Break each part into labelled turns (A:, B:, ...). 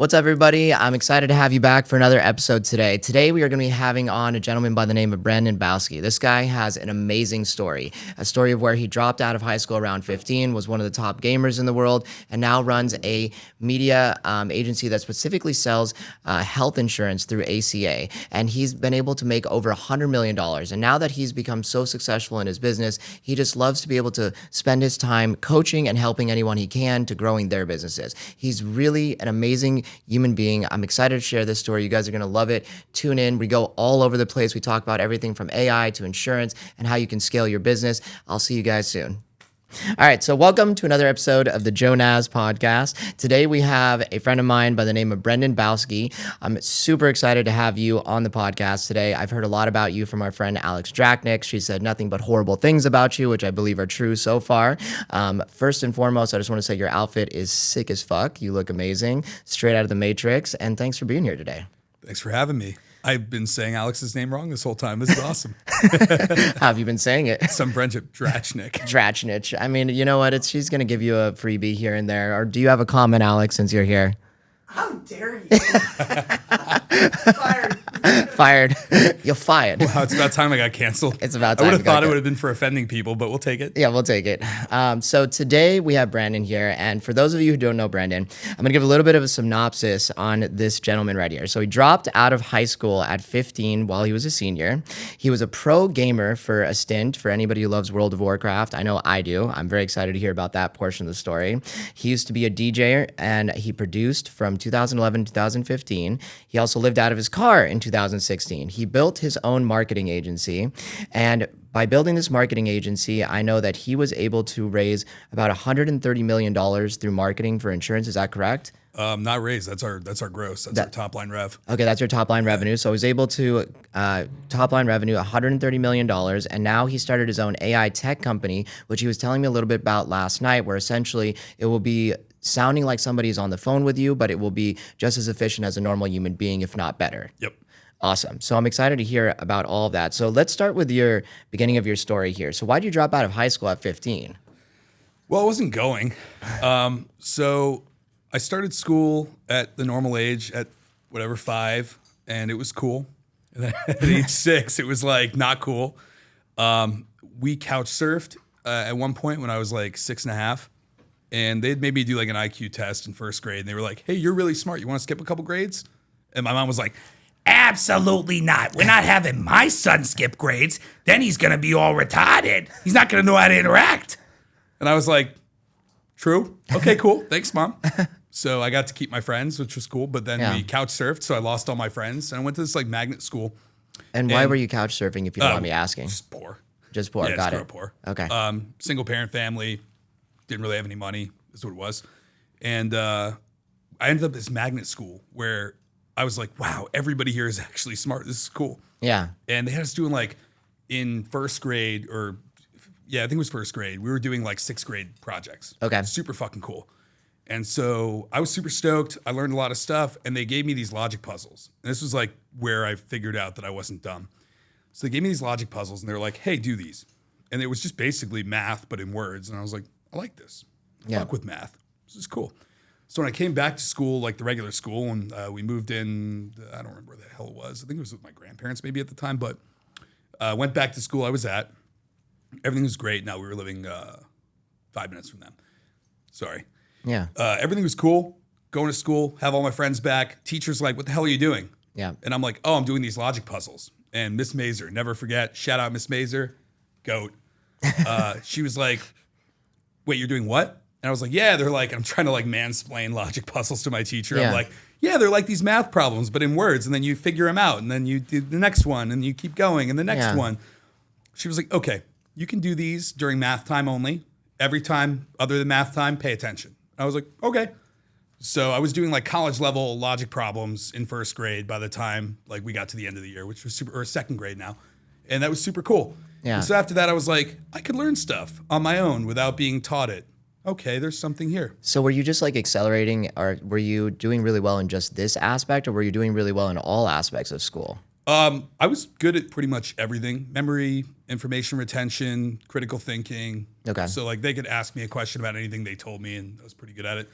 A: What's up, everybody? I'm excited to have you back for another episode today. Today, we are going to be having on a gentleman by the name of Brandon Bowski. This guy has an amazing story, a story of where he dropped out of high school around 15, was one of the top gamers in the world, and now runs a media agency that specifically sells health insurance through ACA. And he's been able to make over $100 million. And now that he's become so successful in his business, he just loves to be able to spend his time coaching and helping anyone he can to growing their businesses. He's really an amazing human being. I'm excited to share this story. You guys are going to love it. Tune in. We go all over the place. We talk about everything from AI to insurance and how you can scale your business. I'll see you guys soon. All right, so welcome to another episode of the Joe Naz Podcast. Today we have a friend of mine by the name of Brandon Bowski. I'm super excited to have you on the podcast today. I've heard a lot about you from our friend Alex Draknick. She said nothing but horrible things about you, which I believe are true so far. First and foremost, I just want to say your outfit is sick as fuck. You look amazing, straight out of the Matrix, and thanks for being here today.
B: Thanks for having me. I've been saying Alex's name wrong this whole time. This is awesome.
A: How have you been saying it?
B: Some friendship, Drachnik.
A: Drachnich. I mean, you know what? She's going to give you a freebie here and there. Or do you have a comment, Alex, since you're here?
C: How dare you? Fired.
A: Fired. You're fired.
B: Wow, it's about time I got canceled.
A: It's about
B: I
A: time.
B: would have thought it would have been for offending people, but we'll take it.
A: Yeah, we'll take it. So today we have Brandon here. And for those of you who don't know Brandon, I'm going to give a little bit of a synopsis on this gentleman right here. So he dropped out of high school at 15 while he was a senior. He was a pro gamer for a stint. For anybody who loves World of Warcraft, I know I do. I'm very excited to hear about that portion of the story. He used to be a DJ and he produced from 2011 to 2015. He also lived out of his car in 2016. He built his own marketing agency, and by building this marketing agency, I know that he was able to raise about $130 million through marketing for insurance. Is that correct?
B: Not raised. That's our gross. That's our top line rev.
A: Okay, that's your top line revenue. So he was able to top line revenue $130 million, and now he started his own AI tech company, which he was telling me a little bit about last night, where essentially it will be sounding like somebody's on the phone with you, but it will be just as efficient as a normal human being, if not better.
B: Yep.
A: Awesome. So I'm excited to hear about all of that. So let's start with your beginning of your story here. So why did you drop out of high school at 15?
B: Well, I wasn't going. So I started school at the normal age at whatever 5, and it was cool. And then at age 6, it was like not cool. We couch surfed at one point when I was like 6.5. And they'd made me do like an IQ test in first grade. And they were like, hey, you're really smart. You want to skip a couple grades? And my mom was like, absolutely not. We're not having my son skip grades. Then he's going to be all retarded. He's not going to know how to interact. And I was like, true. Okay, cool. Thanks, Mom. So I got to keep my friends, which was cool. But then we couch surfed. So I lost all my friends. And I went to this like magnet school.
A: And why were you couch surfing, if you don't mind me asking?
B: Just poor.
A: Just poor.
B: Yeah,
A: Got
B: just
A: it.
B: Poor.
A: Okay.
B: Single parent family. Didn't really have any money. That's what it was. And I ended up at this magnet school where I was like, wow, everybody here is actually smart. This is cool.
A: Yeah.
B: And they had us doing like in first grade I think it was first grade. We were doing like 6th grade projects.
A: Okay.
B: Super fucking cool. And so I was super stoked. I learned a lot of stuff and they gave me these logic puzzles. And this was like where I figured out that I wasn't dumb. So they gave me these logic puzzles and they were like, hey, do these. And it was just basically math, but in words. And I was like, I like this. Fuck with math. This is cool. So when I came back to school, like the regular school, and we moved in, I don't remember where the hell it was. I think it was with my grandparents maybe at the time, but went back to school I was at. Everything was great. Now we were living 5 minutes from them. Sorry.
A: Yeah.
B: Everything was cool. Going to school, have all my friends back. Teacher's like, what the hell are you doing?
A: Yeah.
B: And I'm like, oh, I'm doing these logic puzzles. And Miss Mazer, never forget, shout out Miss Mazer, goat. She was like, wait, you're doing what? And I was like, yeah, they're like, I'm trying to like mansplain logic puzzles to my teacher.
A: Yeah.
B: I'm like, yeah, they're like these math problems, but in words. And then you figure them out. And then you do the next one and you keep going and the next one. She was like, okay, you can do these during math time only. Every time other than math time, pay attention. I was like, okay. So I was doing like college level logic problems in first grade by the time like we got to the end of the year, which was or 2nd grade now. And that was super cool.
A: Yeah.
B: And so after that, I was like, I could learn stuff on my own without being taught it. Okay, there's something here.
A: So were you just like accelerating, or were you doing really well in just this aspect, or were you doing really well in all aspects of school?
B: I was good at pretty much everything. Memory, information retention, critical thinking.
A: Okay.
B: So like they could ask me a question about anything they told me and I was pretty good at it.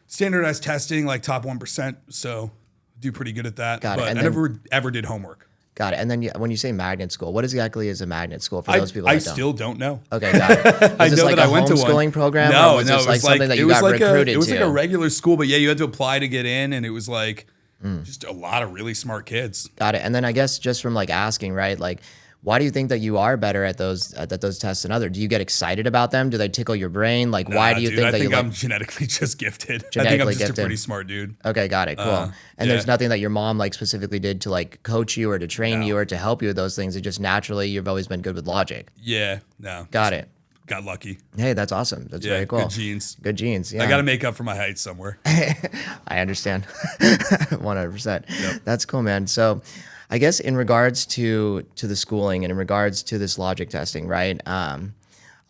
B: standardized testing, like top 1%. So do pretty good at that.
A: Got it.
B: But
A: And
B: I
A: then-
B: never ever did homework.
A: Got it. And then when you say magnet school, what exactly is a magnet school for those people that
B: I
A: don't?
B: still don't know.
A: Okay, got it.
B: I
A: Was this
B: know
A: like
B: that
A: a
B: I went to one.
A: homeschooling program?
B: No,
A: or was
B: no,
A: this
B: it
A: like
B: was
A: something that you got recruited to?
B: It was like a regular school, but yeah, you had to apply to get in, and it was like just a lot of really smart kids.
A: Got it. And then I guess just from like asking, right? Like, why do you think that you are better at those tests than others? Do you get excited about them? Do they tickle your brain? Like, why do you think
B: I
A: that
B: think
A: you
B: I'm
A: like?
B: genetically just gifted. I think
A: Genetically
B: I'm just
A: gifted.
B: a pretty smart dude.
A: Okay, got it. Cool. And
B: yeah.
A: there's nothing that your mom like specifically did to like coach you or to train
B: No.
A: you or to help you with those things. It just naturally you've always been good with logic.
B: Yeah, no.
A: Got it.
B: Got lucky.
A: Hey, that's awesome. That's
B: Yeah,
A: very cool.
B: good genes.
A: Good genes. Yeah.
B: I got to make up for my height somewhere.
A: I understand. 100%. That's cool, man. So I guess in regards to the schooling and in regards to this logic testing, right?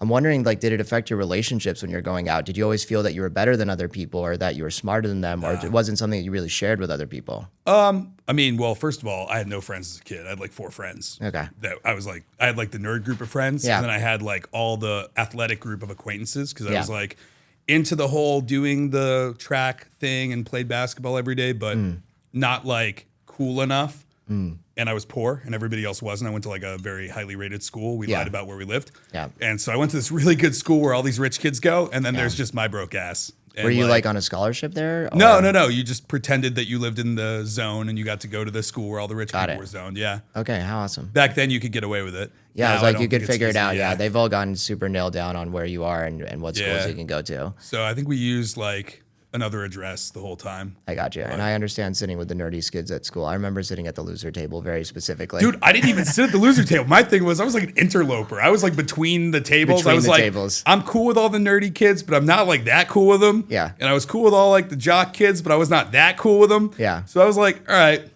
A: I'm wondering, like, did it affect your relationships when you're going out? Did you always feel that you were better than other people or that you were smarter than them or it wasn't something that you really shared with other people?
B: I mean, well, first of all, I had no friends as a kid. I had like 4 friends.
A: Okay.
B: That I had like the nerd group of friends,
A: Yeah.
B: and then I had like all the athletic group of acquaintances because I
A: Yeah.
B: was like into the whole doing the track thing and played basketball every day, but not like cool enough. And I was poor, and everybody else wasn't. I went to like a very highly rated school. We
A: Yeah.
B: lied about where we lived.
A: Yeah.
B: And so I went to this really good school where all these rich kids go, and then there's just my broke ass. And
A: Were you like on a scholarship there?
B: No,
A: or-
B: no, no. You just pretended that you lived in the zone and you got to go to the school where all the rich
A: Got
B: people
A: it.
B: were zoned. Yeah.
A: Okay, how awesome.
B: Back then you could get away with it.
A: Yeah,
B: Now,
A: it's
B: I
A: like
B: don't
A: you could
B: think it's
A: figure it
B: easy.
A: out. Yeah, they've all gotten super nailed down on where you are and what schools
B: Yeah.
A: you can go to.
B: So I think we used like another address the whole time.
A: I got you. And I understand sitting with the nerdy kids at school. I remember sitting at the loser table very specifically.
B: Dude, I didn't even sit at the loser table. My thing was I was like an interloper. I was like between the tables.
A: Between
B: I was
A: the
B: like,
A: tables.
B: I'm cool with all the nerdy kids, but I'm not like that cool with them.
A: Yeah.
B: And I was cool with all like the jock kids, but I was not that cool with them.
A: Yeah.
B: So I was like, all right,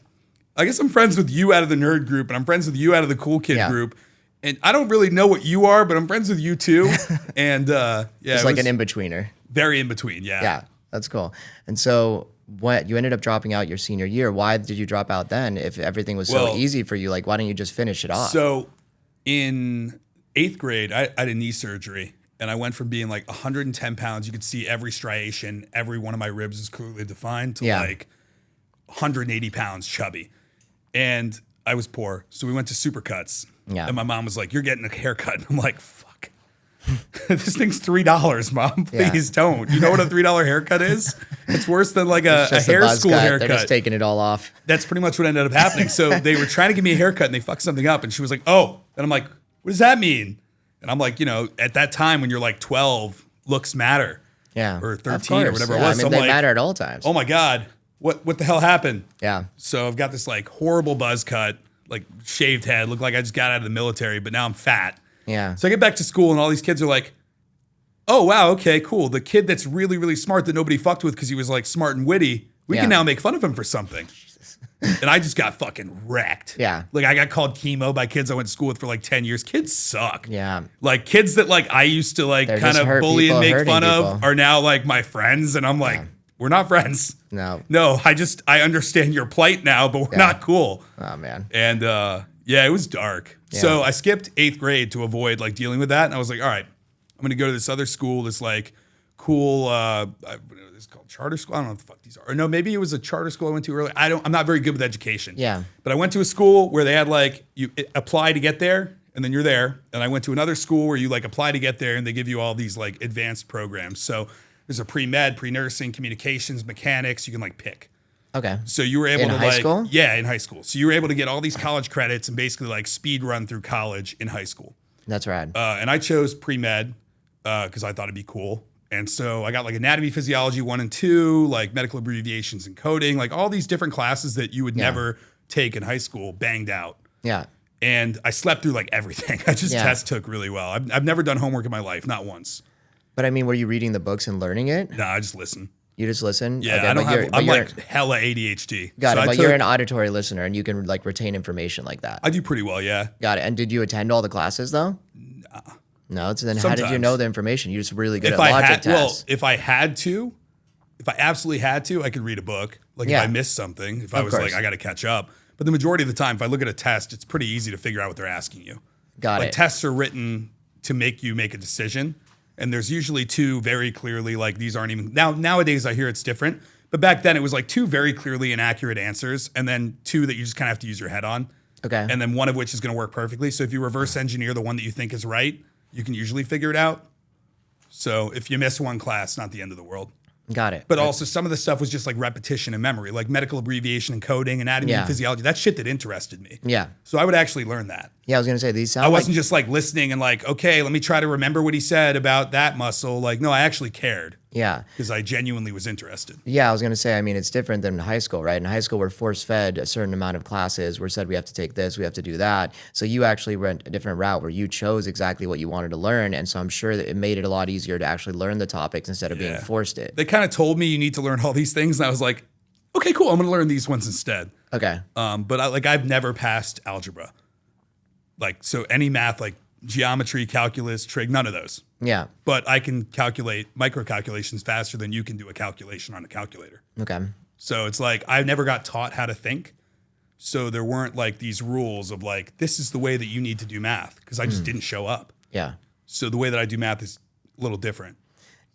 B: I guess I'm friends with you out of the nerd group, and I'm friends with you out of the cool kid
A: Yeah.
B: group. And I don't really know what you are, but I'm friends with you too. And yeah,
A: It's
B: it
A: like
B: was
A: an in-betweener.
B: very in between. Yeah.
A: Yeah, that's cool. And so what you ended up dropping out your senior year. Why did you drop out then if everything was so
B: Well-
A: easy for you? Like, why didn't you just finish it off?
B: So in 8th grade, I had a knee surgery, and I went from being like 110 pounds. You could see every striation, every one of my ribs is clearly defined, to
A: Yeah.
B: like 180 pounds chubby. And I was poor. So we went to Supercuts.
A: Yeah.
B: And my mom was like, "You're getting a haircut." And I'm like, fuck. This thing's $3, Mom.
A: Yeah.
B: Please don't. You know what a $3 haircut is? It's worse than like a
A: Just
B: hair
A: buzz
B: school
A: cut.
B: haircut.
A: They're just taking it all off.
B: That's pretty much what ended up happening. So they were trying to give me a haircut and they fucked something up. And she was like, "Oh." And I'm like, "What does that mean?" And I'm like, at that time when you're like 12, looks matter.
A: Yeah.
B: Or
A: Of
B: 13 or
A: course.
B: whatever it
A: Yeah,
B: was.
A: I
B: So
A: mean,
B: I'm
A: they
B: like,
A: matter at all times.
B: "Oh my God, what the hell happened?"
A: Yeah.
B: So I've got this like horrible buzz cut, like shaved head, look like I just got out of the military, but now I'm fat.
A: Yeah.
B: So I get back to school and all these kids are like, "Oh, wow, okay, cool. The kid that's really, really smart that nobody fucked with because he was like smart and witty, we
A: Yeah.
B: can now make fun of him for something." And I just got fucking wrecked.
A: Yeah.
B: Like I got called chemo by kids I went to school with for like 10 years. Kids suck.
A: Yeah.
B: Like kids that like I used to like
A: They're
B: kind
A: just
B: of
A: hurt
B: bully and
A: people
B: make
A: hurting
B: fun of
A: people.
B: are now like my friends. And I'm like, we're not friends.
A: No.
B: No, I understand your plight now, but we're not cool.
A: Oh, man.
B: And yeah, it was dark.
A: Yeah.
B: So I skipped 8th grade to avoid like dealing with that. And I was like, all right, I'm going to go to this other school, this like cool, it's called charter school. I don't know what the fuck these are. Or no, maybe it was a charter school I went to earlier. I'm not very good with education.
A: Yeah.
B: But I went to a school where they had like, you apply to get there and then you're there. And I went to another school where you like apply to get there and they give you all these like advanced programs. So there's a pre-med, pre-nursing, communications, mechanics. You can like pick.
A: Okay.
B: So you were able
A: In
B: to
A: high
B: like,
A: school?
B: yeah, in high school. So you were able to get all these college credits and basically like speed run through college in high school.
A: That's rad.
B: And I chose pre-med because I thought it'd be cool. And so I got like anatomy, physiology 1 and 2, like medical abbreviations and coding, like all these different classes that you would never take in high school, banged out.
A: Yeah.
B: And I slept through like everything. I just
A: Yeah.
B: test took really well. I've never done homework in my life, not once.
A: But I mean, were you reading the books and learning it?
B: No, I just listen.
A: You just listen?
B: Yeah,
A: Okay,
B: I don't
A: but you're-
B: have.
A: but
B: I'm
A: you're-
B: like hella ADHD.
A: Got
B: So
A: it,
B: I
A: but
B: took-
A: you're an auditory listener and you can like retain information like that.
B: I do pretty well, yeah.
A: Got it. And did you attend all the classes though? No. So then how did you
B: Sometimes.
A: know the information? You're just really good
B: If
A: at
B: I
A: logic
B: had,
A: tests.
B: if I had to, if I absolutely had to, I could read a book. Like
A: Yeah.
B: if I missed something, if I
A: Of
B: was
A: course.
B: like, I got to catch up. But the majority of the time, if I look at a test, it's pretty easy to figure out what they're asking you.
A: Got
B: Like
A: it.
B: tests are written to make you make a decision. And there's usually two very clearly, like these aren't even, nowadays I hear it's different. But back then it was like two very clearly inaccurate answers. And then two that you just kind of have to use your head on.
A: Okay.
B: And then one of which is going to work perfectly. So if you reverse engineer the one that you think is right, you can usually figure it out. So if you miss one class, not the end of the world.
A: Got it.
B: But also some of the stuff was just like repetition and memory, like medical abbreviation and coding, anatomy and physiology. That's shit that interested me.
A: Yeah.
B: So I would actually learn that.
A: Yeah, I was going to say these sound
B: I wasn't just like listening and like, okay, let me try to remember what he said about that muscle. Like, no, I actually cared.
A: Yeah.
B: Because I genuinely was interested.
A: Yeah, I was going to say, I mean, it's different than high school, right? In high school, we're force-fed a certain amount of classes. We're said we have to take this, we have to do that. So you actually went a different route where you chose exactly what you wanted to learn. And so I'm sure that it made it a lot easier to actually learn the topics instead of being forced it.
B: They kind of told me you need to learn all these things. And I was like, okay, cool. I'm going to learn these ones instead.
A: Okay.
B: But I've never passed algebra. Like, so any math, like geometry, calculus, trig, none of those.
A: Yeah.
B: But I can calculate micro calculations faster than you can do a calculation on a calculator.
A: Okay.
B: So it's like I never got taught how to think. So there weren't like these rules of like, this is the way that you need to do math because I just didn't show up.
A: Yeah.
B: So the way that I do math is a little different.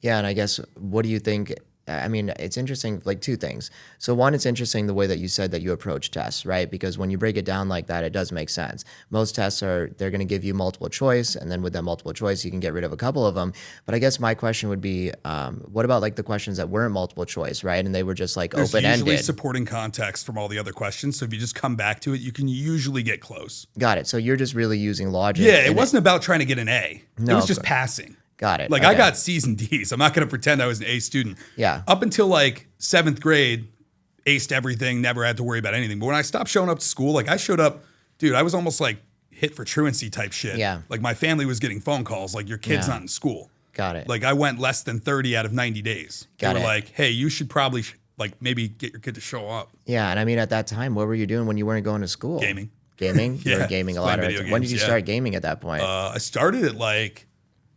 A: Yeah, and I guess, what do you think? I mean, it's interesting, like two things. So one, it's interesting the way that you said that you approach tests, right? Because when you break it down like that, it does make sense. Most tests they're going to give you multiple choice, and then with that multiple choice, you can get rid of a couple of them. But I guess my question would be, what about like the questions that weren't multiple choice, right? And they were just like
B: There's
A: open-ended.
B: usually supporting context from all the other questions. So if you just come back to it, you can usually get close.
A: Got it. So you're just really using logic.
B: Yeah, it wasn't about trying to get an A.
A: No,
B: it was just passing.
A: Got it.
B: Like I got C's and D's. I'm not going to pretend I was an A student.
A: Yeah.
B: Up until like 7th grade, aced everything, never had to worry about anything. But when I stopped showing up to school, like I showed up, dude, I was almost like hit for truancy type shit.
A: Yeah.
B: Like my family was getting phone calls like your kid's not in school.
A: Got it.
B: Like I went less than 30 out of 90 days.
A: Got
B: they were
A: it.
B: like, hey, you should probably like maybe get your kid to show up.
A: Yeah, and I mean, at that time, what were you doing when you weren't going to school?
B: Gaming.
A: Gaming? You
B: Yeah,
A: were gaming a
B: playing
A: lot.
B: video
A: When did
B: games,
A: you
B: yeah.
A: start gaming at that point?
B: I started at like,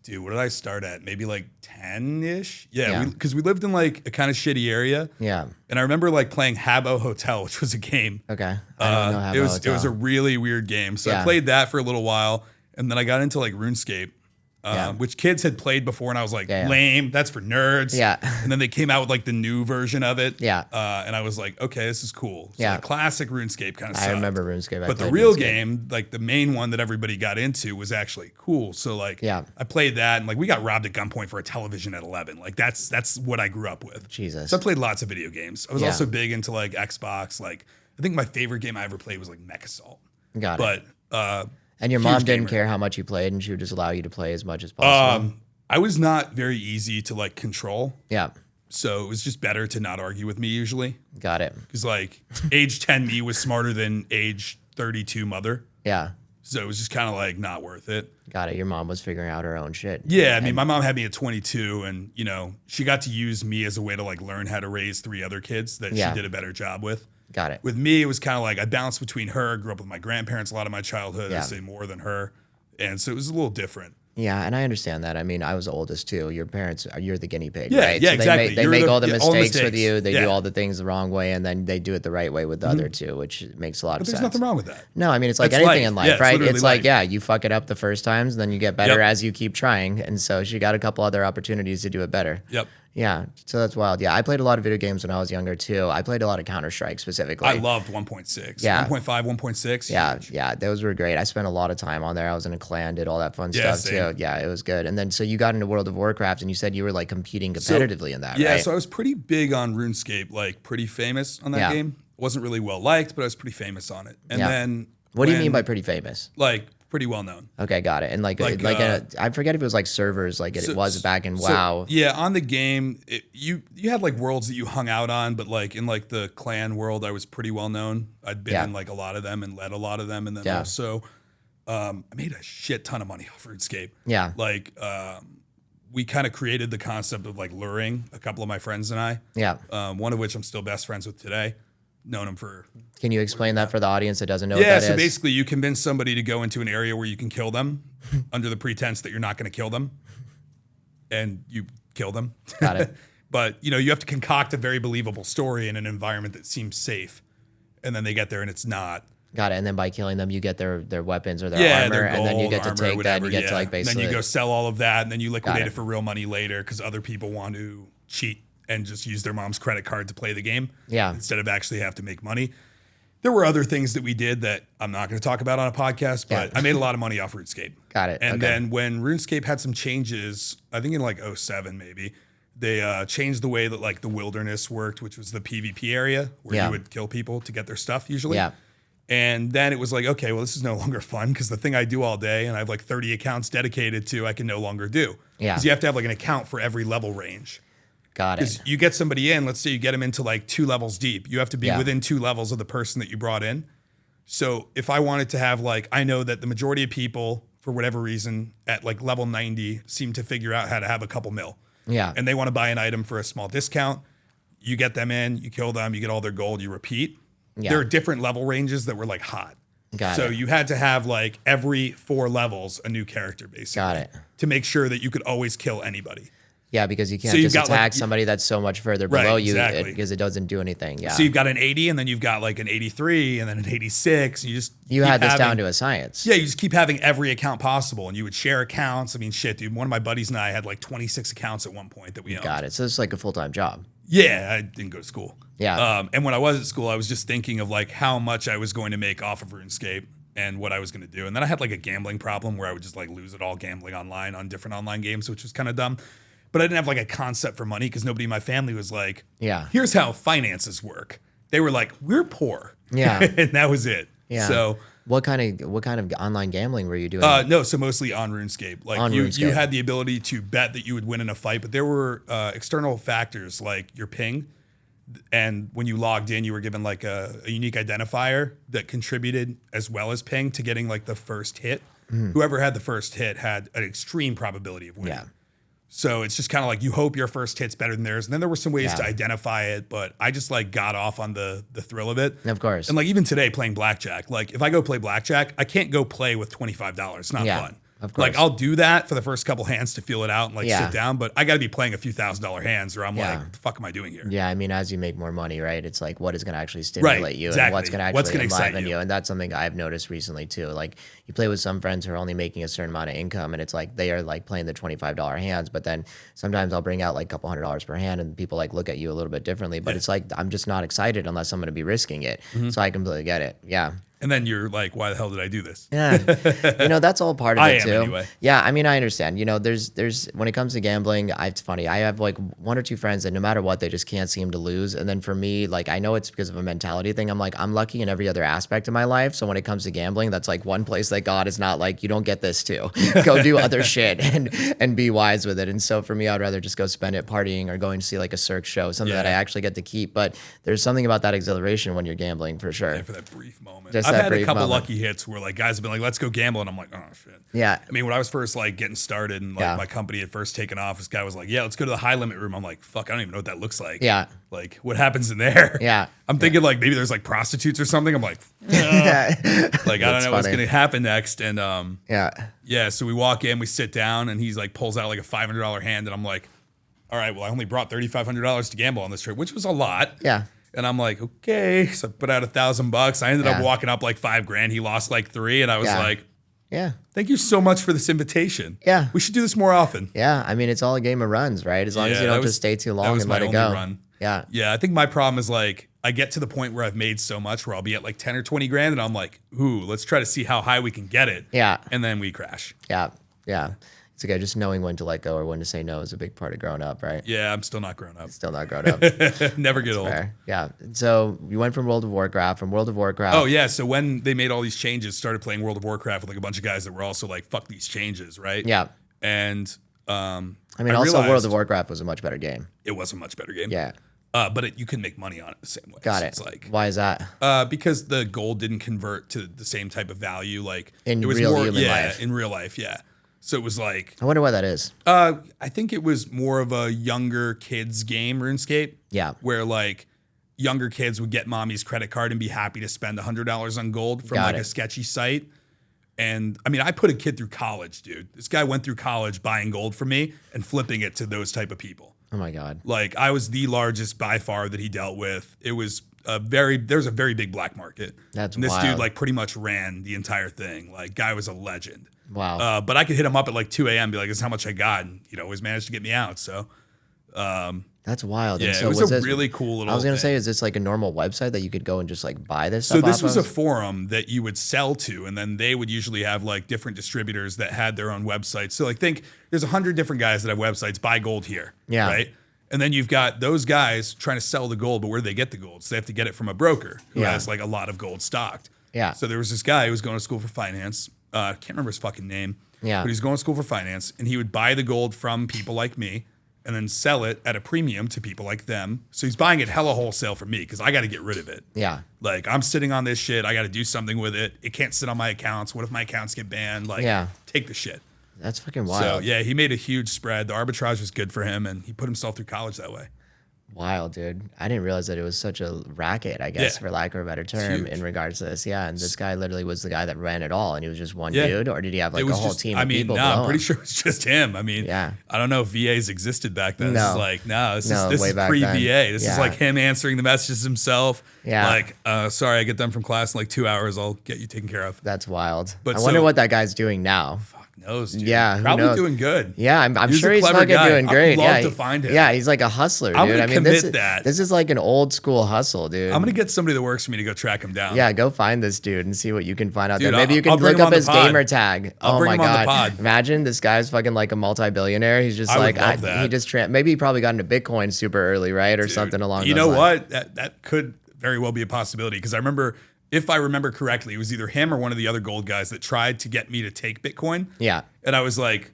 B: dude, what did I start at? Maybe like 10-ish?
A: Yeah.
B: Because we lived in like a kind of shitty area.
A: Yeah.
B: And I remember like playing Habbo Hotel, which was a game.
A: Okay. I don't know how
B: It was a really weird game. So
A: Yeah.
B: I played that for a little while. And then I got into like RuneScape, which kids had played before. And I was like,
A: Yeah.
B: lame. That's for nerds.
A: Yeah.
B: And then they came out with like the new version of it.
A: Yeah.
B: And I was like, okay, this is cool. So
A: Yeah.
B: the classic RuneScape kind of sucked.
A: I remember RuneScape.
B: But the real game, like the main one that everybody got into, was actually cool. So like,
A: Yeah.
B: I played that, and like we got robbed at gunpoint for a television at 11. Like that's what I grew up with.
A: Jesus.
B: So I played lots of video games. I was
A: Yeah.
B: also big into like Xbox. Like I think my favorite game I ever played was like Mech Assault.
A: Got it.
B: But
A: And your
B: huge
A: mom didn't
B: gamer.
A: care how much you played, and she would just allow you to play as much as possible.
B: I was not very easy to like control.
A: Yeah.
B: So it was just better to not argue with me usually.
A: Got it.
B: Because like age 10 me was smarter than age 32 mother.
A: Yeah.
B: So it was just kind of like not worth it.
A: Got it. Your mom was figuring out her own shit.
B: Yeah, I mean, my mom had me at 22, and you know, she got to use me as a way to like learn how to raise 3 other kids that
A: Yeah.
B: she did a better job with.
A: Got it.
B: With me, it was kind of like I bounced between her. Grew up with my grandparents a lot of my childhood.
A: Yeah.
B: I say more than her, and so it was a little different.
A: Yeah, and I understand that. I mean, I was the oldest too. Your parents, you're the guinea pig,
B: Yeah,
A: right?
B: yeah,
A: so
B: exactly.
A: They
B: You're
A: make
B: the-
A: all the
B: yeah, all
A: mistakes with
B: mistakes.
A: you. They do
B: Yeah.
A: all the things the wrong way, and then they do it the right way with the other two, which makes a lot
B: But
A: of
B: there's
A: sense.
B: nothing wrong with that.
A: No, I mean, it's like
B: That's
A: anything
B: life.
A: in life,
B: Yeah, it's
A: right?
B: literally
A: It's like,
B: life.
A: yeah, you fuck it up the first times, then you get better
B: Yep.
A: as you keep trying. And so she got a couple other opportunities to do it better.
B: Yep.
A: Yeah, so that's wild. Yeah, I played a lot of video games when I was younger too. I played a lot of Counter-Strike specifically.
B: I loved 1.6.
A: Yeah.
B: 1.5, 1.6.
A: Yeah,
B: huge.
A: yeah, those were great. I spent a lot of time on there. I was in a clan, did all that fun
B: Yeah,
A: stuff
B: same.
A: too. Yeah, it was good. And then so you got into World of Warcraft, and you said you were like competing competitively in that,
B: Yeah,
A: right?
B: so I was pretty big on RuneScape, like pretty famous on that
A: Yeah.
B: game. Wasn't really well liked, but I was pretty famous on it. And
A: Yeah.
B: then
A: What do you
B: when-
A: mean by pretty famous?
B: like pretty well known?
A: Okay, got it. And like I forget if it was like servers, like it was back in WoW.
B: Yeah, on the game, you had like worlds that you hung out on, but like in like the clan world, I was pretty well known. I'd been
A: Yeah.
B: in like a lot of them and led a lot of them, and then
A: Yeah.
B: also I made a shit ton of money off RuneScape.
A: Yeah.
B: Like we kind of created the concept of like luring a couple of my friends and I.
A: Yeah.
B: One of which I'm still best friends with today. Known him for.
A: Can you explain that for the audience that doesn't know
B: Yeah,
A: what that
B: so
A: is?
B: basically you convince somebody to go into an area where you can kill them under the pretense that you're not going to kill them, and you kill them.
A: Got it.
B: But you know, you have to concoct a very believable story in an environment that seems safe, and then they get there and it's not.
A: Got it. And then by killing them, you get their weapons or their
B: Yeah,
A: armor,
B: their
A: and then you
B: gold,
A: get to
B: armor,
A: take that. And
B: whatever,
A: you get to like
B: And
A: basically.
B: then you go sell all of that, and then you liquidate
A: it.
B: it for real money later because other people want to cheat and just use their mom's credit card to play the game.
A: Yeah.
B: Instead of actually have to make money. There were other things that we did that I'm not going to talk about on a podcast, but I made a lot of money off RuneScape.
A: Got it.
B: And
A: Okay.
B: then when RuneScape had some changes, I think in like 07 maybe, they changed the way that like the wilderness worked, which was the PvP area where you would kill people to get their stuff usually.
A: Yeah.
B: And then it was like, okay, well, this is no longer fun because the thing I do all day and I have like 30 accounts dedicated to, I can no longer do.
A: Yeah.
B: Because you have to have like an account for every level range.
A: Got it.
B: Because you get somebody in, let's say you get them into like 2 levels deep. You have to be within 2 levels of the person that you brought in. So if I wanted to have like, I know that the majority of people, for whatever reason, at like level 90 seem to figure out how to have a couple mil.
A: Yeah.
B: And they want to buy an item for a small discount. You get them in, you kill them, you get all their gold, you repeat.
A: Yeah.
B: There are different level ranges that were like hot.
A: Got
B: so
A: it.
B: you had to have like every 4 levels a new character basically.
A: Got it.
B: To make sure that you could always kill anybody.
A: Yeah, because you can't
B: So you've
A: just
B: got, like,
A: attack somebody that's so much further
B: Right,
A: below you
B: exactly.
A: because it doesn't do anything. Yeah.
B: So you've got an 80 and then you've got like an 83 and then an 86. You just
A: You
B: keep
A: had this
B: having-
A: down to a science.
B: Yeah, you just keep having every account possible and you would share accounts. I mean, shit, dude. One of my buddies and I had like 26 accounts at one point that we owned.
A: Got it. So it's like a full-time job.
B: Yeah, I didn't go to school.
A: Yeah.
B: And when I was at school, I was just thinking of like how much I was going to make off of RuneScape and what I was going to do. And then I had like a gambling problem where I would just like lose it all gambling online on different online games, which was kind of dumb. But I didn't have like a concept for money because nobody in my family was like,
A: Yeah.
B: here's how finances work. They were like, we're poor.
A: Yeah.
B: And that was it.
A: Yeah.
B: So
A: What kind of online gambling were you doing?
B: no, so mostly on RuneScape. Like
A: On
B: you
A: RuneScape.
B: had the ability to bet that you would win in a fight, but there were external factors like your ping. And when you logged in, you were given like a unique identifier that contributed as well as ping to getting like the first hit. Whoever had the first hit had an extreme probability of winning.
A: Yeah.
B: So it's just kind of like you hope your first hit's better than theirs. And then there were some ways
A: Yeah.
B: to identify it, but I just like got off on the thrill of it.
A: Of course.
B: And like even today playing blackjack, like if I go play blackjack, I can't go play with $25. It's not
A: Yeah,
B: fun.
A: of course.
B: Like I'll do that for the first couple hands to feel it out and like
A: Yeah.
B: sit down, but I got to be playing a few $1,000 hands or I'm
A: Yeah.
B: like, what the fuck am I doing here?
A: Yeah, I mean, as you make more money, right? It's like what is going to actually stimulate you and
B: exactly.
A: what's going to
B: What's
A: actually
B: gonna excite
A: enliven
B: you.
A: you. And that's something I've noticed recently too. Like you play with some friends who are only making a certain amount of income and it's like they are like playing the $25 hands, but then sometimes I'll bring out like a couple $100 per hand and people like look at you a little bit differently, but it's like I'm just not excited unless I'm going to be risking it. So I completely get it. Yeah.
B: And then you're like, why the hell did I do this?
A: Yeah, that's all part of
B: I
A: it
B: am
A: too.
B: anyway.
A: Yeah, I mean, I understand. There's when it comes to gambling, it's funny. I have like 1 or 2 friends that no matter what, they just can't seem to lose. And then for me, like I know it's because of a mentality thing. I'm like, I'm lucky in every other aspect of my life. So when it comes to gambling, that's like one place that God is not like, you don't get this too. Go do other shit and be wise with it. And so for me, I'd rather just go spend it partying or going to see like a Cirque show, something that I
B: Yeah.
A: actually get to keep. But there's something about that exhilaration when you're gambling for sure.
B: Yeah, for that brief moment.
A: Just
B: I've
A: that
B: had a
A: brief
B: couple
A: moment.
B: lucky hits where like guys have been like, let's go gamble. And I'm like, oh shit.
A: Yeah.
B: I mean, when I was first like getting started and like
A: Yeah.
B: my company had first taken off, this guy was like, yeah, let's go to the high limit room. I'm like, fuck, I don't even know what that looks like.
A: Yeah.
B: Like what happens in there?
A: Yeah.
B: I'm thinking like maybe there's like prostitutes or something. I'm like,
A: Yeah.
B: like, I don't
A: That's
B: know what's
A: funny.
B: going to happen next. And
A: Yeah.
B: yeah, so we walk in, we sit down and he's like pulls out like a $500 hand. And I'm like, all right, well, I only brought $3,500 to gamble on this trip, which was a lot.
A: Yeah.
B: And I'm like, okay. So I put out $1,000. I ended up
A: Yeah.
B: walking up like $5,000. He lost like 3. And I was
A: Yeah.
B: like,
A: Yeah.
B: thank you so much for this invitation.
A: Yeah.
B: We should do this more often.
A: Yeah. I mean, it's all a game of runs, right? As long as
B: Yeah,
A: you
B: that
A: don't
B: was-
A: just stay too
B: that
A: long
B: was
A: and
B: my
A: let it
B: only
A: go.
B: run.
A: Yeah.
B: Yeah, I think my problem is like I get to the point where I've made so much where I'll be at like 10 or 20 grand and I'm like, ooh, let's try to see how high we can get it.
A: Yeah.
B: And then we crash.
A: Yeah. Yeah. It's okay. Just knowing when to let go or when to say no is a big part of growing up, right?
B: Yeah, I'm still not grown up.
A: Still not grown up.
B: Never get old.
A: Fair. Yeah. So you went from World of Warcraft,
B: Oh yeah, so when they made all these changes, started playing World of Warcraft with like a bunch of guys that were also like, fuck these changes, right?
A: Yeah.
B: And
A: I mean, also
B: realized
A: World of Warcraft was a much better game.
B: it was a much better game.
A: Yeah.
B: But you can make money on it the same way.
A: Got
B: So
A: it.
B: It's like
A: Why is that?
B: because the gold didn't convert to the same type of value. Like
A: In
B: it was
A: real
B: more,
A: human
B: yeah,
A: life.
B: in real life, yeah. So it was like
A: I wonder why that is.
B: I think it was more of a younger kids game, RuneScape.
A: Yeah.
B: Where like younger kids would get mommy's credit card and be happy to spend $100 on gold from
A: Got
B: like
A: it.
B: a sketchy site. And I mean, I put a kid through college, dude. This guy went through college buying gold from me and flipping it to those type of people.
A: Oh my God.
B: Like I was the largest by far that he dealt with. It was there's a very big black market.
A: That's
B: and this
A: wild.
B: dude like pretty much ran the entire thing. Like guy was a legend.
A: Wow.
B: But I could hit him up at like 2 a.m. be like, this is how much I got. And always managed to get me out. So
A: That's wild.
B: yeah,
A: And so
B: it was
A: this,
B: really cool little
A: I was going to
B: thing.
A: say, is this like a normal website that you could go and just like buy this
B: So
A: stuff
B: this
A: off
B: was a
A: of?
B: forum that you would sell to, and then they would usually have like different distributors that had their own websites. So like think there's 100 different guys that have websites, buy gold here.
A: Yeah.
B: Right. And then you've got those guys trying to sell the gold, but where do they get the gold? So they have to get it from a broker who
A: Yeah.
B: has like a lot of gold stocked.
A: Yeah.
B: So there was this guy who was going to school for finance. I can't remember his fucking name.
A: Yeah.
B: But he's going to school for finance, and he would buy the gold from people like me and then sell it at a premium to people like them. So he's buying it hella wholesale from me because I got to get rid of it.
A: Yeah.
B: Like I'm sitting on this shit. I got to do something with it. It can't sit on my accounts. What if my accounts get banned? Like,
A: Yeah.
B: take the shit.
A: That's fucking
B: So
A: wild.
B: yeah, he made a huge spread. The arbitrage was good for him, and he put himself through college that way.
A: Wild, dude. I didn't realize that it was such a racket, I guess,
B: Yeah.
A: for lack of a better term,
B: huge.
A: in regards to this. Yeah. And this guy literally was the guy that ran it all, and he was just one
B: Yeah.
A: dude, or did he have like
B: It
A: a
B: was
A: whole
B: just,
A: team
B: I
A: of
B: mean,
A: people?
B: no, I'm
A: below
B: pretty
A: him?
B: sure it was just him. I mean,
A: Yeah.
B: I don't know if VAs existed back then. This
A: No.
B: is like,
A: No,
B: this
A: way
B: is
A: back
B: pre-VA.
A: then.
B: This
A: Yeah.
B: is like him answering the messages himself.
A: Yeah.
B: Like, sorry, I get done from class in like 2 hours. I'll get you taken care of.
A: That's wild.
B: But
A: I wonder
B: so-
A: what that guy's doing now.
B: Fuck knows, dude.
A: Yeah, who
B: Probably
A: knows?
B: doing good.
A: Yeah, I'm
B: He's
A: sure
B: a
A: he's
B: clever
A: fucking
B: guy.
A: doing
B: I'd
A: great.
B: love
A: Yeah,
B: to find him.
A: Yeah, he's like a hustler,
B: I'm
A: dude.
B: gonna
A: I mean, this
B: commit that.
A: this is like an old school hustle, dude.
B: I'm gonna get somebody that works for me to go track him down.
A: Yeah, go find this dude and see what you can find out
B: Dude,
A: there. Maybe you
B: I'll
A: can
B: bring
A: look
B: him
A: up
B: on the
A: his
B: pod.
A: gamer tag.
B: I'll
A: Oh
B: bring
A: my
B: him on the
A: god!
B: pod.
A: Imagine this guy's fucking like a multi-billionaire. He's just
B: I would
A: like
B: love that.
A: he just maybe he probably got into Bitcoin super early, right, or something along.
B: You
A: those
B: know
A: lines.
B: what? That could very well be a possibility because I remember, if I remember correctly, it was either him or one of the other gold guys that tried to get me to take Bitcoin.
A: Yeah,
B: And I was like,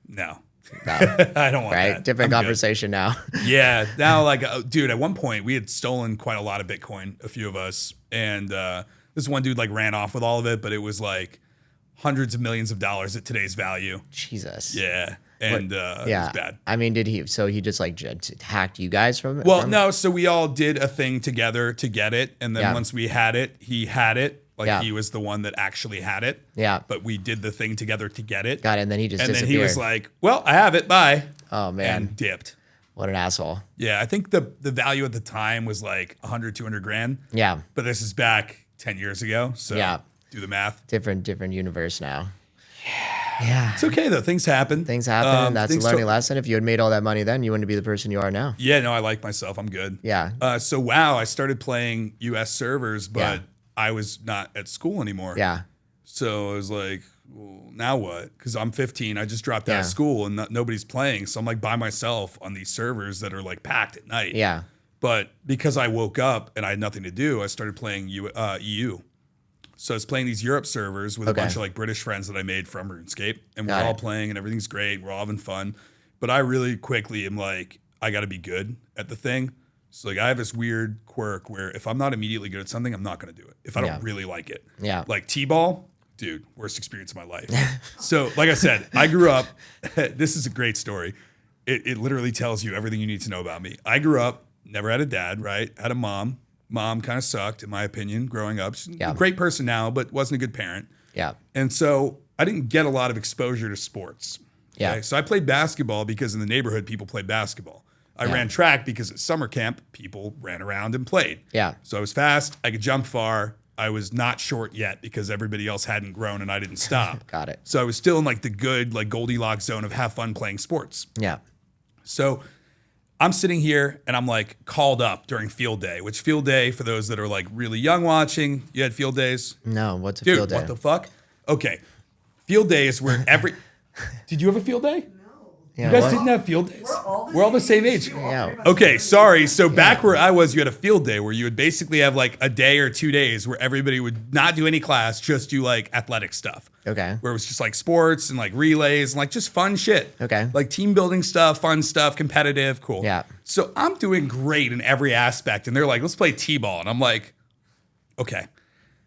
B: no,
A: no,
B: I don't want
A: right.
B: that.
A: Different
B: I'm good.
A: conversation now.
B: Yeah. Now, like, dude, at one point we had stolen quite a lot of Bitcoin, a few of us. And this one dude like ran off with all of it, but it was like hundreds of millions of dollars at today's value.
A: Jesus.
B: Yeah. And it
A: Yeah.
B: was bad.
A: I mean, did he? So he just like hacked you guys from it?
B: Well, no. So we all did a thing together to get it. And then
A: Yeah.
B: once we had it, he had it. Like
A: Yeah.
B: he was the one that actually had it.
A: Yeah.
B: But we did the thing together to get it.
A: Got it. And then he just
B: And then
A: disappeared.
B: he was like, well, I have it. Bye.
A: oh man,
B: And dipped.
A: what an asshole.
B: Yeah. I think the value at the time was like 100, 200 grand.
A: Yeah.
B: But this is back 10 years ago. So
A: Yeah.
B: do the math.
A: Different universe now. Yeah.
B: It's okay though. Things happen.
A: Things happen, and that's a
B: things
A: learning lesson. If you had made all that money then, you wouldn't be the person you are now.
B: Yeah, no, I like myself. I'm good.
A: Yeah.
B: So WoW, I started playing US servers, but
A: Yeah.
B: I was not at school anymore.
A: Yeah.
B: So I was like, well, now what? Because I'm 15. I just dropped out
A: Yeah.
B: of school and nobody's playing. So I'm like by myself on these servers that are like packed at night.
A: Yeah.
B: But because I woke up and I had nothing to do, I started playing EU. So I was playing these Europe servers with a
A: Okay.
B: bunch of like British friends that I made from RuneScape. And we're
A: Got
B: all
A: it.
B: playing and everything's great. We're all having fun. But I really quickly am like, I got to be good at the thing. So like I have this weird quirk where if I'm not immediately good at something, I'm not going to do it. If I don't
A: Yeah.
B: really like it.
A: Yeah.
B: Like T-ball, dude, worst experience of my life. So like I said, I grew up, this is a great story. It literally tells you everything you need to know about me. I grew up, never had a dad, right? Had a mom. Mom kind of sucked, in my opinion, growing up. She's
A: Yeah.
B: a great person now, but wasn't a good parent.
A: Yeah.
B: And so I didn't get a lot of exposure to sports.
A: Yeah.
B: So I played basketball because in the neighborhood, people played basketball. I
A: Yeah.
B: ran track because at summer camp, people ran around and played.
A: Yeah.
B: So I was fast. I could jump far. I was not short yet because everybody else hadn't grown and I didn't stop.
A: Got it.
B: So I was still in like the good, like Goldilocks zone of have fun playing sports.
A: Yeah.
B: So I'm sitting here and I'm like called up during field day, which field day, for those that are like really young watching, you had field days?
A: No, what's a
B: Dude,
A: field day?
B: what the fuck? Okay. Field day is where did you have a field day?
A: Yeah,
B: You guys
A: what?
B: didn't have field days? We're all the same age.
A: Yeah.
B: Okay, sorry. So back where I was, you had a field day where you would basically have like a day or 2 days where everybody would not do any class, just do like athletic stuff.
A: Okay.
B: Where it was just like sports and like relays and like just fun shit.
A: Okay.
B: Like team building stuff, fun stuff, competitive, cool.
A: Yeah.
B: So I'm doing great in every aspect. And they're like, let's play T-ball. And I'm like, okay.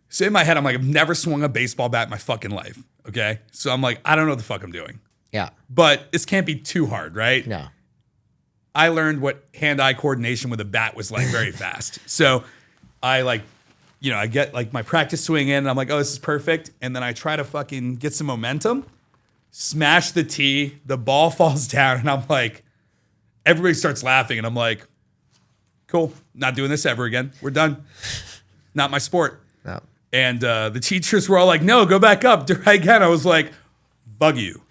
B: So in my head, I'm like, I've never swung a baseball bat in my fucking life. Okay. So I'm like, I don't know what the fuck I'm doing.
A: Yeah.
B: But this can't be too hard, right?
A: No.
B: I learned what hand-eye coordination with a bat was like very fast. So I like, I get like my practice swing in and I'm like, oh, this is perfect. And then I try to fucking get some momentum, smash the tee, the ball falls down and I'm like, everybody starts laughing and I'm like, cool. Not doing this ever again. We're done. Not my sport.
A: No.
B: And the teachers were all like, no, go back up. Try again. I was like, bug you.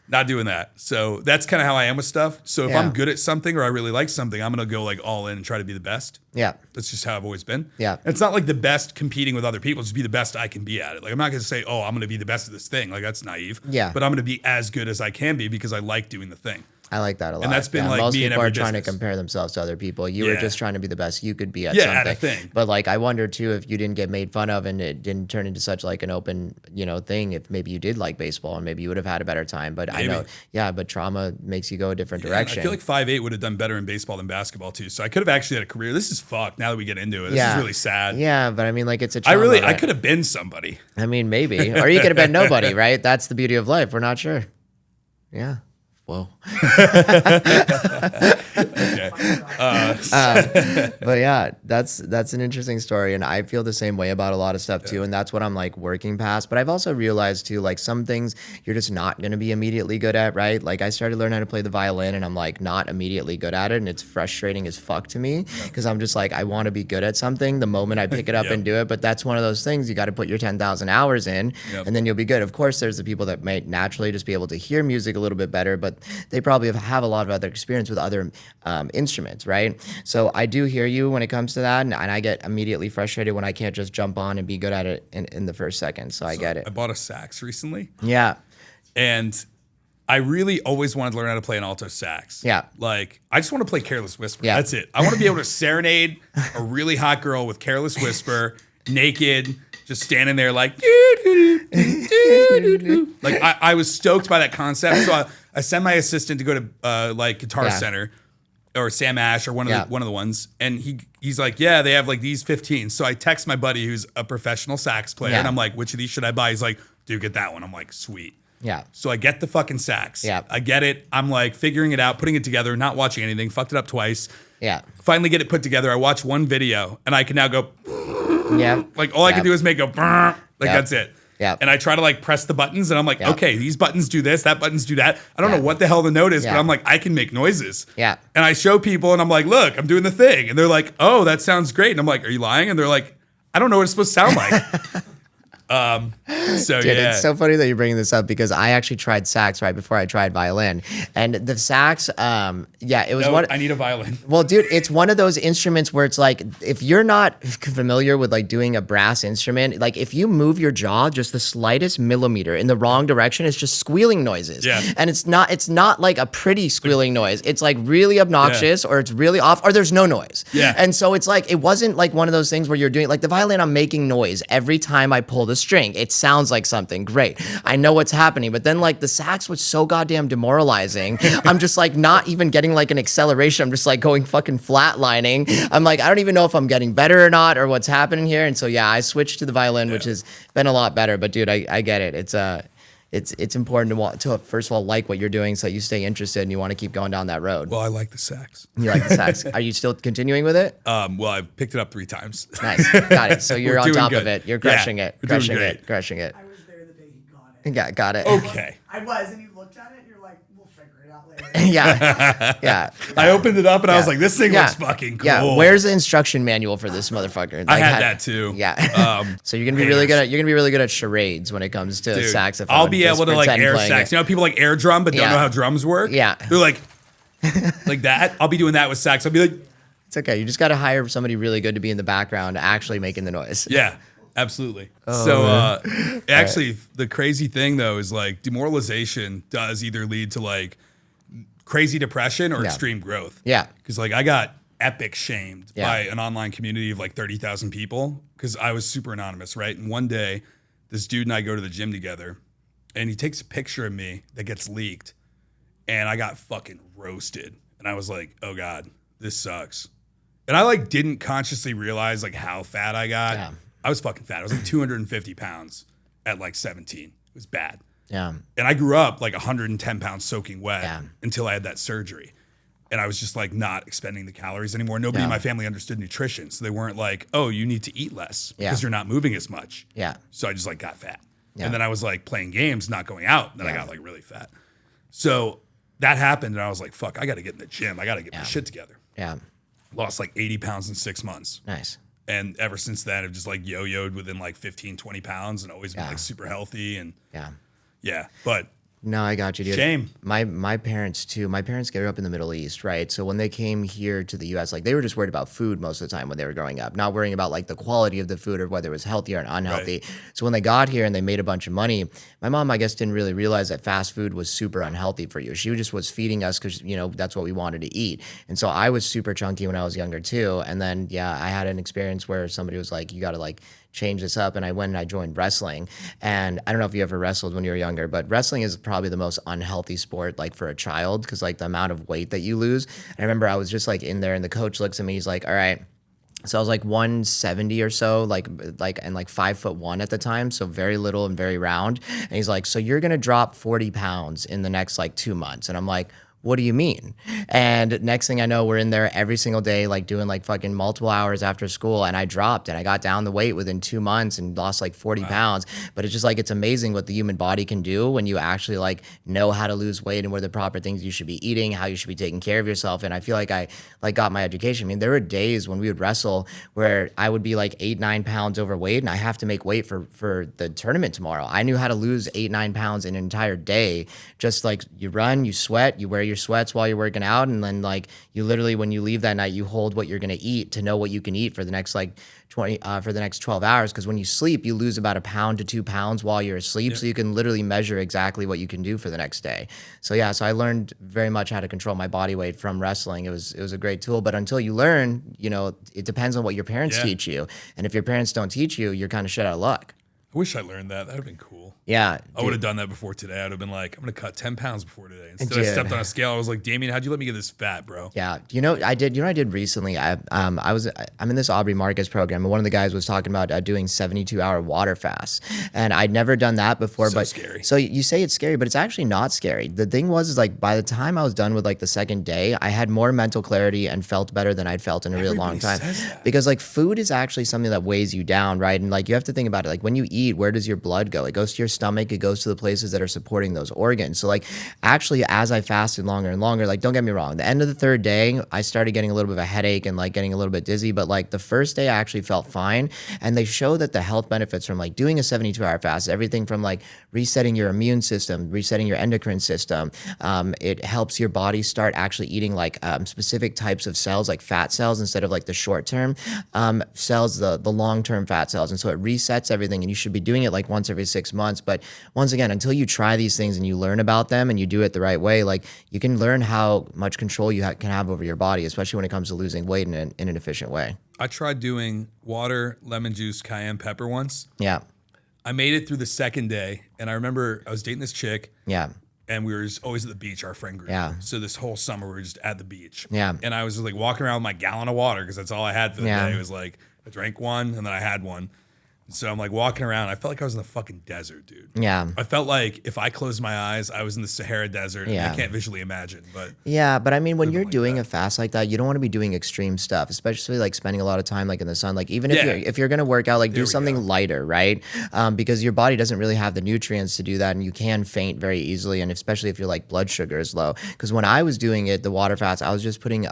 B: Not doing that. So that's kind of how I am with stuff. So if I'm good at something or I really like something, I'm going to go like all in and try to be the best.
A: Yeah.
B: That's just how I've always been.
A: Yeah.
B: And it's not like the best competing with other people. Just be the best I can be at it. Like I'm not going to say, oh, I'm going to be the best at this thing. Like that's naive.
A: Yeah.
B: But I'm going to be as good as I can be because I like doing the thing.
A: I like that a lot.
B: And that's been like
A: most
B: me in
A: people
B: every
A: are trying to
B: business.
A: compare themselves to other people. You were just trying to be the best you could be at
B: At
A: something.
B: a thing.
A: But like, I wonder too if you didn't get made fun of and it didn't turn into such like an open, thing. If maybe you did like baseball and maybe you would have had a better time. But
B: Maybe.
A: I know, but trauma makes you go a different direction.
B: I feel like 5'8" would have done better in baseball than basketball too. So I could have actually had a career. This is fucked. Now that we get into it, this is really sad.
A: Yeah, but I mean, like it's a
B: I
A: trauma.
B: I
A: right?
B: could have been somebody.
A: I mean, maybe, or you could have been nobody, right? That's the beauty of life. We're not sure. Yeah. Whoa.
B: Okay.
A: But yeah, that's an interesting story, and I feel the same way about a lot of stuff too, and that's what I'm like working past. But I've also realized too, like some things you're just not going to be immediately good at, right? Like I started learning how to play the violin, and I'm like not immediately good at it, and it's frustrating as fuck to me because I'm just like I want to be good at something the moment I pick it up and do it. But that's one of those things you got to put your 10,000 hours in, and then you'll be good. Of course, there's the people that might naturally just be able to hear music a little bit better, but they probably have a lot of other experience with other instruments, right? So I do hear you when it comes to that, and I get immediately frustrated when I can't just jump on and be good at it in the first second. So I get it.
B: I bought a sax recently.
A: Yeah.
B: And I really always wanted to learn how to play an alto sax.
A: Yeah.
B: Like, I just want to play Careless Whisper.
A: Yeah.
B: That's it. I want to be able to serenade a really hot girl with Careless Whisper, naked, just standing there like, like I was stoked by that concept. So I sent my assistant to go to like Guitar Center or Sam Ash or one of the ones. And he's like, yeah, they have like these 15. So I text my buddy who's a professional sax player and I'm like, which of these should I buy? He's like, dude, get that one. I'm like, sweet.
A: Yeah.
B: So I get the fucking sax.
A: Yeah.
B: I get it. I'm like figuring it out, putting it together, not watching anything, fucked it up twice.
A: Yeah.
B: Finally get it put together. I watch one video and I can now go,
A: yeah.
B: like all I can do is make a, like that's it.
A: Yeah.
B: And I try to like press the buttons and I'm like, okay, these buttons do this, that buttons do that. I don't know what the hell the note is, but I'm like, I can make noises.
A: Yeah.
B: And I show people and I'm like, look, I'm doing the thing. And they're like, oh, that sounds great. And I'm like, are you lying? And they're like, I don't know what it's supposed to sound like. So
A: Dude,
B: yeah,
A: it's so funny that you're bringing this up because I actually tried sax right before I tried violin, and the sax, it was
B: I need a violin.
A: Well, dude, it's one of those instruments where it's like if you're not familiar with like doing a brass instrument, like if you move your jaw just the slightest millimeter in the wrong direction, it's just squealing noises.
B: Yeah.
A: And it's not like a pretty squealing noise. It's like really obnoxious or it's really off or there's no noise.
B: Yeah.
A: And so it's like it wasn't like one of those things where you're doing like the violin, I'm making noise every time I pull the string. It sounds like something great. I know what's happening, but then like the sax was so goddamn demoralizing. I'm just like not even getting like an acceleration. I'm just like going fucking flatlining. I'm like, I don't even know if I'm getting better or not or what's happening here. And so yeah, I switched to the violin, which has been a lot better. But dude, I get it. It's important to first of all like what you're doing so you stay interested and you want to keep going down that road.
B: Well, I like the sax.
A: You like the sax? Are you still continuing with it?
B: Well, I've picked it up 3 times.
A: Nice, got it. So you're on
B: doing
A: top
B: good.
A: of it. You're crushing it,
B: we're doing
A: crushing
B: great.
A: it, crushing it.
C: I was there the day he got it.
A: Yeah, got it.
B: Okay.
C: I was, and you looked at it, and you're like, we'll figure it out later.
A: Yeah.
B: I opened it up and I was
A: Yeah.
B: like, this thing
A: Yeah.
B: looks fucking cool.
A: Yeah, where's the instruction manual for this motherfucker?
B: I
A: Like,
B: had that too.
A: Yeah. So you're gonna be really good at charades when it comes to
B: Dude,
A: saxophone.
B: I'll be
A: Just
B: able to like
A: pretend
B: air
A: playing
B: sax.
A: it.
B: You know, people like air drum but don't
A: Yeah.
B: know how drums work.
A: Yeah.
B: They're like that. I'll be doing that with sax. I'll be like,
A: It's okay. You just got to hire somebody really good to be in the background, actually making the noise.
B: yeah, absolutely.
A: Oh,
B: So actually, the crazy thing though is like demoralization does either lead to like crazy depression or extreme growth.
A: Yeah.
B: Because like I got epic shamed
A: Yeah.
B: by an online community of like 30,000 people because I was super anonymous, right? And one day, this dude and I go to the gym together, and he takes a picture of me that gets leaked, and I got fucking roasted. And I was like, oh God, this sucks. And I like didn't consciously realize like how fat I got.
A: Yeah.
B: I was fucking fat. I was like 250 pounds at like 17. It was bad.
A: Yeah.
B: And I grew up like 110 pounds soaking wet
A: Yeah.
B: until I had that surgery. And I was just like not expending the calories anymore. Nobody in my family understood nutrition. So they weren't like, oh, you need to eat less because you're not moving as much.
A: Yeah.
B: So I just like got fat.
A: Yeah.
B: And then I was like playing games, not going out. Then I got like really fat. So that happened. And I was like, fuck, I got to get in the gym. I got to get my shit together.
A: Yeah.
B: Lost like 80 pounds in 6 months.
A: Nice.
B: And ever since then, I've just like yo-yoed within like 15, 20 pounds and always been like super healthy. And yeah, but
A: no, I got you, dude.
B: Shame.
A: My parents too. My parents grew up in the Middle East, right? So when they came here to the U.S., like they were just worried about food most of the time when they were growing up, not worrying about like the quality of the food or whether it was healthy or unhealthy.
B: Right.
A: So when they got here and they made a bunch of money, my mom, I guess, didn't really realize that fast food was super unhealthy for you. She just was feeding us because, you know, that's what we wanted to eat. And so I was super chunky when I was younger too. And then, I had an experience where somebody was like, you got to like change this up. And I went and I joined wrestling. And I don't know if you ever wrestled when you were younger, but wrestling is probably the most unhealthy sport like for a child because like the amount of weight that you lose. And I remember I was just like in there and the coach looks at me, he's like, all right. So I was like 170 or so, like 5'1" at the time. So very little and very round. And he's like, so you're going to drop 40 pounds in the next like 2 months. And I'm like, what do you mean? And next thing I know, we're in there every single day, like doing like fucking multiple hours after school. And I dropped and I got down the weight within 2 months and lost like 40 pounds. But it's just like, it's amazing what the human body can do when you actually like know how to lose weight and what are the proper things you should be eating, how you should be taking care of yourself. And I feel like I like got my education. I mean, there were days when we would wrestle where I would be like 8-9 pounds overweight and I have to make weight for the tournament tomorrow. I knew how to lose 8-9 pounds in an entire day. Just like you run, you sweat, you wear your sweats while you're working out, and then like you literally when you leave that night you hold what you're going to eat to know what you can eat for the next like 12 hours, because when you sleep you lose about 1 pound to 2 pounds while you're asleep. So you can literally measure exactly what you can do for the next day. So so I learned very much how to control my body weight from wrestling. It was a great tool, but until you learn, you know, it depends on what your parents teach you, and if your parents don't teach you, you're kind of shit out of luck.
B: I wish I learned that. That would have been cool.
A: Yeah.
B: I would have done that before today. I would have been like, I'm going to cut 10 pounds before today. Instead, I stepped on a scale. I was like, Damien, how'd you let me get this fat, bro?
A: Yeah. You know what I did recently? I'm in this Aubrey Marcus program, and one of the guys was talking about doing 72-hour water fasts. And I'd never done that before.
B: So
A: but
B: scary.
A: So you say it's scary, but it's actually not scary. The thing was like by the time I was done with like the second day, I had more mental clarity and felt better than I'd felt in a really long time.
B: Says that.
A: Because like food is actually something that weighs you down, right? And like you have to think about it. Like when you eat, where does your blood go? It goes to your stomach. It goes to the places that are supporting those organs. So like actually as I fasted longer and longer, like don't get me wrong, the end of the third day, I started getting a little bit of a headache and like getting a little bit dizzy. But like the first day I actually felt fine. And they show that the health benefits from like doing a 72-hour fast, everything from like resetting your immune system, resetting your endocrine system. It helps your body start actually eating like specific types of cells, like fat cells, instead of like the short-term cells, the long-term fat cells. And so it resets everything, and you should be doing it like once every 6 months. But once again, until you try these things and you learn about them and you do it the right way, like you can learn how much control you can have over your body, especially when it comes to losing weight in an efficient way.
B: I tried doing water, lemon juice, cayenne pepper once.
A: Yeah.
B: I made it through the second day, and I remember I was dating this chick.
A: Yeah.
B: And we were always at the beach, our friend group.
A: Yeah.
B: So this whole summer we were just at the beach.
A: Yeah.
B: And I was just like walking around with my gallon of water because that's all I had for the
A: Yeah.
B: day. It was like I drank one and then I had one. So I'm like walking around. I felt like I was in the fucking desert, dude.
A: Yeah.
B: I felt like if I closed my eyes, I was in the Sahara Desert. And
A: Yeah.
B: I can't visually imagine, but
A: Yeah, but I mean, when you're
B: like
A: doing
B: that.
A: a fast like that, you don't want to be doing extreme stuff, especially like spending a lot of time like in the sun. Like even
B: Yeah.
A: if you're gonna work out, like do
B: we
A: something
B: go.
A: lighter, right? Because your body doesn't really have the nutrients to do that, and you can faint very easily, and especially if your like blood sugar is low. Because when I was doing it, the water fast, I was just putting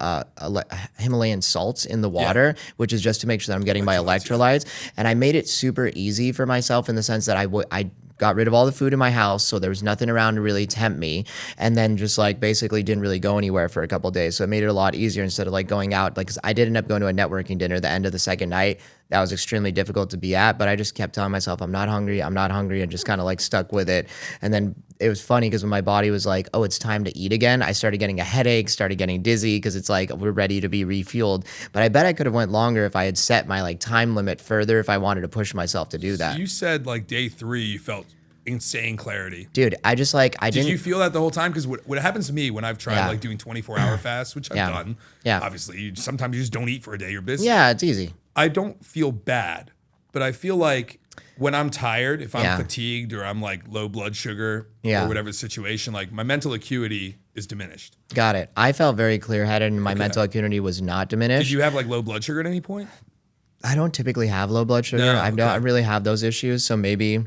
A: Himalayan salts in the water, which is just to make sure that I'm getting my electrolytes, and I made it super easy for myself in the sense that I got rid of all the food in my house, so there was nothing around to really tempt me, and then just like basically didn't really go anywhere for a couple of days. So it made it a lot easier instead of like going out, like 'cause I did end up going to a networking dinner the end of the second night. That was extremely difficult to be at, but I just kept telling myself, I'm not hungry, and just kind of like stuck with it. And then it was funny because when my body was like, oh, it's time to eat again, I started getting a headache, started getting dizzy because it's like we're ready to be refueled. But I bet I could have went longer if I had set my like time limit further if I wanted to push myself to do that.
B: you said like day 3 you felt insane clarity.
A: Dude, I just like,
B: Did you feel that the whole time? Because what happens to me when I've tried
A: Yeah.
B: like doing 24-hour fasts, which I've
A: Yeah.
B: done.
A: Yeah.
B: Obviously, sometimes you just don't eat for a day. You're busy.
A: Yeah, it's easy.
B: I don't feel bad, but I feel like when I'm tired, if I'm
A: Yeah.
B: fatigued or I'm like low blood sugar
A: Yeah.
B: or whatever the situation, like my mental acuity is diminished.
A: Got it. I felt very clear-headed, and my mental acuity was not diminished.
B: Did you have like low blood sugar at any point?
A: I don't typically have low blood sugar.
B: No,
A: I don't really have those issues, so maybe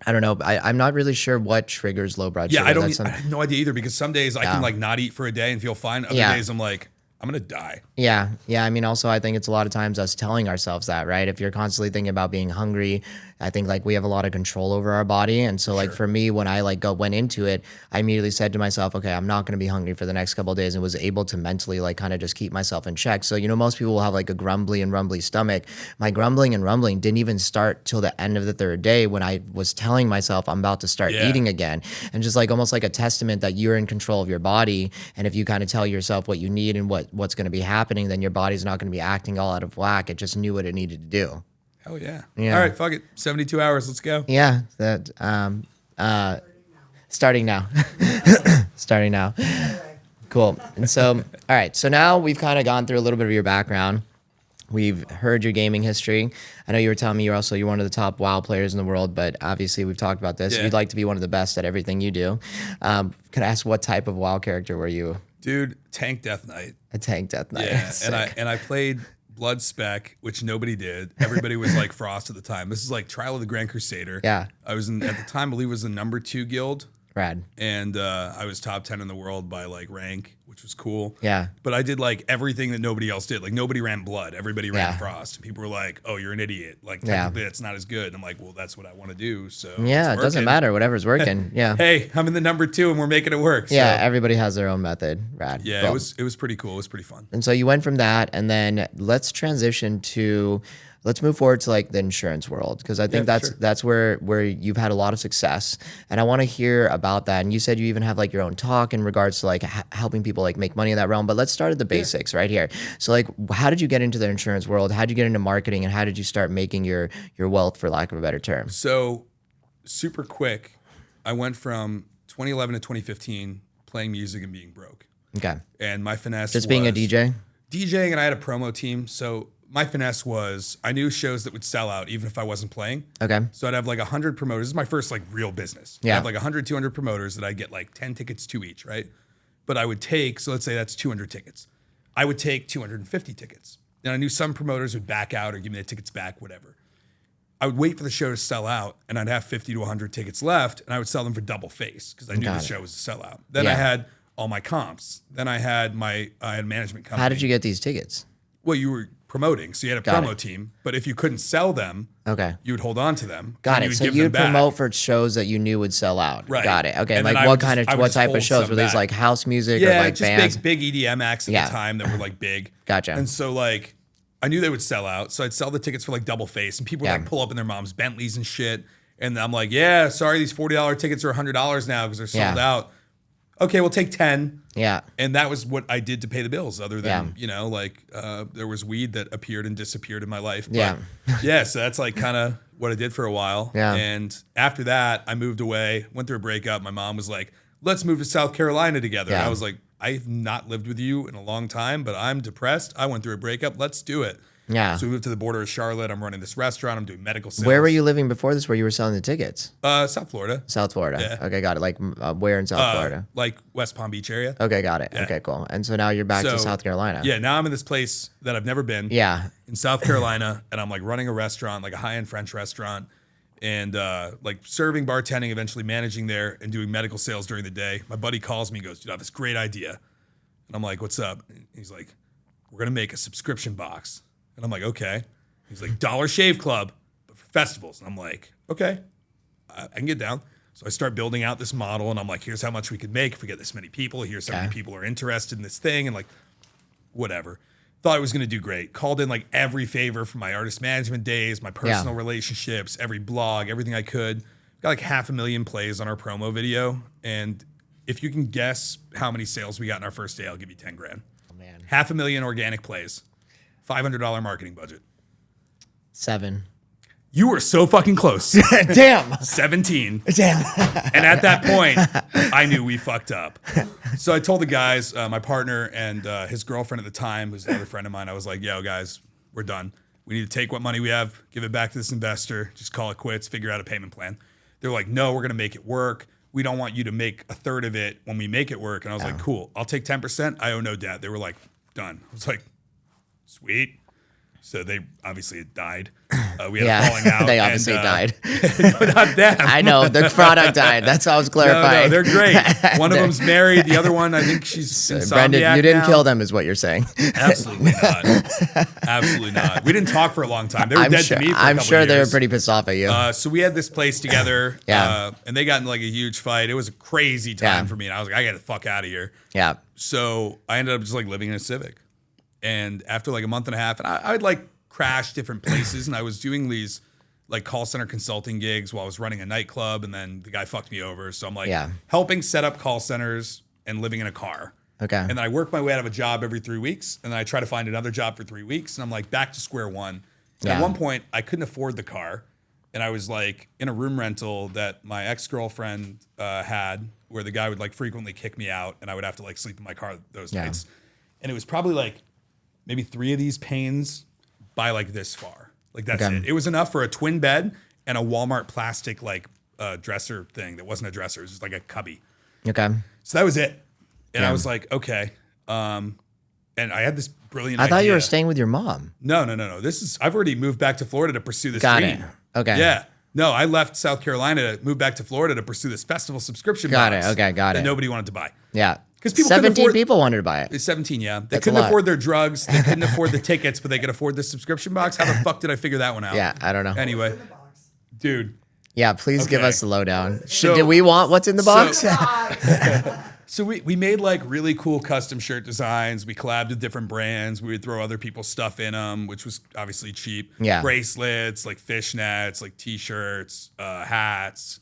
A: I don't know. I'm not really sure what triggers low blood
B: Yeah,
A: sugar.
B: I have no idea either because some days I can like not eat for a day and feel fine. Other
A: Yeah.
B: days I'm like, I'm going to die.
A: Yeah. Yeah. I mean, also, I think it's a lot of times us telling ourselves that, right? If you're constantly thinking about being hungry, I think like we have a lot of control over our body. And so like
B: Sure.
A: for me, when I like went into it, I immediately said to myself, okay, I'm not going to be hungry for the next couple of days, and was able to mentally like kind of just keep myself in check. So, most people will have like a grumbly and rumbly stomach. My grumbling and rumbling didn't even start till the end of the third day when I was telling myself I'm about to start
B: Yeah.
A: eating again. And just like almost like a testament that you're in control of your body. And if you kind of tell yourself what you need and what's going to be happening, then your body's not going to be acting all out of whack. It just knew what it needed to do.
B: Hell yeah.
A: Yeah.
B: All right, fuck it. 72 hours. Let's go.
A: Yeah, that starting now. Starting now. Cool. And so, all right. So now we've kind of gone through a little bit of your background. We've heard your gaming history. I know you were telling me you're one of the top WoW players in the world, but obviously we've talked about this.
B: Yeah.
A: You'd like to be one of the best at everything you do. Can I ask what type of WoW character were you?
B: Dude, Tank Death Knight.
A: A tank death knight.
B: Yeah,
A: Sick.
B: and I played Blood Spec, which nobody did. Everybody was like Frost at the time. This is like Trial of the Grand Crusader.
A: Yeah.
B: I was at the time, I believe it was the number 2 guild.
A: Rad.
B: And I was top 10 in the world by like rank, which was cool.
A: Yeah.
B: But I did like everything that nobody else did. Like nobody ran Blood. Everybody ran
A: Yeah.
B: Frost. And people were like, oh, you're an idiot. Like
A: Yeah.
B: technically that's not as good. And I'm like, well, that's what I want to do. So
A: Yeah,
B: it's
A: it doesn't
B: working.
A: matter. Whatever's working. Yeah.
B: Hey, I'm in the number 2 and we're making it work.
A: Yeah,
B: So,
A: everybody has their own method. Rad.
B: yeah,
A: Cool.
B: it was pretty cool. It was pretty fun.
A: And so you went from that, and then let's transition to, let's move forward to like the insurance world, because I think
B: Yeah, for sure.
A: that's where you've had a lot of success, and I want to hear about that. And you said you even have like your own talk in regards to like helping people like make money in that realm. But let's start at the basics right here. So like, how did you get into the insurance world? How did you get into marketing, and how did you start making your wealth, for lack of a better term?
B: So super quick, I went from 2011 to 2015 playing music and being broke.
A: Okay,
B: And my finesse
A: just being a
B: was
A: DJ.
B: DJing, and I had a promo team. So my finesse was I knew shows that would sell out even if I wasn't playing.
A: Okay,
B: So I'd have like 100 promoters. This is my first like real business.
A: Yeah.
B: I have like 100, 200 promoters that I'd get like 10 tickets to each, right? But I would take, so let's say that's 200 tickets. I would take 250 tickets. And I knew some promoters would back out or give me the tickets back, whatever. I would wait for the show to sell out, and I'd have 50 to 100 tickets left, and I would sell them for double face because I knew
A: Got
B: the
A: it.
B: show was a sellout. Then
A: Yeah.
B: I had all my comps. Then I had a management company.
A: how did you get these tickets?
B: Well, you were promoting, so you had a
A: Got
B: promo
A: it.
B: team. But if you couldn't sell them,
A: Okay.
B: you would hold on to them.
A: Got
B: and
A: it.
B: would
A: So
B: give
A: you'd
B: them back.
A: promote for shows that you knew would sell out.
B: Right.
A: Got it. Okay.
B: And then
A: Like
B: I
A: what
B: would
A: kind
B: just- I
A: of
B: would
A: what
B: just
A: type of
B: hold
A: shows
B: some
A: were these?
B: back.
A: Like house music or
B: Yeah,
A: like
B: just
A: bands?
B: big EDM acts at
A: Yeah.
B: the time that were like big.
A: Gotcha.
B: And so like I knew they would sell out, so I'd sell the tickets for like double face, and people would
A: Yeah.
B: like pull up in their mom's Bentleys and shit. And I'm like, yeah, sorry, these $40 tickets are $100 now because they're sold
A: Yeah.
B: out. Okay, we'll take 10.
A: Yeah.
B: And that was what I did to pay the bills, other than,
A: Yeah.
B: there was weed that appeared and disappeared in my life. But
A: Yeah.
B: yeah, so that's like kind of what I did for a while.
A: Yeah.
B: And after that, I moved away, went through a breakup. My mom was like, let's move to South Carolina together.
A: Yeah.
B: I was like, I've not lived with you in a long time, but I'm depressed. I went through a breakup. Let's do it.
A: Yeah.
B: So we moved to the border of Charlotte. I'm running this restaurant. I'm doing medical sales.
A: Where were you living before this, where you were selling the tickets?
B: South Florida.
A: South Florida.
B: Yeah.
A: Okay, got it. Like where in South Florida?
B: Like West Palm Beach area.
A: Okay, got it. Okay, cool. And so now you're back to
B: So,
A: South Carolina.
B: Yeah, now I'm in this place that I've never been.
A: Yeah.
B: In South Carolina, and I'm like running a restaurant, like a high-end French restaurant, and like serving, bartending, eventually managing there, and doing medical sales during the day. My buddy calls me and goes, dude, I have this great idea. And I'm like, what's up? And he's like, we're gonna make a subscription box. And I'm like, okay. He's like, Dollar Shave Club, but for festivals. And I'm like, okay, I can get down. So I start building out this model, and I'm like, here's how much we could make if we get this many people. Here's how many
A: Okay.
B: people are interested in this thing, and like, whatever. Thought I was going to do great. Called in like every favor from my artist management days, my personal relationships, every blog, everything I could. Got like 500,000 plays on our promo video. And if you can guess how many sales we got in our first day, I'll give you 10 grand.
A: Oh, man.
B: 500,000 organic plays, $500 marketing budget.
A: 7.
B: You were so fucking close.
A: Damn.
B: 17.
A: Damn.
B: And at that point, I knew we fucked up. So I told the guys, my partner and his girlfriend at the time, who's another friend of mine, I was like, yo, guys, we're done. We need to take what money we have, give it back to this investor, just call it quits, figure out a payment plan. They're like, no, we're going to make it work. We don't want you to make a third of it when we make it work. And I was like, cool, I'll take 10%. I owe no debt. They were like, done. I was like, sweet. So they obviously had died. We had a falling out.
A: They obviously died.
B: No, not them.
A: I know the product died. That's all I was clarifying.
B: No, they're great. One of them's married. The other one, I think she's insomniac
A: Brandon, you didn't
B: now.
A: kill them, is what you're saying.
B: Absolutely not. Absolutely not. We didn't talk for a long time. They were dead to me for a couple
A: I'm sure
B: years.
A: they were pretty pissed off at you.
B: So we had this place together,
A: Yeah.
B: and they got in like a huge fight. It was a crazy time for me, and I was like, I got the fuck out of here.
A: Yeah.
B: So I ended up just like living in a Civic, and after like a month and a half, and I'd like crash different places, and I was doing these like call center consulting gigs while I was running a nightclub, and then the guy fucked me over. So I'm like helping set up call centers and living in a car.
A: Okay.
B: And then I work my way out of a job every 3 weeks, and then I try to find another job for 3 weeks, and I'm like back to square one. And at one point, I couldn't afford the car, and I was like in a room rental that my ex-girlfriend had, where the guy would like frequently kick me out, and I would have to like sleep in my car those nights. And it was probably like maybe 3 of these panes by like this far. Like that's it. It was enough for a twin bed and a Walmart plastic like dresser thing that wasn't a dresser. It was just like a cubby.
A: Okay.
B: So that was it. And I was like, okay. And I had this brilliant
A: I
B: idea.
A: thought you were staying with your mom.
B: No. I've already moved back to Florida to pursue this
A: Got
B: dream.
A: it. Okay.
B: Yeah. No, I left South Carolina to move back to Florida to pursue this festival subscription
A: Got
B: box
A: it. Okay, got
B: that
A: it.
B: nobody wanted to buy.
A: Yeah.
B: Because people couldn't
A: 17
B: afford,
A: people wanted to buy it.
B: 17, yeah. They
A: That's
B: couldn't
A: a lot.
B: afford their drugs. They couldn't afford the tickets, but they could afford the subscription box. How the fuck did I figure that one out?
A: Yeah, I don't know.
B: Anyway, dude.
A: Yeah, please give
B: Okay.
A: us the lowdown.
B: So-
A: Did we want what's in the box?
B: So we made like really cool custom shirt designs. We collabed with different brands. We would throw other people's stuff in them, which was obviously cheap.
A: Yeah.
B: Bracelets, like fishnets, like t-shirts, hats,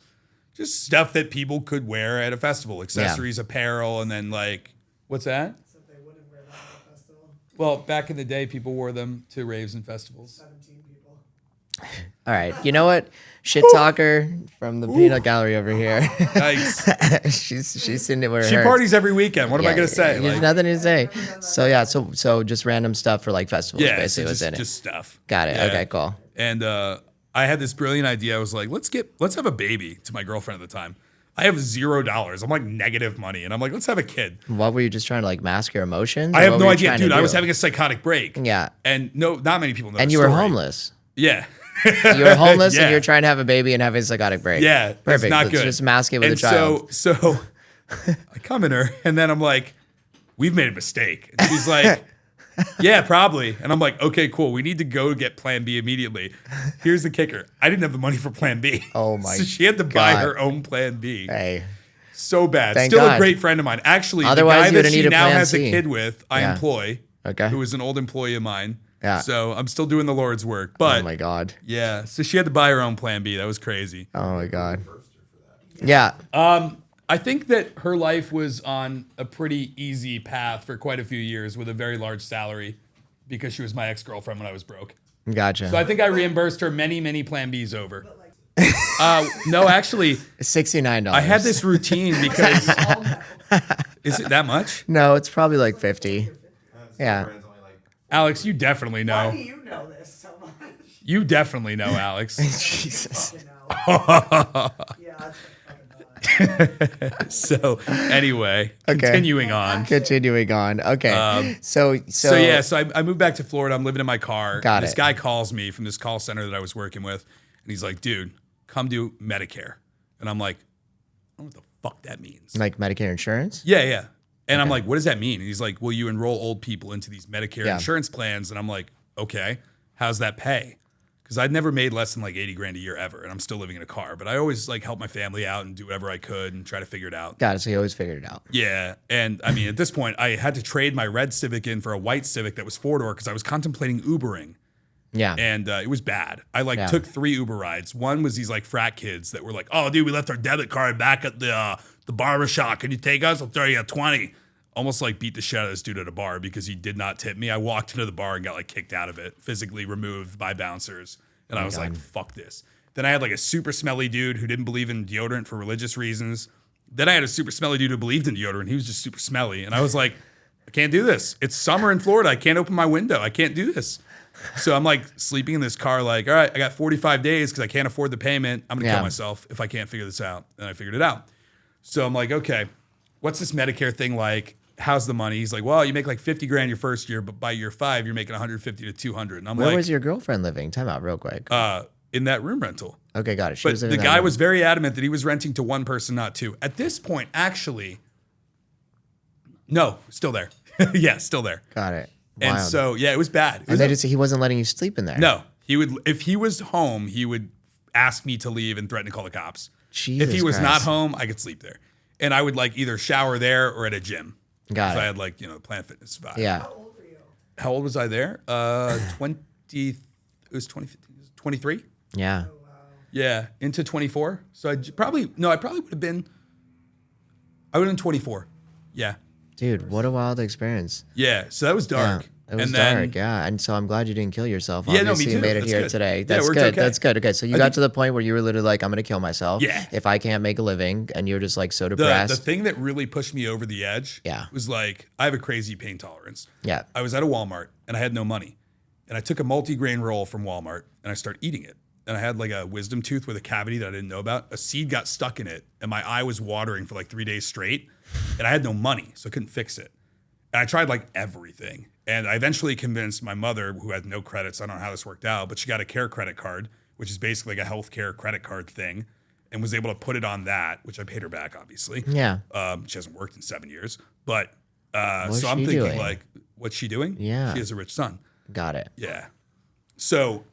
B: just stuff that people could wear at a festival. Accessories, apparel, and then like, what's that?
C: So they wouldn't wear that at a festival.
B: Well, back in the day, people wore them to raves and festivals.
C: 17 people.
A: All right. You know what? Shit talker from the peanut gallery over here.
B: Nice.
A: she's sitting there with
B: She
A: her.
B: parties every weekend. What am I gonna say?
A: There's
B: Like,
A: nothing to say. So yeah, so just random stuff for like festivals
B: yeah,
A: basically
B: so
A: was in it.
B: just stuff.
A: Got it.
B: Yeah.
A: Okay, cool.
B: And I had this brilliant idea. I was like, let's have a baby to my girlfriend at the time. I have $0. I'm like negative money. And I'm like, let's have a kid.
A: What were you just trying to like mask your emotions?
B: I
A: Or
B: have
A: what
B: no
A: were you
B: idea,
A: trying to
B: dude. I was
A: do?
B: having a psychotic break.
A: Yeah.
B: And not many people know
A: And
B: the
A: you were
B: story.
A: homeless.
B: Yeah.
A: You were homeless
B: Yeah.
A: and you're trying to have a baby and having a psychotic break.
B: Yeah.
A: Perfect.
B: It's not
A: Let's
B: good.
A: just mask it with
B: And
A: a child.
B: So I come in her and then I'm like, we've made a mistake. And she's like, yeah, probably. And I'm like, okay, cool. We need to go get plan B immediately. Here's the kicker. I didn't have the money for plan B.
A: Oh my
B: So she had to buy
A: God.
B: her own plan B.
A: Hey.
B: So bad.
A: Thank
B: Still
A: God.
B: a great friend of mine. Actually,
A: Otherwise,
B: the
A: you
B: guy that
A: would've
B: she
A: needed
B: now
A: plan
B: has
A: C.
B: a kid with, I
A: Yeah.
B: employ,
A: Okay.
B: who is an old employee of mine.
A: Yeah.
B: So I'm still doing the Lord's work. But
A: Oh my God.
B: yeah, so she had to buy her own plan B. That was crazy.
A: Oh my God. Yeah.
B: I think that her life was on a pretty easy path for quite a few years with a very large salary because she was my ex-girlfriend when I was broke.
A: Gotcha.
B: So I think I reimbursed her many plan Bs over. No, actually,
A: $69.
B: I had this routine because is it that much?
A: No, it's probably like 50. Yeah.
B: Alex, you definitely
C: Why do
B: know.
C: you know this so much?
B: You definitely know, Alex.
A: Jesus.
C: You know. Yeah, that's fucking not.
B: So anyway,
A: Okay.
B: continuing on.
A: Continuing on. Okay. So
B: So yeah, so I moved back to Florida. I'm living in my car.
A: Got
B: This
A: it.
B: guy calls me from this call center that I was working with, and he's like, "Dude, come do Medicare." And I'm like, "I don't know what the fuck that means."
A: like Medicare insurance?
B: Yeah. And I'm like, "What does that mean?" And he's like, "Well, you enroll old people into these Medicare
A: Yeah.
B: insurance plans." And I'm like, "Okay, how's that pay?" Because I'd never made less than like 80 grand a year ever, and I'm still living in a car. But I always like help my family out and do whatever I could and try to figure it out.
A: Got it. So you always figured it out.
B: Yeah, and I mean, at this point, I had to trade my red Civic in for a white Civic that was 4-door because I was contemplating Ubering,
A: Yeah.
B: and it was bad. I like
A: Yeah.
B: took 3 Uber rides. One was these like frat kids that were like, "Oh, dude, we left our debit card back at the barber shop. Can you take us? I'll throw you a 20." Almost like beat the shit out of this dude at a bar because he did not tip me. I walked into the bar and got like kicked out of it, physically removed by bouncers, and I was like, "Fuck this." Then I had like a super smelly dude who didn't believe in deodorant for religious reasons. Then I had a super smelly dude who believed in deodorant. He was just super smelly. And I was like, I can't do this. It's summer in Florida. I can't open my window. I can't do this. So I'm like sleeping in this car like, all right, I got 45 days because I can't afford the payment. I'm going to
A: Yeah.
B: kill myself if I can't figure this out. And I figured it out. So I'm like, okay, what's this Medicare thing like? how's the money? He's like, well, you make like 50 grand your first year, but by year 5, you're making 150 to 200. And I'm
A: Where
B: like,
A: was your girlfriend living? Time out real quick.
B: in that room rental.
A: Okay, got it. She
B: But
A: was in
B: the
A: that
B: guy
A: room.
B: was very adamant that he was renting to one person, not two. At this point, actually, no, still there. Yeah, still there.
A: Got it.
B: And
A: Wild.
B: so, yeah, it was bad. It
A: And
B: was
A: they just he wasn't letting you sleep in there.
B: no, he would, if he was home, he would ask me to leave and threaten to call the cops.
A: Jesus
B: if he was not
A: Christ.
B: home, I could sleep there. And I would like either shower there or at a gym.
A: Got
B: So
A: it.
B: I had like, Planet Fitness vibe.
A: Yeah.
C: How old were you?
B: How old was I there? 20, it was 23?
A: Yeah.
B: Yeah, into 24. So I probably would have been, I would have been 24. Yeah.
A: Dude, what a wild experience.
B: Yeah, so that was dark.
A: Yeah, it was
B: and then,
A: dark, yeah. And so I'm glad you didn't kill yourself.
B: Yeah, no, me
A: Obviously, you
B: too.
A: made it
B: That's
A: here
B: good.
A: today.
B: Yeah,
A: That's
B: we're
A: good.
B: okay.
A: That's good. Okay, so you got to the point where you were literally like, I'm going to kill myself.
B: Yeah.
A: If I can't make a living, and you're just like so
B: The
A: depressed.
B: thing that really pushed me over the edge
A: Yeah.
B: was like, I have a crazy pain tolerance.
A: Yeah.
B: I was at a Walmart and I had no money. And I took a multi-grain roll from Walmart and I started eating it. And I had like a wisdom tooth with a cavity that I didn't know about. A seed got stuck in it and my eye was watering for like 3 days straight. And I had no money, so I couldn't fix it. And I tried like everything. And I eventually convinced my mother, who had no credits, I don't know how this worked out, but she got a care credit card, which is basically like a healthcare credit card thing, and was able to put it on that, which I paid her back, obviously.
A: Yeah.
B: She hasn't worked in 7 years. But
A: What's
B: so I'm
A: she
B: thinking
A: doing?
B: like, what's she doing?
A: Yeah.
B: She has a rich son.
A: Got it.
B: Yeah. So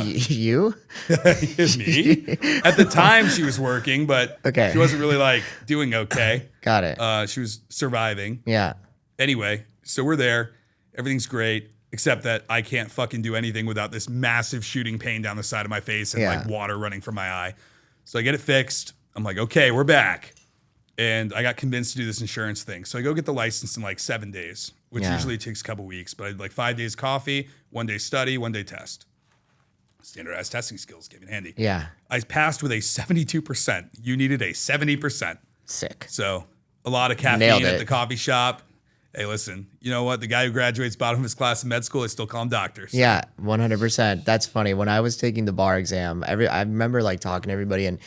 A: You?
B: me, at the time she was working, but
A: Okay.
B: she wasn't really like doing okay.
A: Got it.
B: She was surviving.
A: Yeah.
B: Anyway, so we're there. Everything's great, except that I can't fucking do anything without this massive shooting pain down the side of my face and
A: Yeah.
B: like water running from my eye. So I get it fixed. I'm like, okay, we're back. And I got convinced to do this insurance thing. So I go get the license in like 7 days, which
A: Yeah.
B: usually takes a couple weeks. But I did like 5 days coffee, 1 day study, 1 day test. Standardized testing skills came in handy.
A: Yeah.
B: I passed with a 72%. You needed a 70%.
A: Sick.
B: So a lot of
A: Nailed
B: caffeine
A: it.
B: at the coffee shop. Hey, listen, you know what? The guy who graduates bottom of his class in med school, I still call him doctor. So
A: Yeah, 100%. That's funny. When I was taking the bar exam, I remember like talking to everybody, and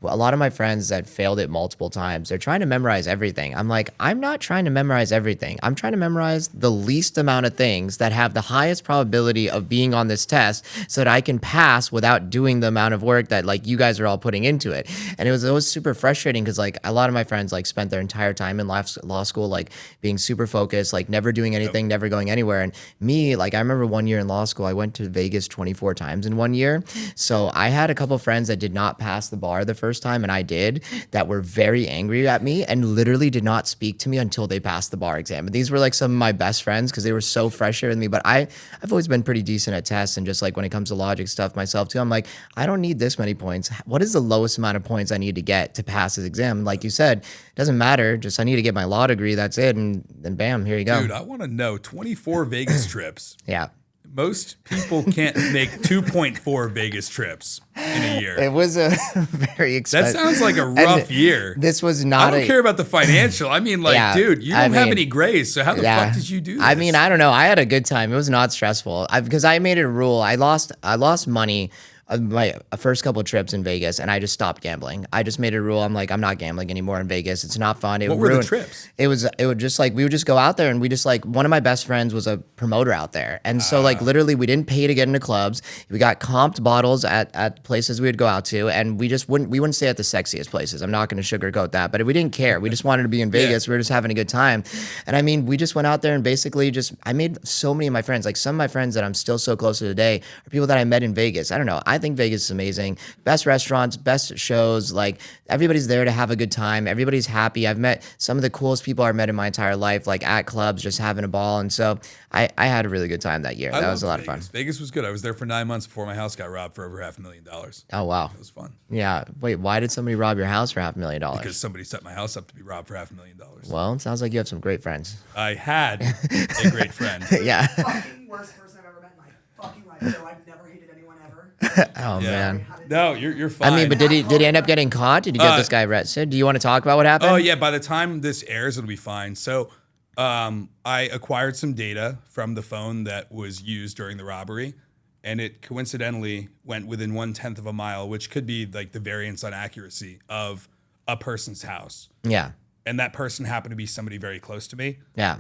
A: a lot of my friends that failed it multiple times, they're trying to memorize everything. I'm like, I'm not trying to memorize everything. I'm trying to memorize the least amount of things that have the highest probability of being on this test so that I can pass without doing the amount of work that like you guys are all putting into it. And it was always super frustrating because like a lot of my friends like spent their entire time in law school like being super focused, like never doing anything, never going anywhere. And me, like I remember one year in law school, I went to Vegas 24 times in 1 year. So I had a couple friends that did not pass the bar the first time, and I did, that were very angry at me and literally did not speak to me until they passed the bar exam. And these were like some of my best friends because they were so frustrated with me. But I've always been pretty decent at tests, and just like when it comes to logic stuff myself too, I'm like, I don't need this many points. What is the lowest amount of points I need to get to pass this exam? Like you said, it doesn't matter. Just I need to get my law degree. That's it. And then bam, here you go.
B: dude, I want to know 24 Vegas trips.
A: Yeah.
B: Most people can't make 2.4 Vegas trips in a year.
A: It was a very
B: That
A: expensive.
B: sounds like a rough year.
A: This was
B: I
A: not
B: don't care about the financial. I mean, like,
A: Yeah,
B: dude, you
A: I
B: don't have
A: mean,
B: any grace. So how the fuck did you do this?
A: I mean, I don't know. I had a good time. It was not stressful because I made it a rule. I lost money my first couple of trips in Vegas, and I just stopped gambling. I just made it a rule. I'm like, I'm not gambling anymore in Vegas. It's not fun. It
B: What
A: would
B: were the
A: ruin-
B: trips?
A: It would just like we would just go out there, and we just like one of my best friends was a promoter out there, and so like literally we didn't pay to get into clubs. We got comped bottles at places we would go out to, and we wouldn't stay at the sexiest places. I'm not going to sugarcoat that, but we didn't care. We just wanted to be in Vegas. We were just having a good time, and I mean, we just went out there and basically I made so many of my friends. Like some of my friends that I'm still so close to today are people that I met in Vegas. I don't know. I think Vegas is amazing. Best restaurants, best shows. Like everybody's there to have a good time. Everybody's happy. I've met some of the coolest people I've met in my entire life, like at clubs, just having a ball. And so I had a really good time that year.
B: I
A: That was a lot
B: loved
A: of fun.
B: Vegas. Vegas was good. I was there for 9 months before my house got robbed for over $500,000.
A: Oh wow.
B: It was fun
A: Yeah. Wait, why did somebody rob your house for $500,000?
B: because somebody set my house up to be robbed for $500,000.
A: Well, it sounds like you have some great friends.
B: I had a great friend.
A: Yeah.
C: Fucking worst person I've ever met in my fucking life. So I've never hated anyone ever.
A: Oh
B: Yeah.
A: man.
B: No, you're fine.
A: I mean, but did he end up getting caught? Did he get this guy arrested? Do you want to talk about what happened?
B: Oh yeah, by the time this airs, it'll be fine. So, I acquired some data from the phone that was used during the robbery, and it coincidentally went within 1/10 of a mile, which could be like the variance on accuracy of a person's house.
A: Yeah.
B: and that person happened to be somebody very close to me
A: Yeah.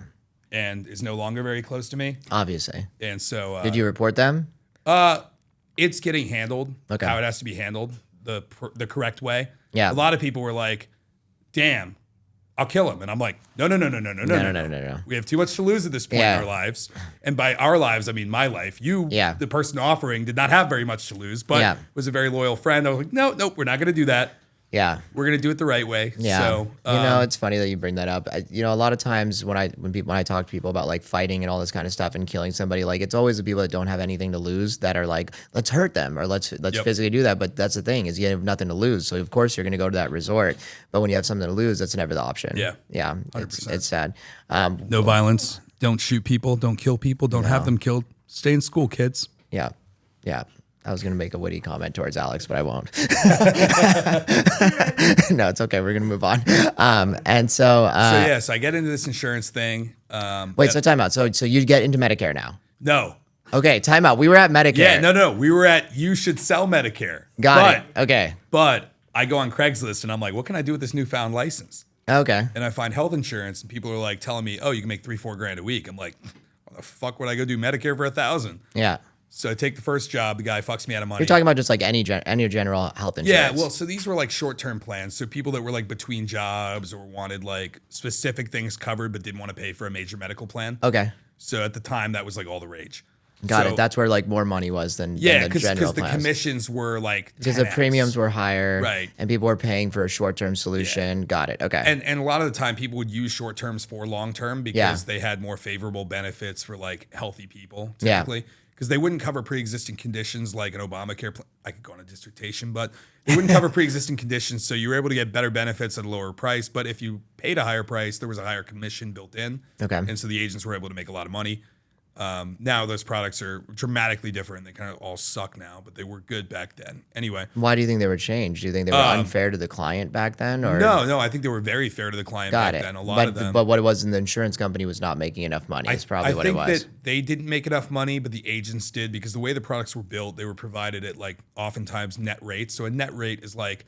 B: and is no longer very close to me.
A: Obviously.
B: And so
A: Did you report them?
B: it's getting handled
A: Okay.
B: how it has to be handled the correct way.
A: Yeah.
B: A lot of people were like, damn, I'll kill him. And I'm like, no.
A: No.
B: We have too much to lose at this point
A: Yeah.
B: in our lives. And by our lives, I mean my life. You,
A: Yeah.
B: the person offering, did not have very much to lose, but
A: Yeah.
B: was a very loyal friend. I was like, no, we're not going to do that.
A: Yeah.
B: We're going to do it the right way.
A: Yeah.
B: So,
A: It's funny that you bring that up. A lot of times when I talk to people about like fighting and all this kind of stuff and killing somebody, like it's always the people that don't have anything to lose that are like, let's hurt them or let's
B: Yep.
A: physically do that. But that's the thing is you have nothing to lose. So of course you're going to go to that resort. But when you have something to lose, that's never the option.
B: Yeah.
A: Yeah.
B: 100%.
A: It's sad.
B: no violence. Don't shoot people. Don't kill people. Don't have them killed. Stay in school, kids.
A: Yeah. Yeah. I was going to make a witty comment towards Alex, but I won't. No, it's okay. We're going to move on. And so,
B: So I get into this insurance thing.
A: wait, so time out. So you get into Medicare now.
B: No.
A: Okay, time out. We were at Medicare.
B: Yeah, no. We were at you should sell Medicare.
A: Got it. Okay.
B: But I go on Craigslist and I'm like, what can I do with this newfound license?
A: Okay.
B: And I find health insurance and people are like telling me, oh, you can make $3-4 grand a week. I'm like, why the fuck would I go do Medicare for $1,000?
A: Yeah.
B: So I take the first job. The guy fucks me out of money.
A: You're talking about just like any general health insurance.
B: Yeah, well, so these were like short-term plans. So people that were like between jobs or wanted like specific things covered but didn't want to pay for a major medical plan.
A: Okay.
B: So at the time, that was like all the rage.
A: Got
B: So-
A: it. That's where like more money was than
B: Yeah,
A: the
B: because
A: general
B: the
A: plans.
B: commissions were like
A: Because the
B: 10x.
A: premiums were higher,
B: Right.
A: And people were paying for a short-term solution. Got it. Okay.
B: And a lot of the time, people would use short terms for long term because
A: Yeah.
B: they had more favorable benefits for like healthy people
A: Yeah.
B: typically. Because they wouldn't cover pre-existing conditions like an Obamacare. I could go on a dissertation, but they wouldn't cover pre-existing conditions, so you were able to get better benefits at a lower price. But if you paid a higher price, there was a higher commission built in.
A: Okay.
B: And so the agents were able to make a lot of money. Now those products are dramatically different. They kind of all suck now, but they were good back then. Anyway.
A: Why do you think they were changed? Do you think they were unfair to the client back then? Or
B: No, I think they were very fair to the client
A: got
B: back
A: it.
B: then. A lot
A: but,
B: of them.
A: But what it was in the insurance company was not making enough money. It's probably what it was.
B: I think that they didn't make enough money, but the agents did because the way the products were built, they were provided at like oftentimes net rates. So a net rate is like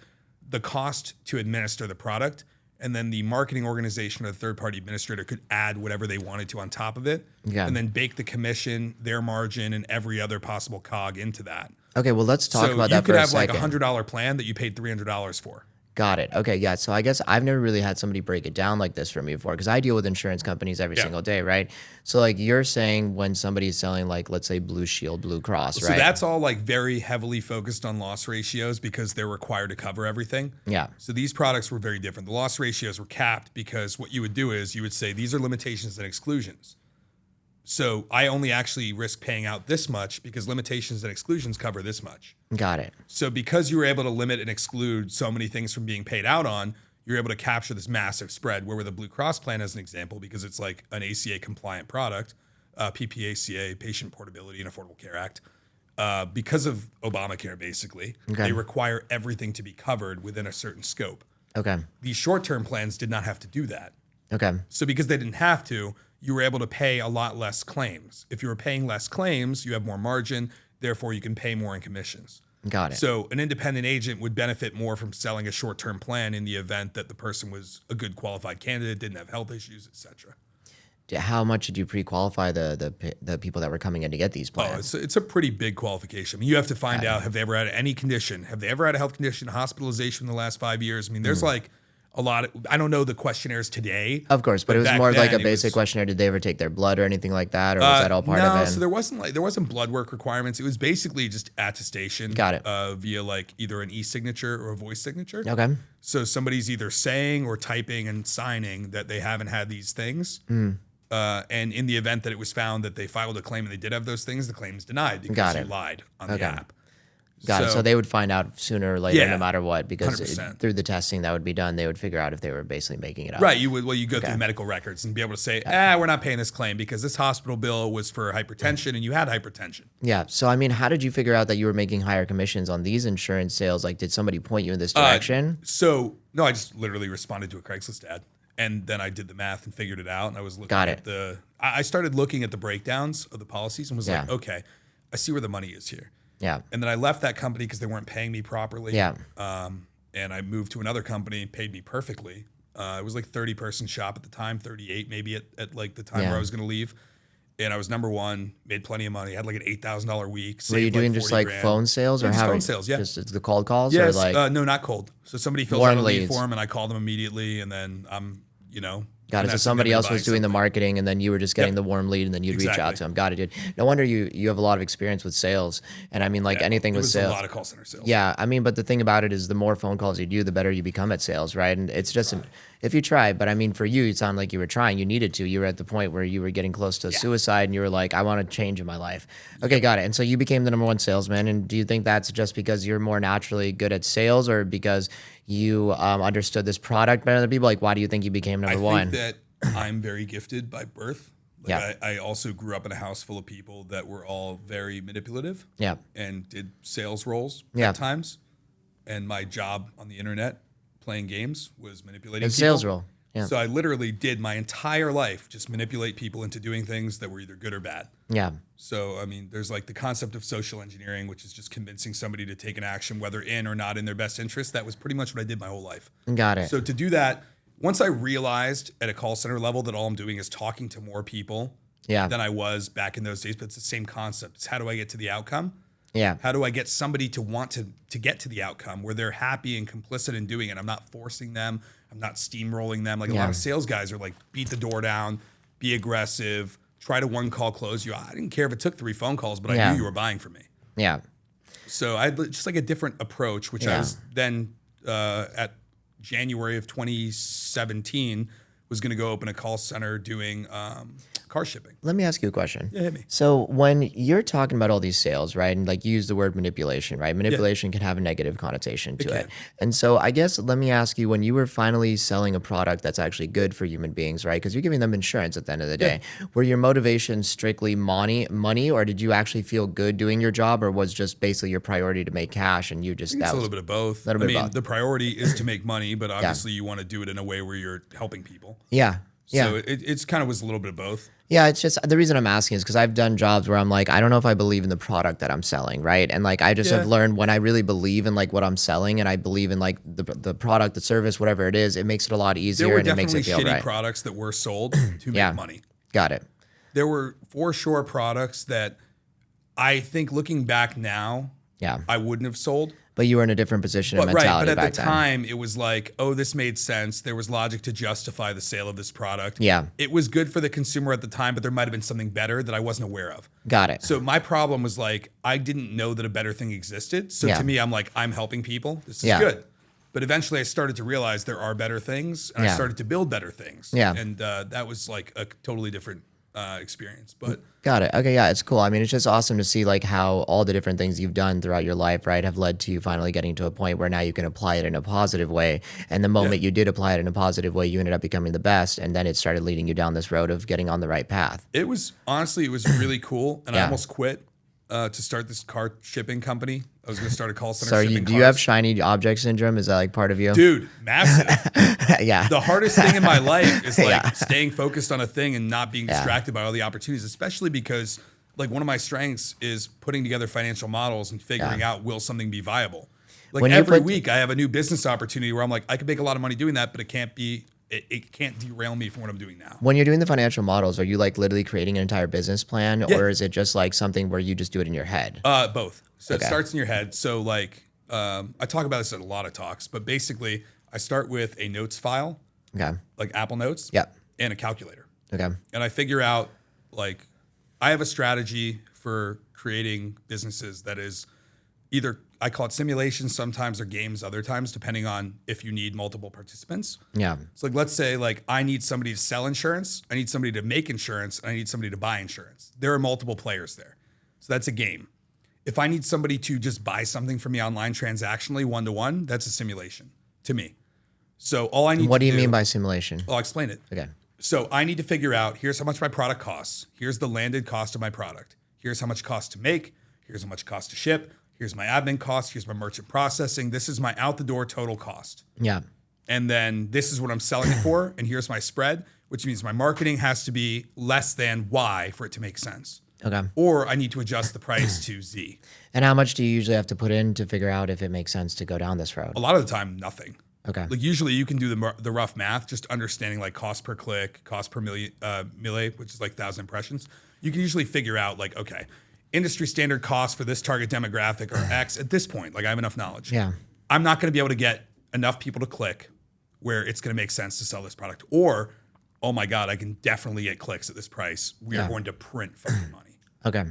B: the cost to administer the product, and then the marketing organization or the third-party administrator could add whatever they wanted to on top of it,
A: Yeah.
B: and then bake the commission, their margin, and every other possible cog into that.
A: Okay, well, let's talk
B: so
A: about
B: you
A: that
B: could
A: for a
B: have like
A: second.
B: $100 plan that you paid $300 for.
A: Got it. Okay, yeah. So I guess I've never really had somebody break it down like this for me before because I deal with insurance companies every
B: Yeah.
A: single day, right? So like you're saying when somebody's selling like let's say Blue Shield, Blue Cross,
B: So
A: right?
B: that's all like very heavily focused on loss ratios because they're required to cover everything.
A: Yeah.
B: So these products were very different. The loss ratios were capped because what you would do is you would say these are limitations and exclusions. So I only actually risk paying out this much because limitations and exclusions cover this much.
A: Got it.
B: So because you were able to limit and exclude so many things from being paid out on, you're able to capture this massive spread. Where with the Blue Cross plan, as an example, because it's like an ACA compliant product, PPACA, Patient Portability and Affordable Care Act, because of Obamacare, basically,
A: Okay.
B: they require everything to be covered within a certain scope.
A: Okay.
B: These short-term plans did not have to do that.
A: Okay.
B: So because they didn't have to, you were able to pay a lot less claims. If you were paying less claims, you have more margin, therefore you can pay more in commissions.
A: Got it.
B: So an independent agent would benefit more from selling a short-term plan in the event that the person was a good qualified candidate, didn't have health issues, etc.
A: How much did you pre-qualify the people that were coming in to get these
B: Oh,
A: plans?
B: it's a pretty big qualification. I mean, you have to find out, have they ever had any condition? Have they ever had a health condition, hospitalization in the last 5 years? I mean, there's like a lot of, I don't know the questionnaires today.
A: Of course, but it was
B: back
A: more like
B: then
A: a
B: it
A: basic
B: was-
A: questionnaire. Did they ever take their blood or anything like that, or was that all part
B: no,
A: of it?
B: so there wasn't blood work requirements. It was basically just attestation.
A: Got it.
B: Via like either an e-signature or a voice signature.
A: Okay.
B: So somebody's either saying or typing and signing that they haven't had these things.
A: Hmm.
B: And in the event that it was found that they filed a claim and they did have those things, the claim is denied because
A: Got
B: you
A: it.
B: lied on
A: Okay.
B: the app.
A: Got it. So they would find out sooner or later,
B: Yeah,
A: no matter what, because
B: 100%.
A: through the testing that would be done, they would figure out if they were basically making it up.
B: Right, you go through the medical records and be able to say, we're not paying this claim because this hospital bill was for hypertension and you had hypertension.
A: Yeah. So I mean, how did you figure out that you were making higher commissions on these insurance sales? Like, did somebody point you in this direction?
B: So no, I just literally responded to a Craigslist ad, and then I did the math and figured it out. And I was looking
A: Got
B: at
A: it.
B: I started looking at the breakdowns of the policies and was like,
A: Yeah.
B: okay, I see where the money is here.
A: Yeah.
B: And then I left that company because they weren't paying me properly.
A: Yeah.
B: And I moved to another company, paid me perfectly. It was like 30-person shop at the time, 38 maybe at like the time
A: Yeah.
B: where I was going to leave. And I was number one, made plenty of money, had like an $8,000 week.
A: Were you
B: saved
A: doing
B: like
A: just
B: 40
A: like
B: grand.
A: phone sales or
B: Yeah, just
A: how?
B: phone sales, yeah.
A: Just the cold calls
B: Yes,
A: or like
B: no, not cold. So somebody fills
A: warm
B: out a lead
A: leads.
B: form and I call them immediately and then I'm,
A: got it. So
B: finessing
A: somebody
B: them
A: else
B: into
A: was
B: buying
A: doing the
B: something.
A: marketing and then you were just getting
B: Yep.
A: the warm lead and then you'd reach out
B: Exactly.
A: to them. Got it, dude. No wonder you have a lot of experience with sales. And I mean, like anything
B: it
A: with
B: was
A: sales.
B: a lot of call center sales.
A: Yeah, I mean, but the thing about it is the more phone calls you do, the better you become at sales, right? And it's just if you try, but I mean, for you, it sounded like you were trying. You needed to. You were at the point where you were getting close to suicide and you were like, I want to change in my life. Okay, got it. And so you became the number one salesman. And do you think that's just because you're more naturally good at sales or because you understood this product better than people? Like, why do you think you became number
B: I
A: one?
B: think that I'm very gifted by birth. Like
A: Yeah.
B: I also grew up in a house full of people that were all very manipulative.
A: Yeah.
B: And did sales roles
A: Yeah.
B: at times. And my job on the internet playing games was manipulating
A: It's a
B: people.
A: sales role. Yeah.
B: So I literally did my entire life just manipulate people into doing things that were either good or bad.
A: Yeah.
B: So, I mean, there's like the concept of social engineering, which is just convincing somebody to take an action, whether in or not in their best interest. That was pretty much what I did my whole life.
A: Got it.
B: So to do that, once I realized at a call center level that all I'm doing is talking to more people
A: Yeah.
B: than I was back in those days, but it's the same concept. It's how do I get to the outcome?
A: Yeah.
B: How do I get somebody to want to get to the outcome where they're happy and complicit in doing it? I'm not forcing them. I'm not steamrolling them. Like a lot of sales guys are like, beat the door down, be aggressive, try to one call close you. I didn't care if it took 3 phone calls, but I knew you were buying from me.
A: Yeah.
B: So I had just like a different approach, which I was then at January of 2017 was going to go open a call center doing car shipping.
A: Let me ask you a question.
B: Yeah, hit me.
A: So when you're talking about all these sales, right, and like you use the word manipulation, right? Manipulation can have a negative connotation to it. And so I guess let me ask you, when you were finally selling a product that's actually good for human beings, right? Because you're giving them insurance at the end of the day. Were your motivations strictly money, or did you actually feel good doing your job, or was just basically your priority to make cash and you just
B: It's a little bit of both. I
A: bit of
B: mean,
A: both.
B: the priority is to make money, but obviously you want to do it in a way where you're helping people.
A: Yeah. Yeah.
B: So it's kind of was a little bit of both.
A: Yeah, it's just the reason I'm asking is because I've done jobs where I'm like, I don't know if I believe in the product that I'm selling, right? And like I just have learned when I really believe in like what I'm selling and I believe in like the product, the service, whatever it is, it makes it a lot easier
B: There were
A: and it makes
B: definitely
A: it feel
B: shitty
A: right.
B: products that were sold to make money.
A: Got it.
B: There were for sure products that I think looking back now,
A: Yeah.
B: I wouldn't have sold.
A: But you were in a different position and
B: But right,
A: mentality
B: but at
A: back
B: the
A: then.
B: time, it was like, oh, this made sense. There was logic to justify the sale of this product.
A: Yeah.
B: It was good for the consumer at the time, but there might have been something better that I wasn't aware of.
A: Got it.
B: So my problem was like, I didn't know that a better thing existed. So
A: Yeah.
B: to me, I'm like, I'm helping people. This is
A: Yeah.
B: good. But eventually I started to realize there are better things and I
A: Yeah.
B: started to build better things.
A: Yeah.
B: And that was like a totally different experience. But
A: Got it. Okay, yeah, it's cool. I mean, it's just awesome to see like how all the different things you've done throughout your life, right, have led to you finally getting to a point where now you can apply it in a positive way. And the moment you did apply it in a positive way, you ended up becoming the best, and then it started leading you down this road of getting on the right path.
B: it was honestly, it was really cool. And I
A: Yeah.
B: almost quit to start this car shipping company. I was going to start a call center
A: So
B: shipping
A: do you have
B: cars.
A: shiny object syndrome? Is that like part of you?
B: Dude, massive.
A: Yeah.
B: The hardest thing in my life is like staying focused on a thing and not being distracted by all the opportunities, especially because like one of my strengths is putting together financial models and figuring out, will something be viable? Like
A: When you
B: every
A: put-
B: week I have a new business opportunity where I'm like, I could make a lot of money doing that, but it can't be, it can't derail me from what I'm doing now.
A: When you're doing the financial models, are you like literally creating an entire business plan,
B: Yeah.
A: or is it just like something where you just do it in your head?
B: Both. So
A: Okay.
B: it starts in your head. So like, I talk about this at a lot of talks, but basically I start with a notes file,
A: Okay.
B: like Apple Notes,
A: Yep.
B: and a calculator.
A: Okay.
B: And I figure out like I have a strategy for creating businesses that is either I call it simulations sometimes or games other times, depending on if you need multiple participants.
A: Yeah.
B: So like let's say like I need somebody to sell insurance, I need somebody to make insurance, and I need somebody to buy insurance. There are multiple players there. So that's a game. If I need somebody to just buy something from me online transactionally one-to-one, that's a simulation to me. So all I need
A: What
B: to
A: do you mean by simulation?
B: I'll explain it.
A: Okay.
B: So I need to figure out, here's how much my product costs. Here's the landed cost of my product. Here's how much it costs to make. Here's how much it costs to ship. Here's my admin cost. Here's my merchant processing. This is my out the door total cost.
A: Yeah.
B: And then this is what I'm selling it for. And here's my spread, which means my marketing has to be less than Y for it to make sense.
A: Okay.
B: Or I need to adjust the price to Z.
A: And how much do you usually have to put in to figure out if it makes sense to go down this road?
B: A lot of the time, nothing.
A: Okay.
B: Like usually you can do the rough math, just understanding like cost per click, cost per million, which is like 1,000 impressions. You can usually figure out like, okay, industry standard cost for this target demographic or X at this point. Like I have enough knowledge.
A: Yeah.
B: I'm not going to be able to get enough people to click where it's going to make sense to sell this product. Or, oh my God, I can definitely get clicks at this price. We are going to print fucking money.
A: Okay.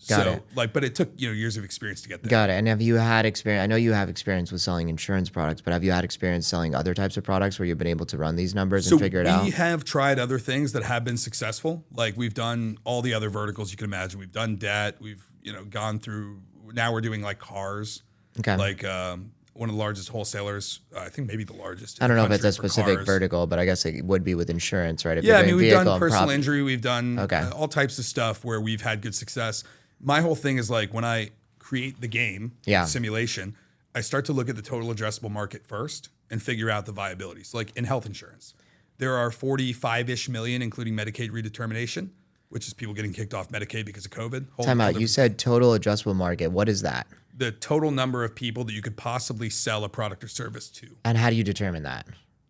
A: Got it.
B: Like, but it took years of experience to get there.
A: Got it. And have you had experience? I know you have experience with selling insurance products, but have you had experience selling other types of products where you've been able to run these numbers and figure it out?
B: We have tried other things that have been successful. Like we've done all the other verticals you can imagine. We've done debt. We've gone through. Now we're doing like cars.
A: Okay.
B: Like one of the largest wholesalers. I think maybe the largest.
A: I don't know if it's a specific vertical, but I guess it would be with insurance, right? If
B: Yeah,
A: you're
B: I mean
A: doing
B: we've
A: vehicle
B: done
A: and
B: personal injury. We've done
A: Okay.
B: All types of stuff where we've had good success. My whole thing is like when I create the game, simulation, I start to look at the total addressable market first and figure out the viability. So like in health insurance, there are 45-ish million, including Medicaid redetermination, which is people getting kicked off Medicaid because of COVID.
A: Time out. You said total addressable market. What is that?
B: The total number of people that you could possibly sell a product or service to.
A: And how do you determine that?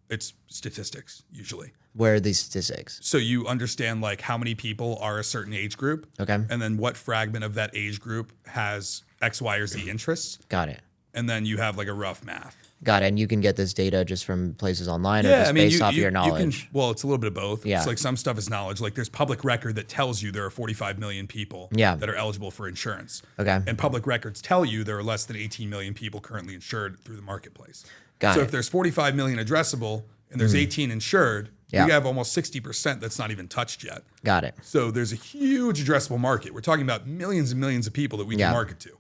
B: It's statistics, usually.
A: Where are these statistics?
B: So you understand like how many people are a certain age group.
A: Okay.
B: And then what fragment of that age group has X, Y, or Z interests.
A: Got it.
B: And then you have like a rough math.
A: Got it. And you can get this data just from places online or just based off your knowledge?
B: Well, it's a little bit of both.
A: Yeah.
B: It's like some stuff is knowledge. Like there's public record that tells you there are 45 million people that are eligible for insurance.
A: Okay.
B: And public records tell you there are less than 18 million people currently insured through the marketplace.
A: Got it.
B: If there's 45 million addressable and there's 18 insured, we have almost 60% that's not even touched yet.
A: Got it.
B: So there's a huge addressable market. We're talking about millions and millions of people that we can market to.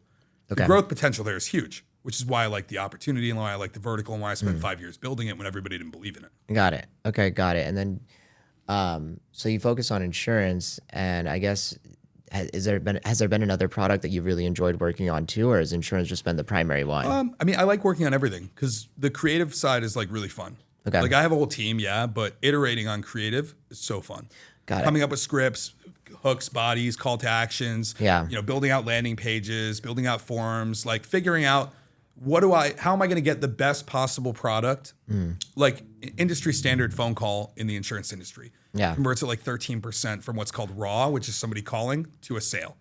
A: Okay.
B: The growth potential there is huge, which is why I like the opportunity and why I like the vertical and why I spent 5 years building it when everybody didn't believe in it.
A: Got it. Okay, got it. And then, so you focus on insurance, and I guess has there been another product that you've really enjoyed working on too, or has insurance just been the primary one?
B: I mean, I like working on everything because the creative side is like really fun.
A: Okay.
B: Like I have a whole team, but iterating on creative is so fun.
A: Got it.
B: Coming up with scripts, hooks, bodies, call to actions.
A: Yeah.
B: Building out landing pages, building out forms, like figuring out how am I going to get the best possible product? Like industry standard phone call in the insurance industry.
A: Yeah.
B: Converts at like 13% from what's called raw, which is somebody calling, to a sale.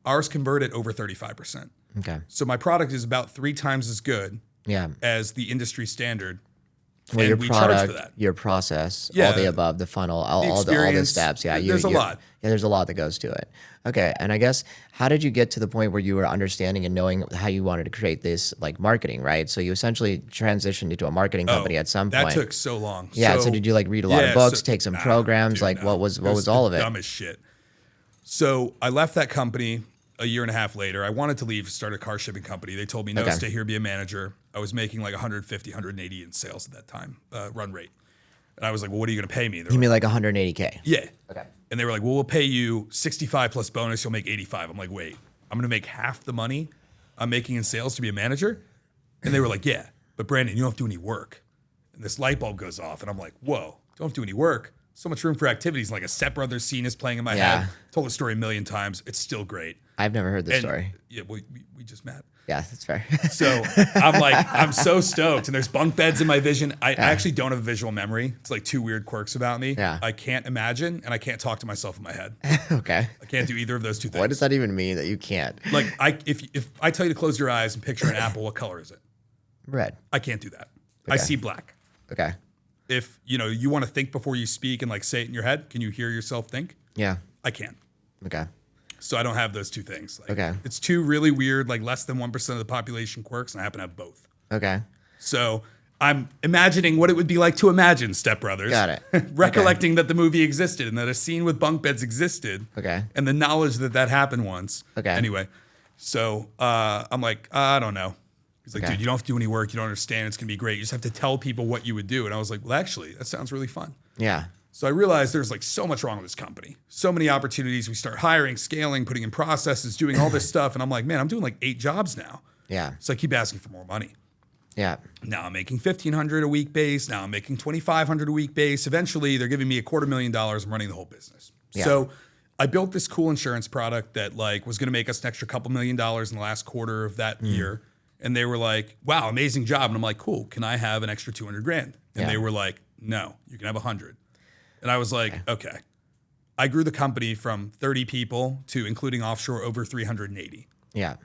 B: Ours convert at over 35%.
A: Okay.
B: So my product is about 3 times as good
A: Yeah.
B: as the industry standard.
A: Well,
B: and
A: your
B: we charge
A: product,
B: for that.
A: your process,
B: Yeah.
A: all the above, the funnel, all the
B: experience.
A: steps. Yeah,
B: There's a lot.
A: Yeah, there's a lot that goes to it. Okay, and I guess how did you get to the point where you were understanding and knowing how you wanted to create this like marketing, right? So you essentially transitioned into a marketing company at some point.
B: That took so long.
A: Yeah. So did you like read a lot of books, take some programs?
B: Dude,
A: like
B: no.
A: what was all of it?
B: Dumb as shit. So I left that company a year and a half later. I wanted to leave, start a car shipping company. They told me, no, stay here, be a manager. I was making like 150, 180 in sales at that time, run rate. And I was like, well, what are you going to pay me?
A: You mean like 180K?
B: Yeah.
A: Okay.
B: And they were like, well, we'll pay you 65 plus bonus. You'll make 85. I'm like, wait, I'm going to make half the money I'm making in sales to be a manager? And they were like, yeah, but Brandon, you don't have to do any work. And this light bulb goes off. And I'm like, whoa, don't have to do any work. So much room for activities. Like a Step Brothers scene is playing in my head. Told the story a million times. It's still great.
A: I've never heard this story.
B: Yeah, we just met.
A: Yeah, that's fair.
B: So I'm like, I'm so stoked. And there's bunk beds in my vision. I actually don't have a visual memory. It's like 2 weird quirks about me.
A: Yeah.
B: I can't imagine and I can't talk to myself in my head.
A: Okay.
B: I can't do either of those two things.
A: What does that even mean that you can't?
B: Like if I tell you to close your eyes and picture an apple, what color is it?
A: Red.
B: I can't do that. I see black.
A: Okay.
B: If you want to think before you speak and like say it in your head, can you hear yourself think?
A: Yeah.
B: I can't.
A: Okay.
B: So I don't have those 2 things. Like,
A: Okay.
B: It's 2 really weird, like less than 1% of the population quirks, and I happen to have both.
A: Okay.
B: So I'm imagining what it would be like to imagine Step Brothers.
A: Got it.
B: Recollecting that the movie existed and that a scene with bunk beds existed.
A: Okay.
B: And the knowledge that happened once.
A: Okay.
B: Anyway, so I'm like, I don't know. He's like, dude, you don't have to do any work. You don't understand. It's going to be great. You just have to tell people what you would do. And I was like, well, actually, that sounds really fun.
A: Yeah.
B: So I realized there's like so much wrong with this company. So many opportunities. We start hiring, scaling, putting in processes, doing all this stuff. And I'm like, man, I'm doing like 8 jobs now.
A: Yeah.
B: So I keep asking for more money.
A: Yeah.
B: Now I'm making $1,500 a week base. Now I'm making $2,500 a week base. Eventually, they're giving me $250,000. I'm running the whole business.
A: Yeah.
B: So I built this cool insurance product that like was going to make us an extra $2 million in the last quarter of that year. And they were like, wow, amazing job. And I'm like, cool. Can I have an extra 200 grand? And they were like, no, you can have 100. And I was like, okay. I grew the company from 30 people to, including offshore, over 380.
A: Yeah.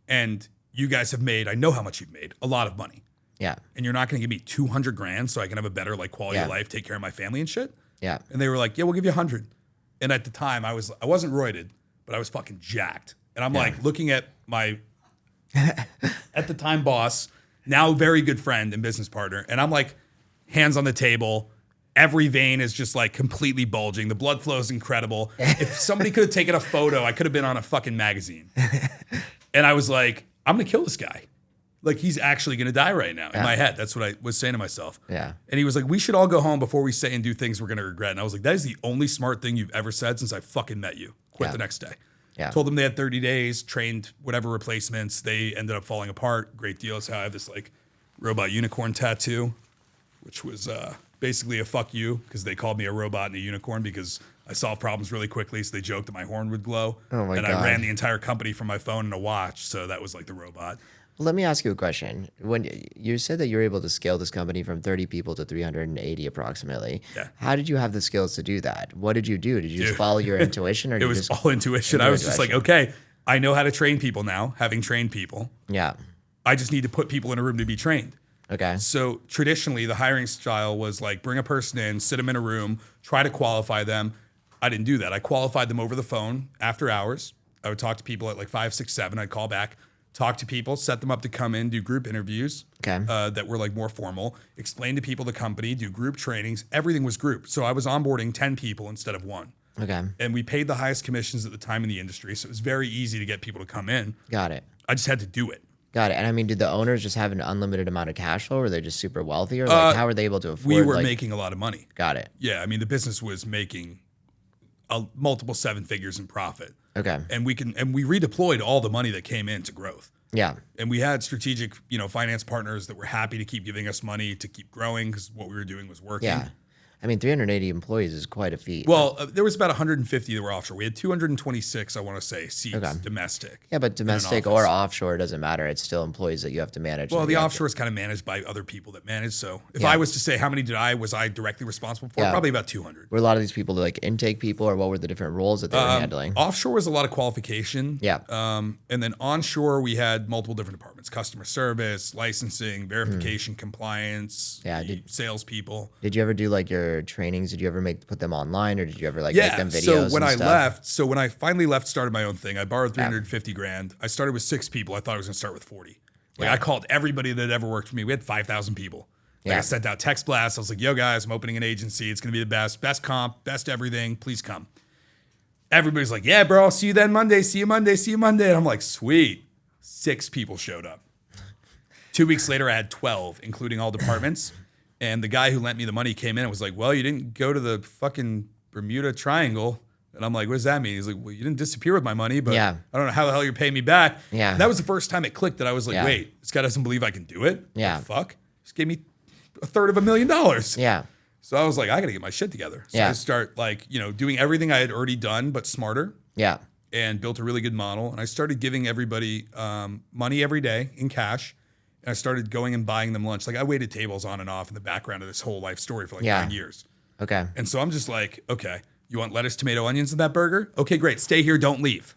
B: And you guys have made, I know how much you've made, a lot of money.
A: Yeah.
B: And you're not going to give me 200 grand so I can have a better like quality of life, take care of my family and shit.
A: Yeah.
B: And they were like, yeah, we'll give you 100. And at the time I wasn't roided, but I was fucking jacked. And I'm like looking at my, at the time boss, now very good friend and business partner. And I'm like, hands on the table. Every vein is just like completely bulging. The blood flow is incredible. If somebody could have taken a photo, I could have been on a fucking magazine. And I was like, I'm going to kill this guy. Like, he's actually going to die right now in my head. That's what I was saying to myself.
A: Yeah.
B: And he was like, we should all go home before we say and do things we're going to regret. And I was like, that is the only smart thing you've ever said since I fucking met you. Quit the next day.
A: Yeah.
B: Told them they had 30 days, trained whatever replacements. They ended up falling apart. Great deal. So I have this like robot unicorn tattoo, which was basically a fuck you because they called me a robot and a unicorn because I solved problems really quickly. So they joked that my horn would glow.
A: Oh my
B: and
A: God.
B: I ran the entire company from my phone and a watch. So that was like the robot.
A: Let me ask you a question. When you said that you were able to scale this company from 30 people to 380 approximately, how did you have the skills to do that? What did you do? Did you just follow your intuition, or
B: It
A: did you
B: was
A: just
B: all intuition. I was just like, okay, I know how to train people now, having trained people.
A: Yeah.
B: I just need to put people in a room to be trained.
A: Okay.
B: So traditionally, the hiring style was like bring a person in, sit them in a room, try to qualify them. I didn't do that. I qualified them over the phone after hours. I would talk to people at like 5, 6, 7. I'd call back, talk to people, set them up to come in, do group interviews that were like more formal, explain to people the company, do group trainings. Everything was group. So I was onboarding 10 people instead of 1.
A: Okay.
B: And we paid the highest commissions at the time in the industry. So it was very easy to get people to come in.
A: Got it.
B: I just had to do it.
A: Got it. And I mean, did the owners just have an unlimited amount of cash flow, or were they just super wealthy, or like how were they able to afford?
B: We were
A: like,
B: making a lot of money.
A: Got it.
B: Yeah, I mean, the business was making multiple 7 figures in profit.
A: Okay.
B: And we redeployed all the money that came into growth.
A: Yeah.
B: And we had strategic, finance partners that were happy to keep giving us money to keep growing because what we were doing was working.
A: Yeah. I mean, 380 employees is quite a feat.
B: Well, there was about 150 that were offshore. We had 226, I want to say, seats domestic.
A: Yeah, but domestic or offshore, it doesn't matter. It's still employees that you have to manage.
B: Well, the offshore is kind of managed by other people that manage. So if I was to say how many was I directly responsible for? Probably about 200.
A: Were a lot of these people like intake people, or what were the different roles that they were handling?
B: Offshore was a lot of qualification.
A: Yeah.
B: And then onshore, we had multiple different departments: customer service, licensing, verification, compliance, salespeople.
A: Did you ever do like your trainings? Did you ever put them online, or did you ever like make them videos?
B: So when I finally left, started my own thing, I borrowed 350 grand. I started with 6 people. I thought I was going to start with 40. Like I called everybody that ever worked for me. We had 5,000 people. Like I sent out text blasts. I was like, yo guys, I'm opening an agency. It's going to be the best comp, best everything. Please come. Everybody's like, yeah, bro, I'll see you then Monday. See you Monday. See you Monday. And I'm like, sweet. 6 people showed up. 2 weeks later, I had 12, including all departments. And the guy who lent me the money came in and was like, well, you didn't go to the fucking Bermuda Triangle. And I'm like, what does that mean? He's like, well, you didn't disappear with my money, but I don't know how the hell you're paying me back.
A: Yeah.
B: And that was the first time it clicked that I was like, wait, this guy doesn't believe I can do it?
A: Yeah.
B: What the fuck? Just gave me $350,000.
A: Yeah.
B: So I was like, I got to get my shit together. So I start doing everything I had already done, but smarter.
A: Yeah.
B: And built a really good model. And I started giving everybody money every day in cash. And I started going and buying them lunch. Like I waited tables on and off in the background of this whole life story for like 9 years.
A: Okay.
B: And so I'm just like, okay, you want lettuce, tomato, onions in that burger? Okay, great. Stay here. Don't leave.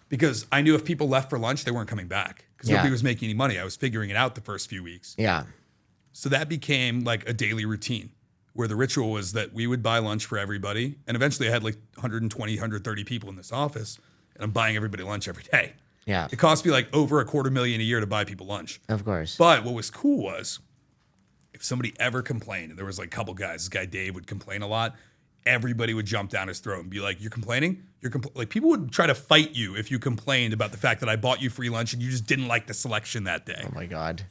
B: Because I knew if people left for lunch, they weren't coming back. Because nobody was making any money. I was figuring it out the first few weeks.
A: Yeah.
B: So that became like a daily routine where the ritual was that we would buy lunch for everybody. And eventually I had like 120, 130 people in this office. And I'm buying everybody lunch every day.
A: Yeah.
B: It cost me like over $250,000 a year to buy people lunch.
A: Of course.
B: But what was cool was if somebody ever complained, and there was like a couple guys, this guy Dave would complain a lot, everybody would jump down his throat and be like, you're complaining? Like people would try to fight you if you complained about the fact that I bought you free lunch and you just didn't like the selection that day.
A: Oh my God.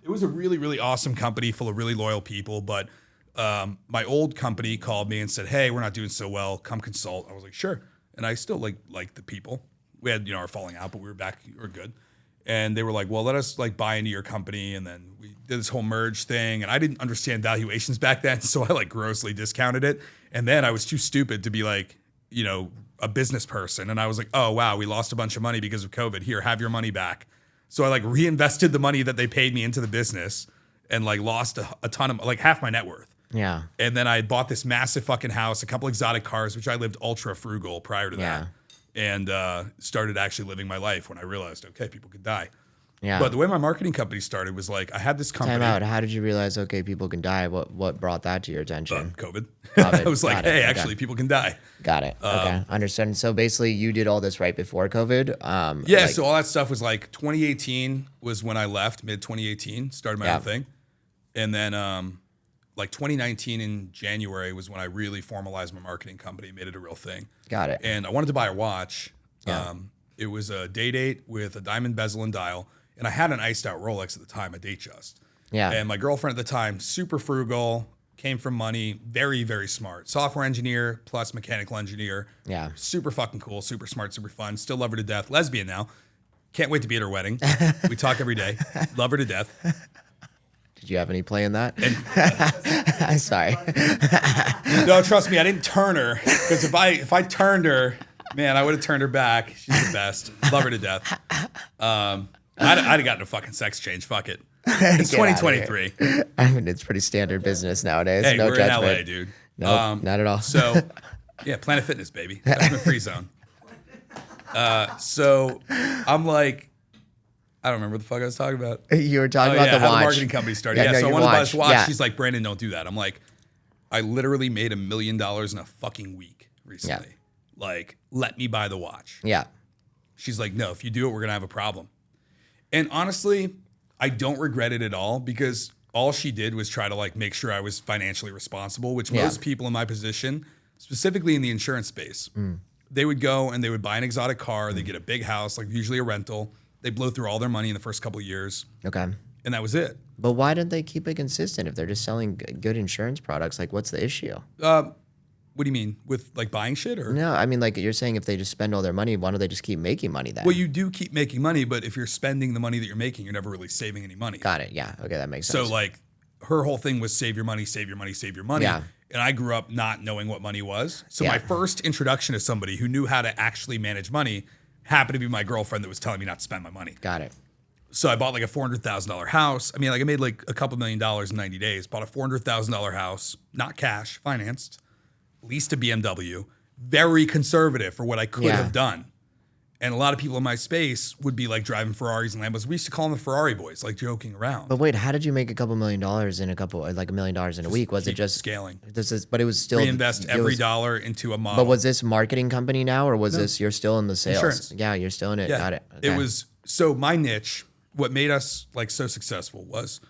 B: It was a really, really awesome company full of really loyal people. But my old company called me and said, hey, we're not doing so well. Come consult. I was like, sure. And I still like the people. We had, our falling out, but we were good. And they were like, well, let us like buy into your company. And then we did this whole merge thing. And I didn't understand valuations back then. So I like grossly discounted it. And then I was too stupid to be like, a business person. And I was like, oh, wow, we lost a bunch of money because of COVID. Here, have your money back. So I like reinvested the money that they paid me into the business and like lost a ton of like half my net worth.
A: Yeah.
B: And then I bought this massive fucking house, a couple exotic cars, which I lived ultra frugal prior to that. And started actually living my life when I realized, okay, people could die.
A: Yeah.
B: But the way my marketing company started was like, I had this company.
A: Time out. How did you realize, okay, people can die? What brought that to your attention?
B: COVID.
A: COVID.
B: I was like,
A: Got it.
B: hey,
A: Okay.
B: actually, people can die.
A: Got it. Okay. Understood. So basically you did all this right before COVID.
B: Yeah.
A: Like,
B: So all that stuff was like 2018 was when I left, mid 2018, started my own thing. And then like 2019 in January was when I really formalized my marketing company, made it a real thing.
A: got it.
B: And I wanted to buy a watch.
A: Yeah.
B: It was a day-date with a diamond bezel and dial. And I had an iced out Rolex at the time, a Datejust.
A: Yeah.
B: And my girlfriend at the time, super frugal, came from money, very, very smart. Software engineer plus mechanical engineer.
A: Yeah.
B: Super fucking cool, super smart, super fun. Still love her to death. Lesbian now. Can't wait to be at her wedding. We talk every day. Love her to death.
A: Did you have any play in that? Sorry.
B: No, trust me, I didn't turn her. Because if I turned her, man, I would have turned her back. She's the best. Love her to death. I'd have gotten a fucking sex change. Fuck it. It's
A: Get outta
B: 2023.
A: I mean, it's pretty standard business nowadays.
B: Hey,
A: no
B: we're
A: judgment.
B: in LA, dude.
A: Nope, not at all.
B: So, yeah, Planet Fitness, baby. Judgment free zone. So I'm like, I don't remember what the fuck I was talking about.
A: You were talking about the
B: how
A: watch.
B: the marketing company started.
A: Yeah,
B: Yeah,
A: no,
B: so I
A: your
B: wanted to buy
A: watch.
B: this watch.
A: Yeah.
B: She's like, Brandon, don't do that. I'm like, I literally made $1 million in a fucking week recently. Like, let me buy the watch.
A: Yeah.
B: She's like, no, if you do it, we're going to have a problem. And honestly, I don't regret it at all because all she did was try to like make sure I was financially responsible, which most people in my position, specifically in the insurance space, they would go and they would buy an exotic car. They get a big house, like usually a rental. They blow through all their money in the first couple of years.
A: Okay.
B: And that was it.
A: But why didn't they keep it consistent if they're just selling good insurance products? Like, what's the issue?
B: What do you mean? With like buying shit or?
A: No, I mean, like you're saying if they just spend all their money, why don't they just keep making money then?
B: Well, you do keep making money, but if you're spending the money that you're making, you're never really saving any money.
A: Got it. Yeah. Okay, that makes
B: So
A: sense.
B: like her whole thing was save your money, save your money, save your money.
A: Yeah.
B: And I grew up not knowing what money was. So
A: Yeah.
B: my first introduction to somebody who knew how to actually manage money happened to be my girlfriend that was telling me not to spend my money.
A: Got it.
B: So I bought like a $400,000 house. I mean, like I made like a couple $1 million in 90 days, bought a $400,000 house, not cash, financed, leased a BMW, very conservative for what I could have done. And a lot of people in my space would be like driving Ferraris and Lambos. We used to call them the Ferrari boys, like joking around.
A: But wait, how did you make a couple $1 million in like $1 million in a week? Was it
B: Keep
A: just
B: scaling?
A: But it was still
B: Reinvest
A: it
B: every
A: was-
B: dollar into a model.
A: But was this marketing company now, or was this you're still in the sales?
B: Insurance.
A: Yeah, you're still in it.
B: Yeah,
A: Got it.
B: It
A: Okay.
B: was so my niche. What made us like so successful was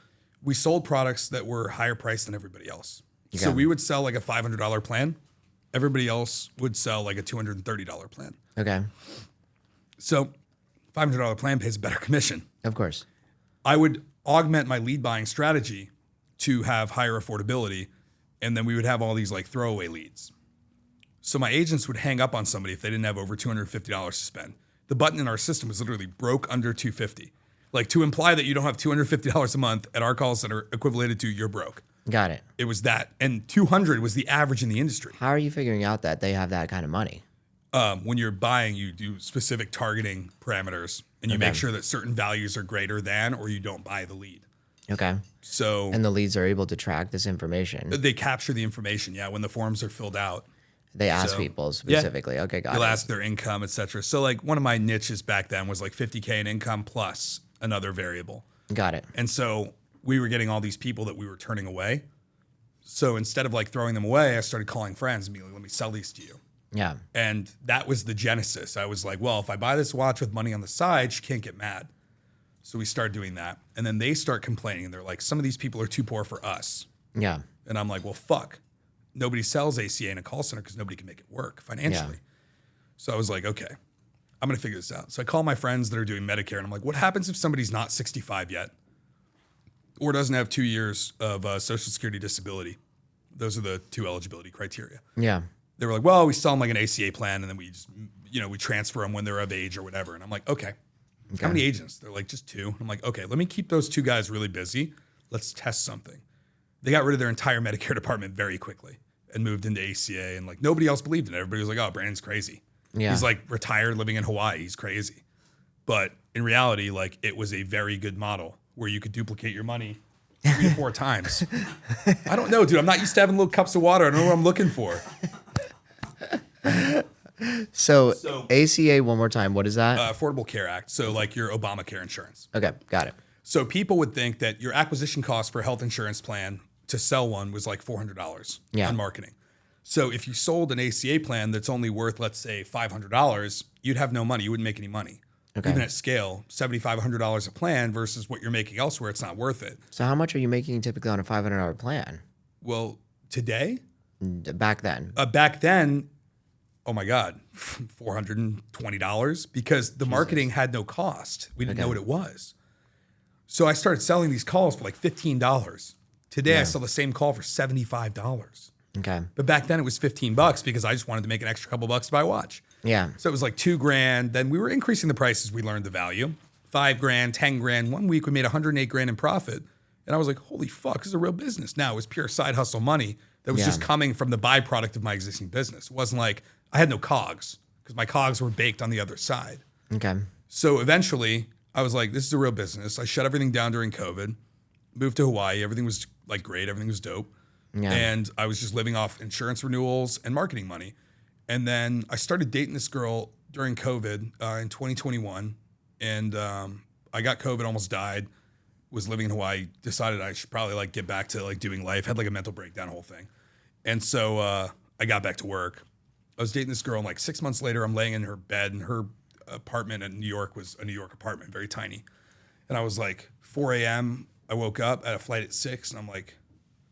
B: we sold products that were higher priced than everybody else. So we would sell like a $500 plan. Everybody else would sell like a $230 plan.
A: Okay.
B: So $500 plan pays a better commission.
A: Of course.
B: I would augment my lead buying strategy to have higher affordability. And then we would have all these like throwaway leads. So my agents would hang up on somebody if they didn't have over $250 to spend. The button in our system was literally broke under $250. Like to imply that you don't have $250 a month at our call center equivalent to you're broke.
A: Got it.
B: It was that. And 200 was the average in the industry.
A: How are you figuring out that they have that kind of money?
B: When you're buying, you do specific targeting parameters and you make sure that certain values are greater than, or you don't buy the lead.
A: Okay.
B: So
A: And the leads are able to track this information.
B: they capture the information. Yeah. When the forms are filled out,
A: They ask
B: So,
A: people specifically. Okay, got
B: they'll
A: it.
B: ask their income, et cetera. So like one of my niches back then was like 50K in income plus another variable.
A: Got it.
B: And so we were getting all these people that we were turning away. So instead of like throwing them away, I started calling friends and being like, let me sell these to you.
A: Yeah.
B: And that was the genesis. I was like, well, if I buy this watch with money on the side, she can't get mad. So we start doing that. And then they start complaining. They're like, some of these people are too poor for us.
A: Yeah.
B: And I'm like, well, fuck. Nobody sells ACA in a call center because nobody can make it work financially. So I was like, okay, I'm going to figure this out. So I call my friends that are doing Medicare and I'm like, what happens if somebody's not 65 yet or doesn't have 2 years of Social Security disability? Those are the two eligibility criteria.
A: Yeah.
B: They were like, well, we sell them like an ACA plan and then we just, we transfer them when they're of age or whatever. And I'm like, okay. How many agents? They're like, just 2. I'm like, okay, let me keep those 2 guys really busy. Let's test something. They got rid of their entire Medicare department very quickly and moved into ACA. And like nobody else believed in it. Everybody was like, oh, Brandon's crazy.
A: Yeah.
B: He's like retired living in Hawaii. He's crazy. But in reality, like it was a very good model where you could duplicate your money 3 to 4 times. I don't know, dude. I'm not used to having little cups of water. I don't know what I'm looking for.
A: So ACA, one more time. What is that?
B: Affordable Care Act. So like your Obamacare insurance.
A: Okay, got it.
B: So people would think that your acquisition cost for a health insurance plan to sell one was like $400 on marketing. So if you sold an ACA plan that's only worth, let's say, $500, you'd have no money. You wouldn't make any money.
A: Okay.
B: Even at scale, $7,500 a plan versus what you're making elsewhere, it's not worth it.
A: So how much are you making typically on a $500 plan?
B: Well, today?
A: Back then?
B: Back then, oh my God, $420 because the marketing had no cost. We didn't know what it was. So I started selling these calls for like $15. Today, I sell the same call for $75.
A: Okay.
B: But back then it was $15 because I just wanted to make an extra couple bucks to buy a watch.
A: Yeah.
B: So it was like $2,000. Then we were increasing the prices. We learned the value. $5,000, $10,000. One week we made $108,000 in profit. And I was like, holy fuck, this is a real business. Now it was pure side hustle money that was just coming from the byproduct of my existing business. It wasn't like I had no cogs because my cogs were baked on the other side.
A: Okay.
B: So eventually I was like, this is a real business. I shut everything down during COVID, moved to Hawaii. Everything was like great. Everything was dope. Yeah. And I was just living off insurance renewals and marketing money. And then I started dating this girl during COVID in 2021. And I got COVID, almost died, was living in Hawaii, decided I should probably like get back to like doing life, had like a mental breakdown, whole thing. And so I got back to work. I was dating this girl and like 6 months later, I'm laying in her bed and her apartment in New York was a New York apartment, very tiny. And I was like 4 a.m. I woke up at a flight at 6 and I'm like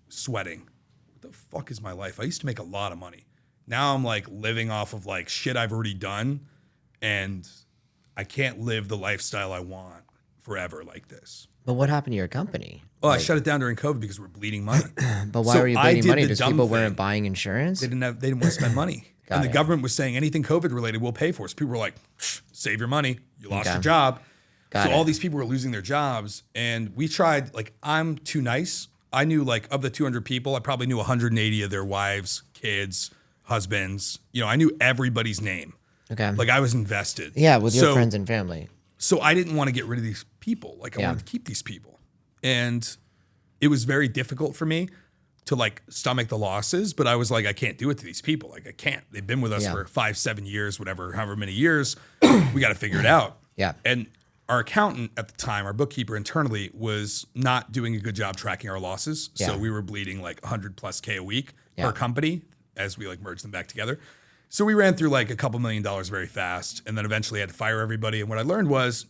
B: sweating. What the fuck is my life? I used to make a lot of money. Now I'm like living off of like shit I've already done and I can't live the lifestyle I want forever like this.
A: But what happened to your company?
B: Well, I shut it down during COVID because we're bleeding money.
A: But why were you bleeding money? Just people weren't buying insurance?
B: They didn't want to spend money. And the government was saying anything COVID related we'll pay for. So people were like, save your money. You lost your job. So all these people were losing their jobs. And we tried, like, I'm too nice. I knew like of the 200 people, I probably knew 180 of their wives, kids, husbands. You know, I knew everybody's name. Okay. Like I was invested.
A: Yeah, with your friends and family.
B: So I didn't want to get rid of these people. Like I wanted to keep these people. And it was very difficult for me to like stomach the losses, but I was like, I can't do it to these people. Like I can't. They've been with us for 5-7 years, whatever, however many years. We got to figure it out.
A: Yeah.
B: And our accountant at the time, our bookkeeper internally, was not doing a good job tracking our losses. Yeah. So we were bleeding like 100+ K a week per company as we like merged them back together. So we ran through like a couple $1 million very fast and then eventually had to fire everybody. And what I learned was,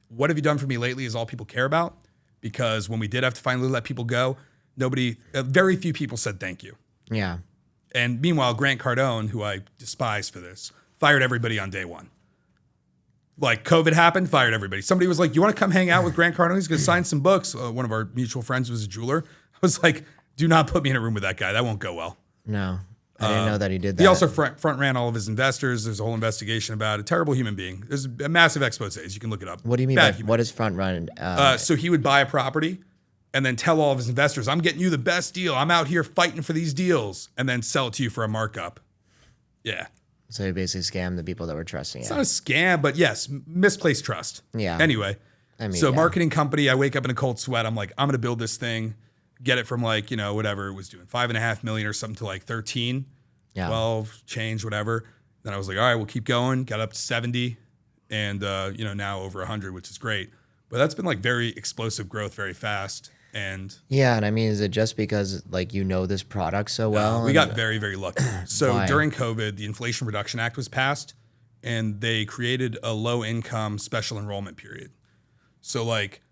B: what have you done for me lately is all people care about. Because when we did have to finally let people go, very few people said thank you.
A: Yeah.
B: And meanwhile, Grant Cardone, who I despise for this, fired everybody on day one. Like COVID happened, fired everybody. Somebody was like, you want to come hang out with Grant Cardone? He's going to sign some books. One of our mutual friends was a jeweler. I was like, do not put me in a room with that guy. That won't go well.
A: No, I didn't know that he did that.
B: He also front ran all of his investors. There's a whole investigation about it. Terrible human being. There's a massive exposes. You can look it up.
A: What do you mean by what is front run?
B: So he would buy a property and then tell all of his investors, I'm getting you the best deal. I'm out here fighting for these deals, and then sell it to you for a markup. Yeah.
A: So he basically scammed the people that were trusting.
B: It's not a scam, but yes, misplaced trust.
A: Yeah.
B: Anyway, marketing company, I wake up in a cold sweat. I'm like, I'm going to build this thing, get it from like, whatever it was doing, 5.5 million or something to like 13, 12, change, whatever. Then I was like, all right, we'll keep going. Got up to 70 and, now over 100, which is great. But that's been like very explosive growth, very fast. And
A: I mean, is it just because like this product so well?
B: We got very, very lucky. So during COVID, the Inflation Reduction Act was passed and they created a low income special enrollment period. So like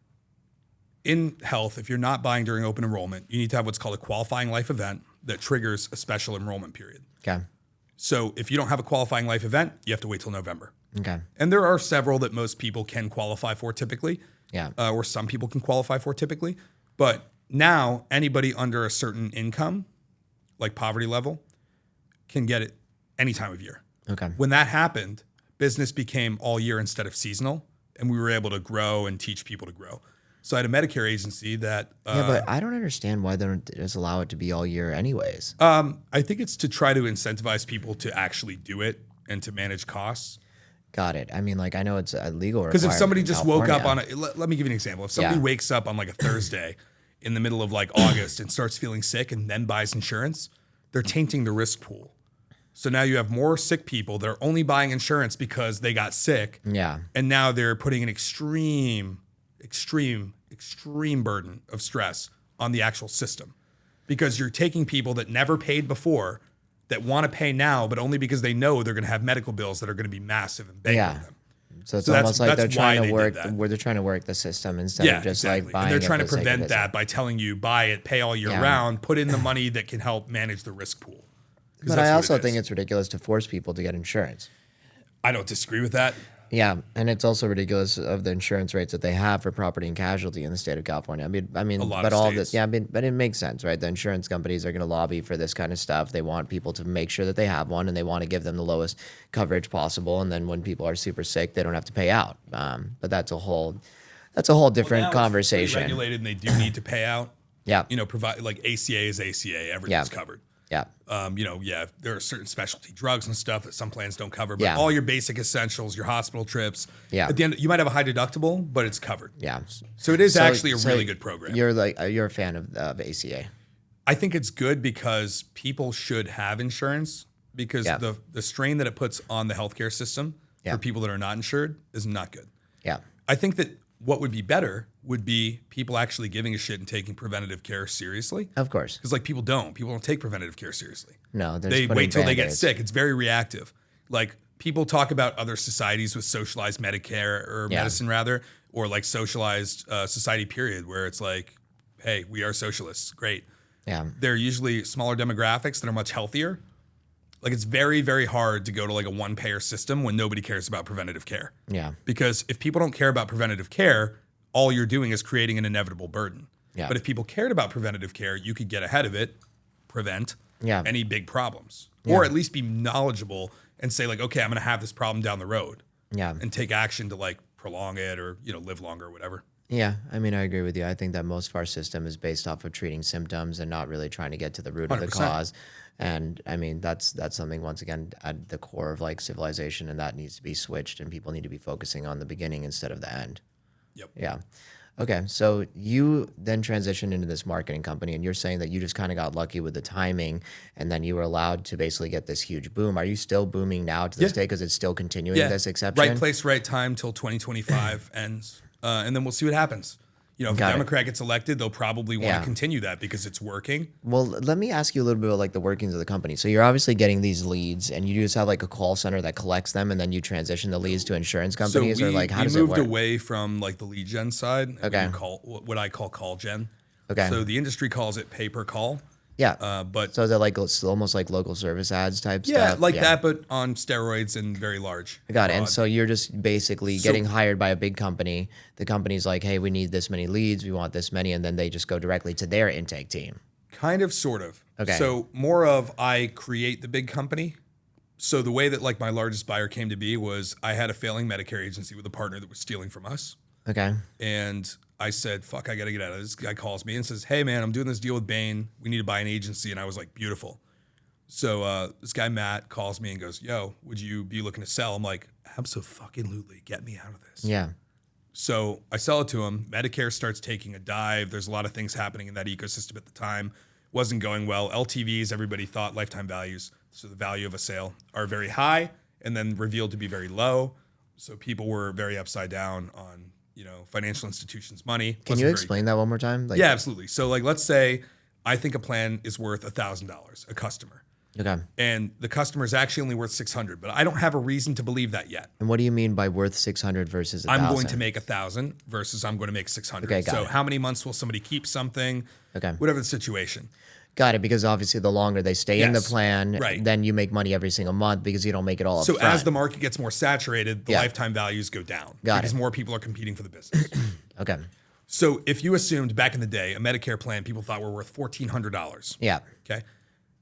B: in health, if you're not buying during open enrollment, you need to have what's called a qualifying life event that triggers a special enrollment period.
A: Okay.
B: So if you don't have a qualifying life event, you have to wait till November.
A: Okay.
B: And there are several that most people can qualify for typically.
A: Yeah.
B: Or some people can qualify for typically. But now anybody under a certain income, like poverty level, can get it any time of year.
A: Okay.
B: When that happened, business became all year instead of seasonal, and we were able to grow and teach people to grow. So I had a Medicare agency that...
A: but I don't understand why they don't just allow it to be all year anyways.
B: I think it's to try to incentivize people to actually do it and to manage costs.
A: Got it. I mean, like, I know it's a legal
B: Because if
A: requirement
B: somebody
A: in
B: just woke up
A: California.
B: on let me give you an example. If somebody
A: Yeah.
B: wakes up on like a Thursday in the middle of like August and starts feeling sick and then buys insurance, they're tainting the risk pool. So now you have more sick people that are only buying insurance because they got sick.
A: Yeah.
B: And now they're putting an extreme burden of stress on the actual system. Because you're taking people that never paid before that want to pay now, but only because they know they're going to have medical bills that are going to be massive and bankrupt them.
A: So it's
B: So that's-
A: almost like they're
B: that's why
A: trying
B: they
A: to
B: did
A: work
B: that.
A: where they're trying to work the system instead of just like buying
B: And they're
A: it
B: trying
A: for
B: to
A: the sake of
B: prevent
A: it.
B: that by telling you buy it, pay all year
A: Yeah.
B: round, put in the money that can help manage the risk pool. 'Cause
A: But
B: that's
A: I
B: what
A: also
B: it
A: think
B: is.
A: it's ridiculous to force people to get insurance.
B: I don't disagree with that.
A: Yeah, and it's also ridiculous of the insurance rates that they have for property and casualty in the state of California. I mean,
B: A lot
A: but
B: of
A: all
B: states.
A: this, yeah, but it makes sense, right? The insurance companies are going to lobby for this kind of stuff. They want people to make sure that they have one, and they want to give them the lowest coverage possible. And then when people are super sick, they don't have to pay out. But that's a whole different
B: Now it's
A: conversation.
B: regulated, and they do need to pay out.
A: Yeah,
B: Provide like ACA is ACA, everything's covered.
A: yeah,
B: There are certain specialty drugs and stuff that some plans don't cover, but
A: Yeah.
B: all your basic essentials, your hospital trips.
A: Yeah.
B: At the end, you might have a high deductible, but it's covered.
A: yeah.
B: So it is
A: So-
B: actually a
A: so
B: really good program.
A: You're a fan of ACA.
B: I think it's good because people should have insurance because
A: Yeah.
B: the strain that it puts on the healthcare system
A: Yeah.
B: for people that are not insured is not good.
A: Yeah,
B: I think that what would be better would be people actually giving a shit and taking preventative care seriously.
A: of course.
B: Because like people don't take preventative care seriously.
A: No, they're
B: They
A: just putting
B: wait till they get
A: Band-Aids.
B: sick. It's very reactive. Like people talk about other societies with socialized Medicare or
A: Yeah.
B: medicine rather, or like socialized society period where it's like, hey, we are socialists. Great.
A: Yeah,
B: They're usually smaller demographics that are much healthier. Like it's very, very hard to go to like a one payer system when nobody cares about preventative care.
A: yeah,
B: Because if people don't care about preventative care, all you're doing is creating an inevitable burden.
A: Yeah.
B: But if people cared about preventative care, you could get ahead of it, prevent
A: Yeah.
B: any big problems, or at least be knowledgeable and say like, okay, I'm going to have this problem down the road,
A: yeah.
B: and take action to like prolong it or live longer or whatever.
A: Yeah, I mean, I agree with you. I think that most of our system is based off of treating symptoms and not really trying to get to the root of the
B: 100%.
A: cause. And I mean, that's something once again at the core of like civilization, and that needs to be switched. And people need to be focusing on the beginning instead of the end.
B: Yep.
A: Yeah. Okay, so you then transitioned into this marketing company, and you're saying that you just kind of got lucky with the timing, and then you were allowed to basically get this huge boom. Are you still booming now to this
B: Yeah.
A: day because it's still continuing this exception?
B: Right place, right time till 2025 ends, and then we'll see what happens. If a
A: Got it.
B: Democrat gets elected, they'll probably want
A: Yeah.
B: to continue that because it's working.
A: Well, let me ask you a little bit about like the workings of the company. So you're obviously getting these leads, and you just have like a call center that collects them, and then you transition the leads to insurance companies, or like how does
B: we
A: it
B: moved
A: work?
B: away from like the lead gen side. And
A: Okay.
B: we call what I call call gen.
A: Okay.
B: So the industry calls it pay per call.
A: Yeah.
B: But
A: So is it like it's almost like local service ads type
B: yeah,
A: stuff?
B: like that, but on steroids and very large.
A: I got it. And
B: broad.
A: so you're just basically getting hired by a big company. The company's like, hey, we need this many leads. We want this many. And then they just go directly to their intake team.
B: Kind of, sort of.
A: Okay.
B: So more of I create the big company. So the way that like my largest buyer came to be was I had a failing Medicare agency with a partner that was stealing from us.
A: Okay.
B: And I said, fuck, I got to get out of this. Guy calls me and says, hey, man, I'm doing this deal with Bain. We need to buy an agency. And I was like, beautiful. So this guy, Matt, calls me and goes, yo, would you be looking to sell? I'm like, absolutely. Get me out of this.
A: Yeah.
B: So I sell it to him. Medicare starts taking a dive. There's a lot of things happening in that ecosystem at the time. Wasn't going well. LTVs, everybody thought lifetime values, so the value of a sale, are very high and then revealed to be very low. So people were very upside down on financial institutions' money.
A: Can
B: Wasn't
A: you
B: very
A: explain that one more time? Like,
B: Yeah, absolutely. So like, let's say I think a plan is worth $1,000 a customer,
A: Okay.
B: and the customer is actually only worth 600, but I don't have a reason to believe that yet.
A: And what do you mean by worth 600 versus 1,000?
B: I'm going to make 1,000 versus I'm going to make 600.
A: Okay, got
B: so
A: it.
B: how many months will somebody keep something?
A: Okay.
B: Whatever the situation.
A: Got it. Because obviously the longer they stay in the
B: Yes,
A: plan,
B: right.
A: then you make money every single month because you don't make it all up
B: So
A: front.
B: as the market gets more saturated, the
A: Yeah.
B: lifetime values go down
A: Got
B: because
A: it.
B: more people are competing for the business.
A: Okay.
B: So if you assumed back in the day, a Medicare plan people thought were worth $1,400.
A: Yeah.
B: Okay.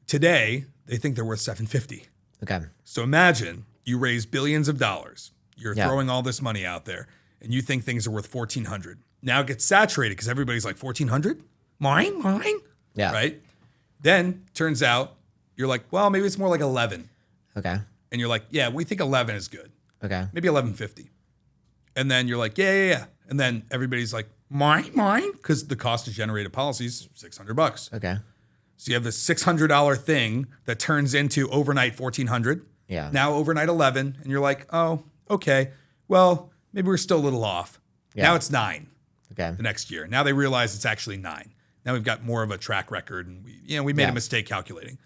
B: Today, they think they're worth $750.
A: Okay.
B: So imagine you raise billions of dollars. You're
A: Yeah.
B: throwing all this money out there and you think things are worth $1,400. Now it gets saturated because everybody's like, $1,400? Mine?
A: Yeah.
B: Right? Then turns out you're like, well, maybe it's more like 11.
A: Okay.
B: And you're like, yeah, we think 11 is good.
A: Okay.
B: maybe $11.50. And then you're like, yeah. And then everybody's like, mine, because the cost to generate a policy is $600.
A: Okay.
B: So you have this $600 thing that turns into overnight $1,400.
A: Yeah.
B: Now overnight 11, and you're like, oh, okay. Well, maybe we're still a little off.
A: Yeah.
B: Now it's 9
A: Okay.
B: the next year. Now they realize it's actually 9. Now we've got more of a track record, and we made a mistake calculating.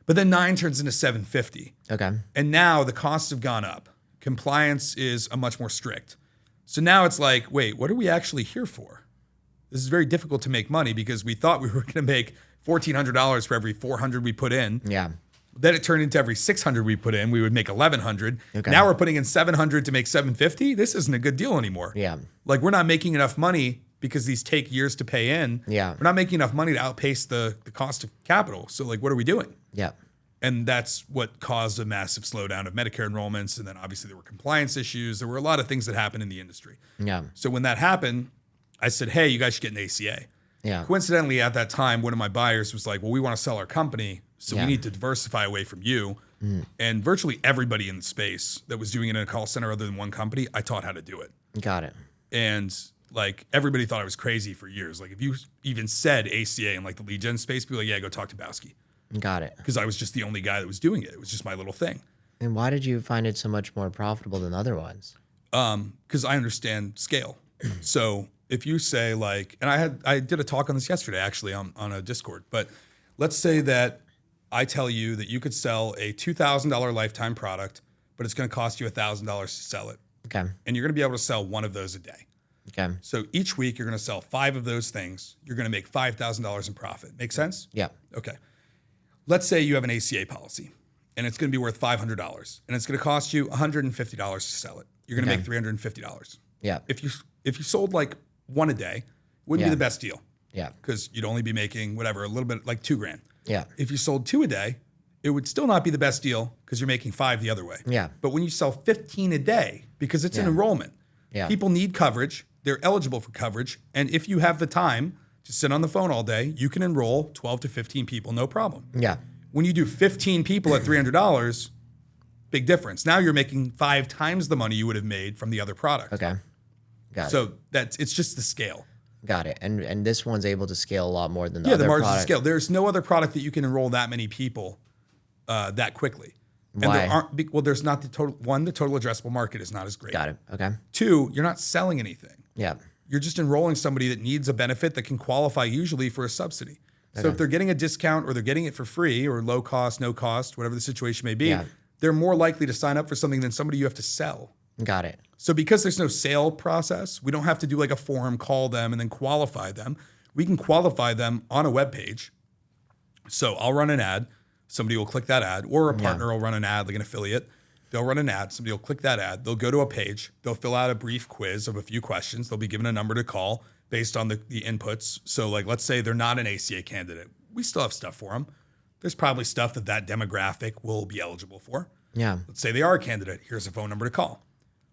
B: But then 9 turns into 750.
A: Okay.
B: And now the costs have gone up. Compliance is a much more strict. So now it's like, wait, what are we actually here for? This is very difficult to make money because we thought we were going to make $1,400 for every 400 we put in.
A: Yeah.
B: Then it turned into every 600 we put in, we would make 1,100.
A: Okay.
B: Now we're putting in 700 to make 750. This isn't a good deal anymore.
A: Yeah.
B: Like we're not making enough money because these take years to pay in.
A: Yeah.
B: We're not making enough money to outpace the cost of capital. So like, what are we doing?
A: Yeah.
B: And that's what caused a massive slowdown of Medicare enrollments. And then obviously there were compliance issues. There were a lot of things that happened in the industry.
A: Yeah.
B: So when that happened, I said, hey, you guys should get an ACA.
A: Yeah.
B: Coincidentally, at that time, one of my buyers was like, well, we want to sell our company, so
A: Yeah.
B: we need to diversify away from you. And virtually everybody in the space that was doing it in a call center other than one company, I taught how to do it.
A: Got it.
B: And like everybody thought I was crazy for years. Like if you even said ACA in like the lead gen space, people were like, yeah, go talk to Bowski.
A: Got it.
B: Because I was just the only guy that was doing it. It was just my little thing.
A: And why did you find it so much more profitable than other ones?
B: Because I understand scale. So if you say like, and I did a talk on this yesterday actually on a Discord, but let's say that I tell you that you could sell a $2,000 lifetime product, but it's going to cost you $1,000 to sell it.
A: Okay.
B: And you're going to be able to sell one of those a day.
A: Okay.
B: So each week you're going to sell 5 of those things. You're going to make $5,000 in profit. Make sense?
A: Yeah.
B: Okay. Let's say you have an ACA policy and it's going to be worth $500 and it's going to cost you $150 to sell it. You're going to
A: Okay.
B: make $350.
A: Yeah.
B: If you sold like one a day, wouldn't
A: Yeah.
B: be the best deal
A: Yeah.
B: because you'd only be making whatever, a little bit like $2,000.
A: Yeah.
B: If you sold 2 a day, it would still not be the best deal because you're making 5 the other way.
A: Yeah.
B: But when you sell 15 a day, because it's an
A: Yeah.
B: enrollment,
A: Yeah.
B: people need coverage. They're eligible for coverage. And if you have the time to sit on the phone all day, you can enroll 12 to 15 people, no problem.
A: Yeah.
B: When you do 15 people at $300, big difference. Now you're making 5 times the money you would have made from the other product.
A: Okay. Got it.
B: So it's just the scale.
A: Got it. And this one's able to scale a lot more than the
B: Yeah,
A: other
B: the margins of
A: product.
B: scale. There's no other product that you can enroll that many people that quickly. And
A: Why?
B: there aren't, well, there's not the total, one, the total addressable market is not as great.
A: Got it. Okay.
B: 2, you're not selling anything.
A: Yeah.
B: You're just enrolling somebody that needs a benefit that can qualify usually for a subsidy. So if they're getting a discount or they're getting it for free or low cost, no cost, whatever the situation may be,
A: Yeah.
B: they're more likely to sign up for something than somebody you have to sell.
A: Got it.
B: So because there's no sale process, we don't have to do like a form, call them, and then qualify them. We can qualify them on a web page. So I'll run an ad. Somebody will click that ad, or a partner will run an ad, like an affiliate. They'll run an ad. Somebody will click that ad. They'll go to a page. They'll fill out a brief quiz of a few questions. They'll be given a number to call based on the inputs. So like, let's say they're not an ACA candidate. We still have stuff for them. There's probably stuff that demographic will be eligible for.
A: Yeah.
B: Let's say they are a candidate. Here's a phone number to call.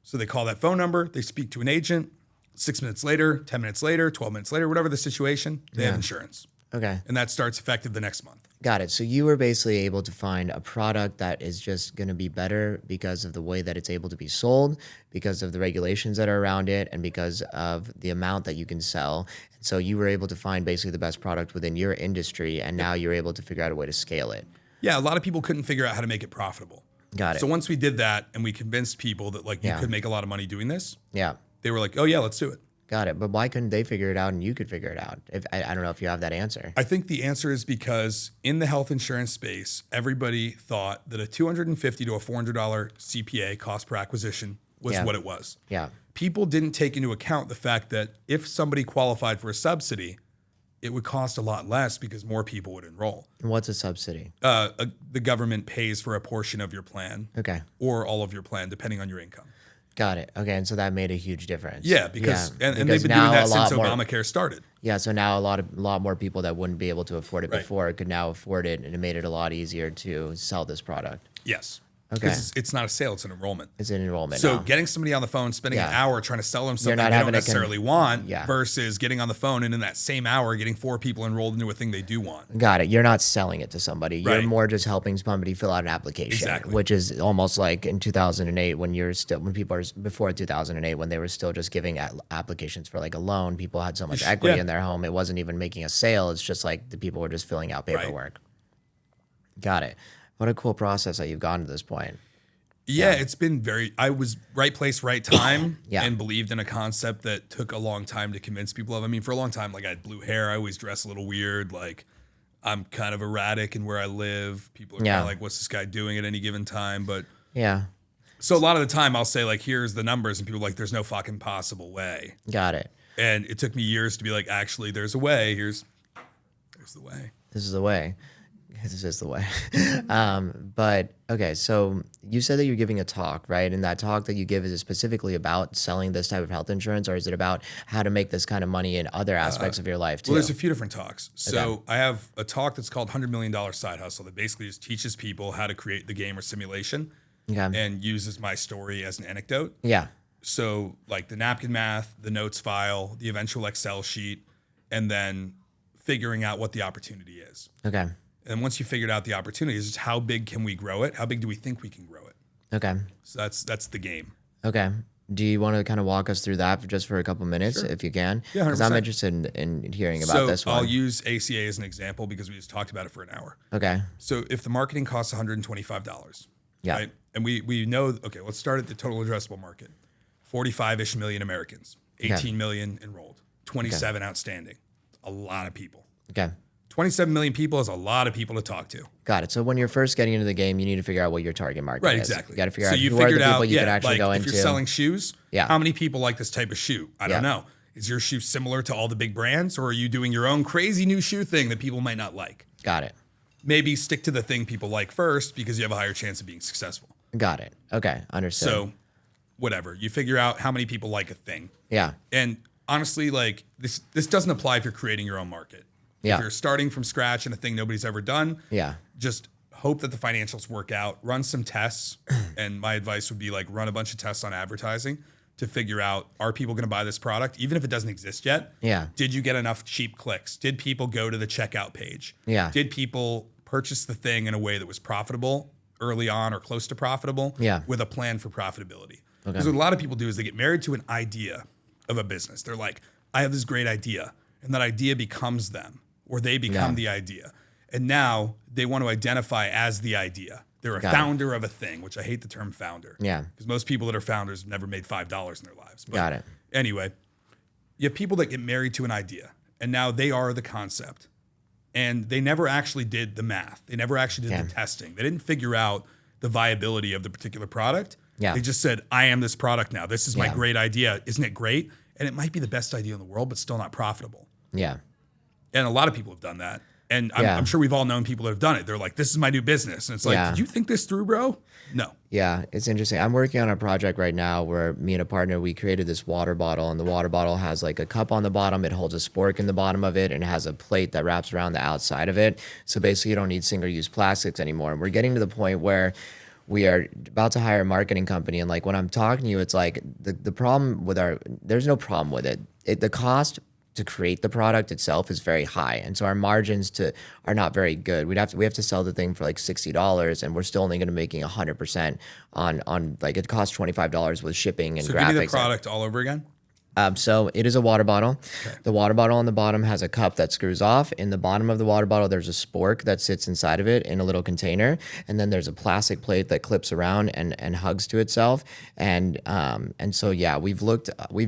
B: So they call that phone number. They speak to an agent. 6 minutes later, 10 minutes later, 12 minutes later, whatever the situation, they have insurance.
A: Okay.
B: And that starts effective the next month.
A: Got it. So you were basically able to find a product that is just going to be better because of the way that it's able to be sold, because of the regulations that are around it, and because of the amount that you can sell. And so you were able to find basically the best product within your industry, and now you're able to figure out a way to scale it.
B: Yeah, a lot of people couldn't figure out how to make it profitable.
A: Got it.
B: So once we did that and we convinced people that like you
A: Yeah.
B: could make a lot of money doing this,
A: Yeah.
B: they were like, oh yeah, let's do it.
A: Got it. But why couldn't they figure it out and you could figure it out? If I don't know if you have that answer.
B: I think the answer is because in the health insurance space, everybody thought that a $250 to a $400 CPA, cost per acquisition, was
A: Yeah.
B: what it was.
A: Yeah.
B: People didn't take into account the fact that if somebody qualified for a subsidy, it would cost a lot less because more people would enroll.
A: And what's a subsidy?
B: The government pays for a portion of your plan
A: Okay.
B: or all of your plan, depending on your income.
A: Got it. Okay. And so that made a huge difference.
B: Yeah, because and they've
A: Because
B: been
A: now
B: doing that
A: a
B: since
A: lot more-
B: Obamacare started.
A: Yeah, so now a lot more people that wouldn't be able to afford it
B: Right.
A: before could now afford it, and it made it a lot easier to sell this product.
B: Yes.
A: Okay.
B: Because it's not a sale, it's an enrollment.
A: It's an enrollment.
B: So
A: now.
B: getting somebody on the phone, spending an
A: Yeah.
B: hour trying to sell them something
A: not
B: they
A: having
B: don't
A: to
B: necessarily want
A: Yeah.
B: versus getting on the phone and in that same hour getting 4 people enrolled into a thing they do want.
A: Got it. You're not selling it to somebody. You're
B: Right.
A: more just helping somebody fill out an application,
B: Exactly.
A: which is almost like in 2008 when people are before 2008 when they were still just giving applications for like a loan. People had so much equity
B: Yeah.
A: in their home. It wasn't even making a sale. It's just like the people were just filling out paperwork. Got it. What a cool process that you've gotten to this point.
B: Yeah, it's been I was right place, right time,
A: Yeah.
B: and believed in a concept that took a long time to convince people of. I mean, for a long time, like I had blue hair. I always dress a little weird. Like I'm kind of erratic in where I live. People are kind
A: Yeah.
B: of like, what's this guy doing at any given time? But
A: Yeah.
B: so a lot of the time I'll say like, here's the numbers, and people are like, there's no fucking possible way.
A: Got it.
B: And it took me years to be like, actually, there's a way. Here's the way.
A: This is the way. This is the way. But okay, so you said that you're giving a talk, right? And that talk that you give, is it specifically about selling this type of health insurance, or is it about how to make this kind of money in other aspects of your life too?
B: Well, there's a few different talks. So I have a talk that's called $100 Million Side Hustle that basically just teaches people how to create the game or simulation
A: Okay.
B: and uses my story as an anecdote.
A: Yeah.
B: So like the napkin math, the notes file, the eventual Excel sheet, and then figuring out what the opportunity is.
A: Okay.
B: And once you figured out the opportunity, is just how big can we grow it? How big do we think we can grow it?
A: Okay.
B: So that's the game.
A: Okay. Do you want to kind of walk us through that for just for a couple minutes, if you can?
B: Yeah,
A: Because I'm
B: 100%.
A: interested in hearing about this one.
B: I'll use ACA as an example because we just talked about it for an hour.
A: Okay.
B: So if the marketing costs $125,
A: Yeah.
B: right? And we know, okay, let's start at the total addressable market. 45-ish million Americans, 18 million enrolled, 27 outstanding. A lot of people.
A: Okay.
B: 27 million people is a lot of people to talk to.
A: Got it. So when you're first getting into the game, you need to figure out what your target market
B: Right,
A: is.
B: exactly.
A: You got to figure
B: so
A: out
B: you
A: who are the
B: figured
A: people
B: out,
A: you can actually
B: like
A: go
B: if
A: into.
B: you're selling shoes,
A: Yeah.
B: how many people like this type of shoe? I don't
A: Yeah.
B: know. Is your shoe similar to all the big brands, or are you doing your own crazy new shoe thing that people might not like?
A: Got it.
B: Maybe stick to the thing people like first because you have a higher chance of being successful.
A: Got it. Okay. Understood.
B: So whatever. You figure out how many people like a thing.
A: Yeah.
B: And honestly, like this doesn't apply if you're creating your own market.
A: Yeah.
B: If you're starting from scratch in a thing nobody's ever done,
A: Yeah.
B: just hope that the financials work out. Run some tests. And my advice would be like run a bunch of tests on advertising to figure out, are people going to buy this product even if it doesn't exist yet?
A: Yeah.
B: Did you get enough cheap clicks? Did people go to the checkout page?
A: Yeah.
B: Did people purchase the thing in a way that was profitable early on or close to profitable?
A: Yeah.
B: With a plan for profitability.
A: Okay.
B: Because what a lot of people do is they get married to an idea of a business. They're like, I have this great idea. And that idea becomes them, or they become the idea. And now they want to identify as the idea. They're a
A: Got it.
B: founder of a thing, which I hate the term founder.
A: Yeah.
B: Because most people that are founders have never made $5 in their lives. But
A: Got it.
B: Anyway, you have people that get married to an idea, and now they are the concept. And they never actually did the math. They never actually did the testing. They didn't figure out the viability of the particular product.
A: Yeah.
B: They just said, I am this product now. This is my
A: Yeah.
B: great idea. Isn't it great? And it might be the best idea in the world, but still not profitable.
A: Yeah.
B: And a lot of people have done that. And
A: Yeah.
B: I'm sure we've all known people that have done it. They're like, this is my new business. And it's like,
A: Yeah.
B: did you think this through, bro? No.
A: Yeah, it's interesting. I'm working on a project right now where me and a partner, we created this water bottle, and the water bottle has like a cup on the bottom. It holds a spork in the bottom of it, and it has a plate that wraps around the outside of it. So basically you don't need single-use plastics anymore. And we're getting to the point where we are about to hire a marketing company. And like when I'm talking to you, it's like the problem with there's no problem with it. The cost to create the product itself is very high, and so our margins are not very good. We have to sell the thing for like $60, and we're still only going to making 100% on like it costs $25 with shipping and
B: So
A: graphics.
B: give me the product all over again.
A: So it is a water bottle. Okay. The water bottle on the bottom has a cup that screws off. In the bottom of the water bottle, there's a spork that sits inside of it in a little container. And then there's a plastic plate that clips around and hugs to itself. And so, yeah, we've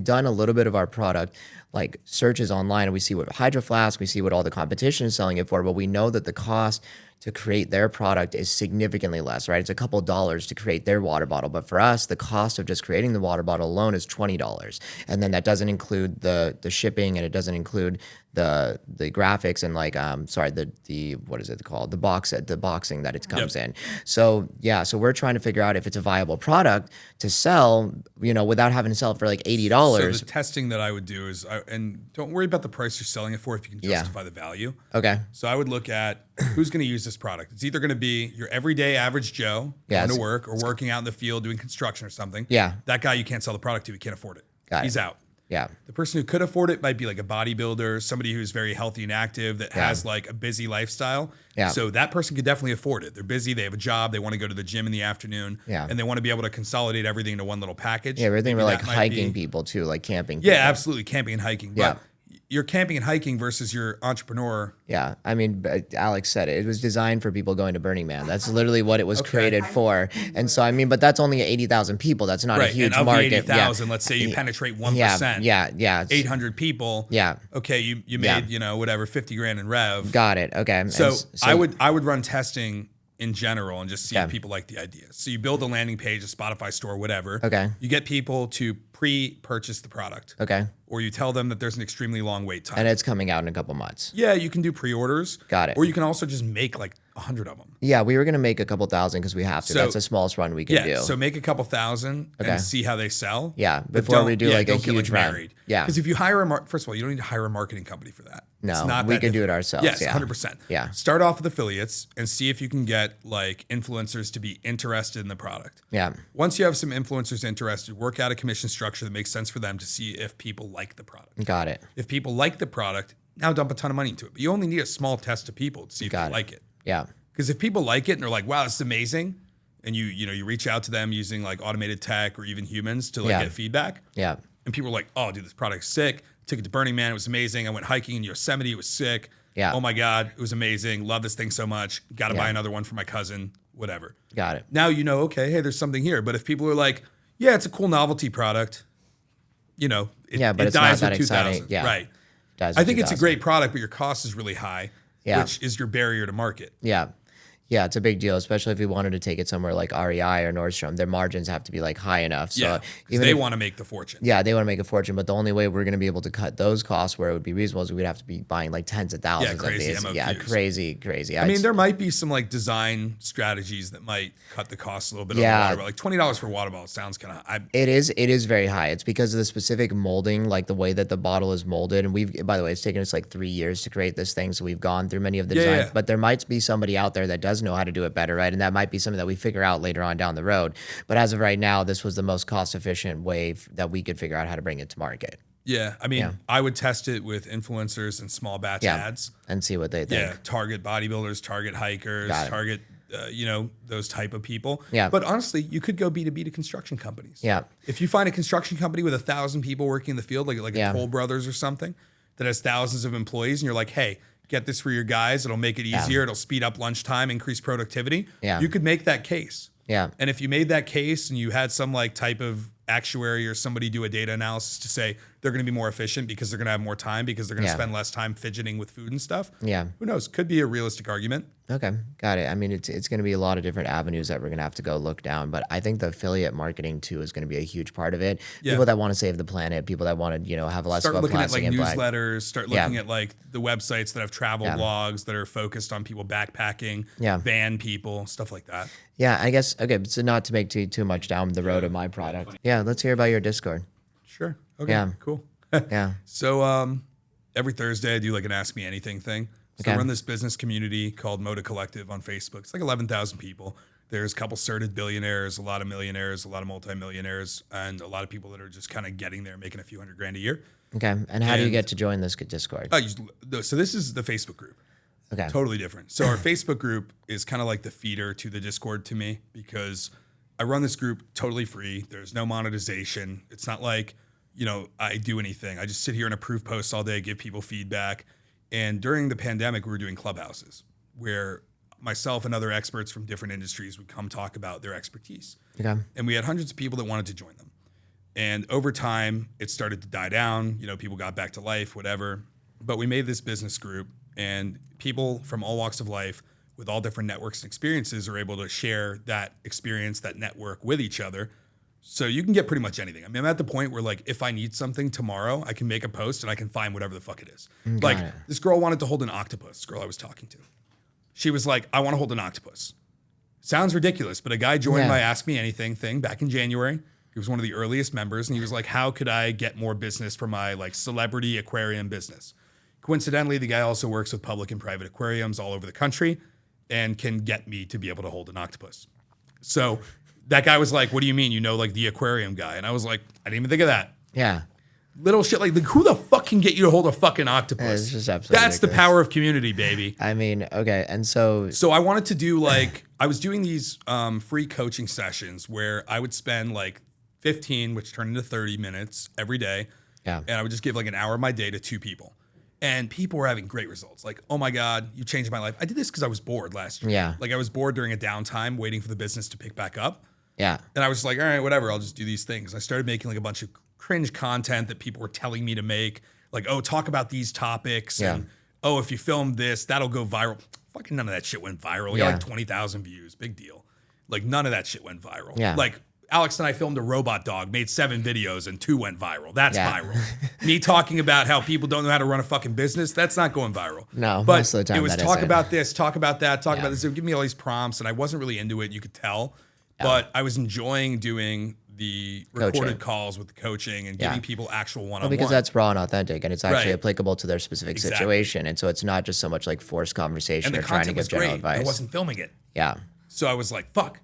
A: done a little bit of our product, like searches online, and we see what Hydro Flask, we see what all the competition is selling it for, but we know that the cost to create their product is significantly less, right? It's a couple dollars to create their water bottle. But for us, the cost of just creating the water bottle alone is $20. And then that doesn't include the shipping, and it doesn't include the graphics and like the what is it called, the boxing that it comes in. So so we're trying to figure out if it's a viable product to sell, without having to sell it for like $80.
B: So the testing that I would do is, and don't worry about the price you're selling it for if you can justify the value.
A: Okay.
B: So I would look at who's going to use this product. It's either going to be your everyday average Joe going to work or working out in the field doing construction or something.
A: Yeah.
B: That guy you can't sell the product to. He can't afford it. He's out.
A: Yeah.
B: The person who could afford it might be like a bodybuilder, somebody who's very healthy and active that has like a busy lifestyle.
A: Yeah.
B: So that person could definitely afford it. They're busy. They have a job. They want to go to the gym in the afternoon.
A: Yeah.
B: And they want to be able to consolidate everything into one little package.
A: Yeah, we're thinking
B: Maybe
A: about like hiking people too, like camping people.
B: Yeah, absolutely. Camping and hiking. But you're camping and hiking versus your entrepreneur.
A: Yeah. I mean, Alex said it. It was designed for people going to Burning Man. That's literally what it was created for. And so, I mean, but that's only 80,000 people. That's not a huge
B: and of
A: market.
B: The 80,000, let's say you penetrate 1%.
A: Yeah.
B: 800 people.
A: Yeah.
B: Okay, you made, whatever, 50 grand in rev.
A: Got it. Okay.
B: So I would run testing in general and just see if people like the idea. So you build a landing page, a Spotify store, whatever.
A: Okay.
B: You get people to pre-purchase the product.
A: Okay.
B: Or you tell them that there's an extremely long wait time.
A: And it's coming out in a couple months.
B: Yeah, you can do pre-orders.
A: Got it.
B: Or you can also just make like 100 of them.
A: Yeah, we were going to make a couple thousand because we have to. That's the smallest run we can do.
B: So make a couple thousand and see how they sell.
A: Yeah, before we do like a huge run.
B: Married. Yeah. Because if you hire first of all, you don't need to hire a marketing company for that.
A: No, we can do it ourselves.
B: Yes,
A: yeah.
B: 100%.
A: Yeah.
B: Start off with affiliates and see if you can get like influencers to be interested in the product.
A: Yeah.
B: Once you have some influencers interested, work out a commission structure that makes sense for them to see if people like the product.
A: Got it.
B: If people like the product, now dump a ton of money into it. But you only need a small test of people to see if they like it.
A: Yeah.
B: Because if people like it and they're like, wow, this is amazing, and you reach out to them using like automated tech or even humans to like get feedback.
A: Yeah.
B: And people are like, oh, dude, this product's sick. Took it to Burning Man. It was amazing. I went hiking in Yosemite. It was sick.
A: Yeah.
B: Oh my God. It was amazing. Love this thing so much. Got to buy another one for my cousin, whatever.
A: Got it.
B: Now, okay, hey, there's something here. But if people are like, yeah, it's a cool novelty product, it
A: but
B: it
A: it's
B: dies
A: not
B: with
A: that exciting.
B: 2000.
A: Yeah.
B: Right.
A: Dies
B: I
A: with
B: think it's a
A: 2000.
B: great product, but your cost is really high, which is your barrier to market.
A: Yeah. Yeah, it's a big deal, especially if we wanted to take it somewhere like REI or Nordstrom. Their margins have to be like high enough. So
B: even they want to make the fortune.
A: Yeah, they want to make a fortune, but the only way we're going to be able to cut those costs where it would be reasonable is we'd have to be buying like tens of thousands of these.
B: MOQs.
A: Yeah, crazy.
B: I mean, there might be some like design strategies that might cut the cost a little bit.
A: Yeah,
B: on the water, like $20 for a water bottle sounds kind of.
A: It is very high. It's because of the specific molding, like the way that the bottle is molded. And by the way, it's taken us like 3 years to create this thing, so we've gone through many of the designs. But there might be somebody out there that does know how to do it better. Right. And that might be something that we figure out later on down the road. But as of right now, this was the most cost efficient way that we could figure out how to bring it to market.
B: Yeah. I mean, I would test it with influencers and small batch ads
A: and see what they think.
B: Yeah. Target bodybuilders, target hikers, target, those type of people.
A: Yeah.
B: But honestly, you could go B2B to construction companies.
A: Yeah.
B: If you find a construction company with 1,000 people working in the field, like a Toll Brothers or something that has thousands of employees, and you're like, hey, get this for your guys. It'll make it easier. It'll speed up lunchtime, increase productivity.
A: Yeah.
B: You could make that case.
A: Yeah.
B: And if you made that case and you had some like type of actuary or somebody do a data analysis to say they're going to be more efficient because they're going to have more time because they're going to spend less time fidgeting with food and stuff.
A: Yeah.
B: Who knows? Could be a realistic argument.
A: Okay. Got it. I mean, it's going to be a lot of different avenues that we're going to have to go look down, but I think the affiliate marketing too is going to be a huge part of it.
B: Yeah.
A: People that want to save the planet, people that want to, have less
B: start
A: of a
B: looking at
A: plastic
B: like
A: impact.
B: newsletters, start looking at like the websites that have travel blogs that are focused on people backpacking, van people, stuff like that.
A: Yeah, I guess, okay, so not to make too much down the road of my product. Yeah, let's hear about your Discord.
B: Sure. Okay, cool.
A: Yeah.
B: So every Thursday I do like an Ask Me Anything thing. So I run this business community called Moda Collective on Facebook. It's like 11,000 people. There's a couple certed billionaires, a lot of millionaires, a lot of multimillionaires, and a lot of people that are just kind of getting there, making a few $100,000 a year.
A: Okay, and how do you get to join this Discord?
B: So this is the Facebook group.
A: Okay.
B: Totally different. So our Facebook group is kind of like the feeder to the Discord to me because I run this group totally free. There's no monetization. It's not like, I do anything. I just sit here and approve posts all day, give people feedback. And during the pandemic, we were doing clubhouses where myself and other experts from different industries would come talk about their expertise.
A: Okay.
B: And we had hundreds of people that wanted to join them. And over time, it started to die down. People got back to life, whatever. But we made this business group, and people from all walks of life with all different networks and experiences are able to share that experience, that network with each other. So you can get pretty much anything. I mean, I'm at the point where like if I need something tomorrow, I can make a post and I can find whatever the fuck it is. Like this girl wanted to hold an octopus, this girl I was talking to. She was like, I want to hold an octopus. Sounds ridiculous, but a guy joined my Ask Me Anything thing back in January. He was one of the earliest members and he was like, how could I get more business for my like celebrity aquarium business? Coincidentally, the guy also works with public and private aquariums all over the country and can get me to be able to hold an octopus. So that guy was like, what do you mean? You know, like the aquarium guy. And I was like, I didn't even think of that.
A: Yeah.
B: Little shit like who the fuck can get you to hold a fucking octopus?
A: It's just absolutely
B: That's the
A: ridiculous.
B: power of community, baby.
A: I mean, okay. And so
B: I wanted to do like, I was doing these free coaching sessions where I would spend like 15, which turned into 30 minutes every day.
A: Yeah.
B: And I would just give like an hour of my day to 2 people. And people were having great results. Like, oh my God, you changed my life. I did this because I was bored last year.
A: Yeah.
B: Like I was bored during a downtime waiting for the business to pick back up.
A: yeah.
B: And I was like, all right, whatever, I'll just do these things. I started making like a bunch of cringe content that people were telling me to make. Like, oh, talk about these topics.
A: Yeah.
B: And, oh, if you film this, that'll go viral. Fucking none of that shit went viral. We got like 20,000 views. Big deal. Like none of that shit went viral.
A: Yeah.
B: Like Alex and I filmed a robot dog, made 7 videos and 2 went viral. That's
A: Yeah.
B: viral. Me talking about how people don't know how to run a fucking business, that's not going viral.
A: No,
B: but
A: most of the time
B: it was
A: that
B: talk
A: isn't.
B: about this, talk about that, talk
A: Yeah.
B: about this. It would give me all these prompts and I wasn't really into it. You could tell. But I was enjoying doing the recorded
A: Coaching.
B: calls with the coaching and
A: Yeah.
B: giving people actual one-on-one.
A: Well, because that's raw and authentic and it's actually
B: Right.
A: applicable to their specific
B: Exactly.
A: situation. And so it's not just so much like forced conversation
B: and the
A: or trying to
B: content
A: give
B: was
A: general
B: great.
A: advice.
B: I wasn't filming it.
A: Yeah.
B: So I was like, fuck.